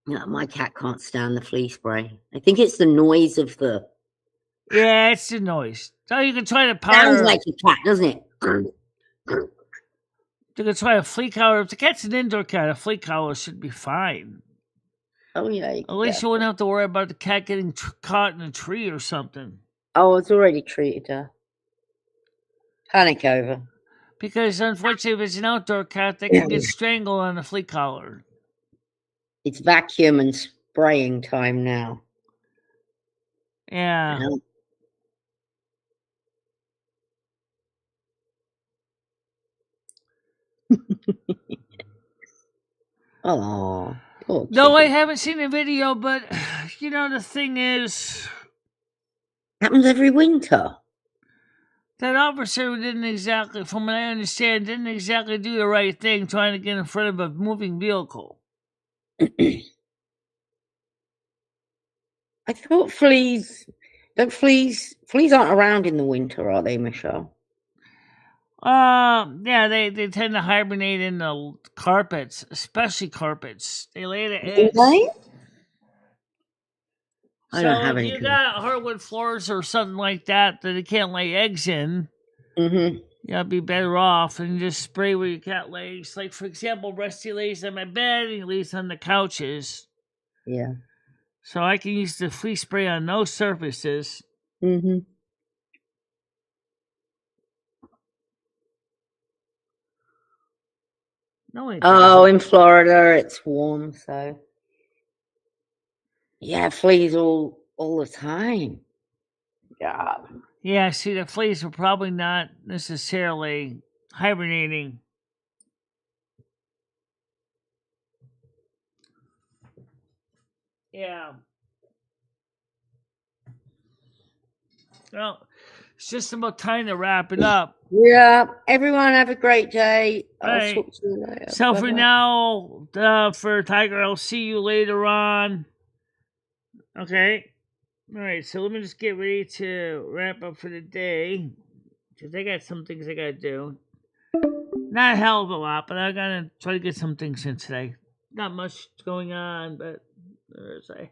[SPEAKER 3] No, my cat can't stand the flea spray. I think it's the noise of the...
[SPEAKER 1] Yeah, it's the noise. So you can try to powder...
[SPEAKER 3] Sounds like a cat, doesn't it?
[SPEAKER 1] You can try a flea collar. If the cat's an indoor cat, a flea collar should be fine.
[SPEAKER 3] Oh, yeah.
[SPEAKER 1] At least you wouldn't have to worry about the cat getting caught in a tree or something.
[SPEAKER 3] Oh, it's already treated her. Panic over.
[SPEAKER 1] Because, unfortunately, if it's an outdoor cat, they can get strangled on the flea collar.
[SPEAKER 3] It's vacuum and spraying time now.
[SPEAKER 1] Yeah.
[SPEAKER 3] Oh, poor
[SPEAKER 1] no, I haven't seen the video, but the thing is,
[SPEAKER 3] happens every winter.
[SPEAKER 1] That officer didn't exactly, from what I understand, didn't exactly do the right thing trying to get in front of a moving vehicle.
[SPEAKER 3] I thought fleas aren't around in the winter, are they, Michelle?
[SPEAKER 1] Yeah, they tend to hibernate in the carpets, especially carpets. They lay the eggs.
[SPEAKER 3] Do they?
[SPEAKER 1] I don't have any. So if you got hardwood floors or something like that it can't lay eggs in, you'll be better off and just spray where your cat lays. Like, for example, Rusty lays on my bed and he lays on the couches.
[SPEAKER 3] Yeah. So
[SPEAKER 1] I can use the flea spray on those surfaces. No, in
[SPEAKER 3] Florida it's warm, so yeah, fleas all the time.
[SPEAKER 1] Yeah, see, the fleas were probably not necessarily hibernating. Yeah. Well, it's just about time to wrap it up.
[SPEAKER 3] Yeah, everyone have a great day.
[SPEAKER 1] I'll
[SPEAKER 3] talk to you later.
[SPEAKER 1] So for now, for Tiger, I'll see you later on. Okay. All right, so let me just get ready to wrap up for the day, because I got some things I got to do. Not a hell of a lot, but I got to try to get some things in today. Not much going on, but there's a...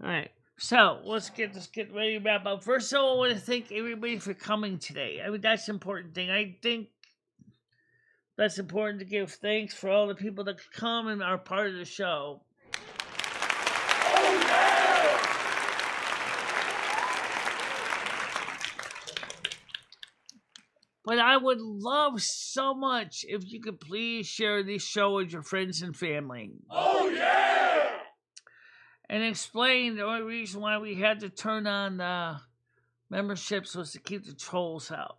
[SPEAKER 1] All right. So, let's get ready to wrap up. First of all, I want to thank everybody for coming today. I mean, that's the important thing. I think that's important to give thanks for all the people that come and are part of the show. But I would love so much if you could please share this show with your friends and family.
[SPEAKER 5] Oh, yeah!
[SPEAKER 1] And explain the only reason why we had to turn on the memberships was to keep the trolls out.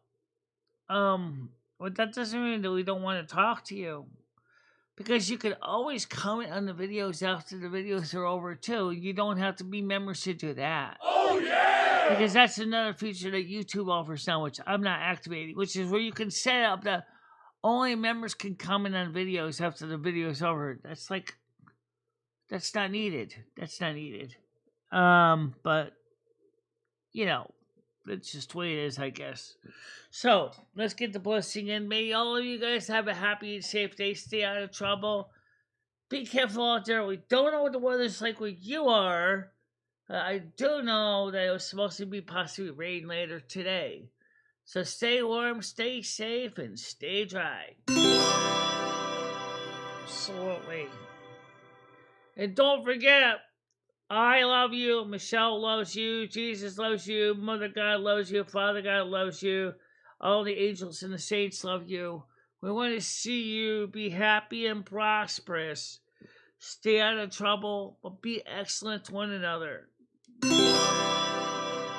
[SPEAKER 1] But that doesn't mean that we don't want to talk to you. Because you can always comment on the videos after the videos are over, too. You don't have to be members to do that.
[SPEAKER 5] Oh, yeah!
[SPEAKER 1] Because that's another feature that YouTube offers now, which I'm not activating, which is where you can set up that only members can comment on videos after the video's over. That's not needed. That's not needed. But, you know, it's just the way it is, I guess. So, let's get the blessing in. May all of you guys have a happy and safe day. Stay out of trouble. Be careful out there. We don't know what the weather's like where you are. I do know that it was supposed to be possibly rain later today. So stay warm, stay safe, and stay dry. Absolutely. And don't forget, I love you, Michelle loves you, Jesus loves you, Mother God loves you, Father God loves you, all the angels and the saints love you. We want to see you be happy and prosperous. Stay out of trouble, but be excellent to one another.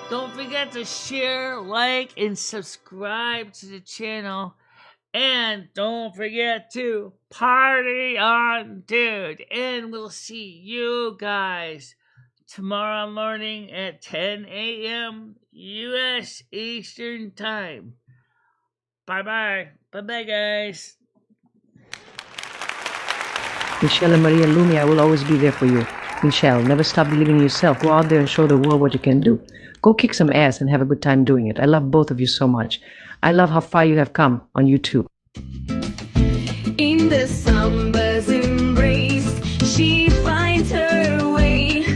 [SPEAKER 1] Don't forget to share, like, and subscribe to the channel. And don't forget to party on, dude. And we'll see you guys tomorrow morning at 10 a.m. U.S. Eastern Time. Bye-bye. Bye-bye, guys.
[SPEAKER 6] Michele Marie Dalene, I will always be there for you. Michelle, never stop believing in yourself. Go out there and show the world what you can do. Go kick some ass and have a good time doing it. I love both of you so much. I love how far you have come on YouTube.
[SPEAKER 4] In the summer's embrace, she finds her way,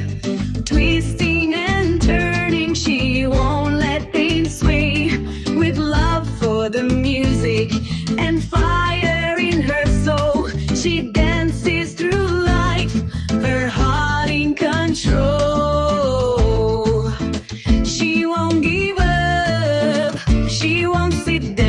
[SPEAKER 4] twisting and turning. She won't let things sway. With love for the music and fire in her soul, she dances through life, her heart in control. She won't give up, she won't sit down.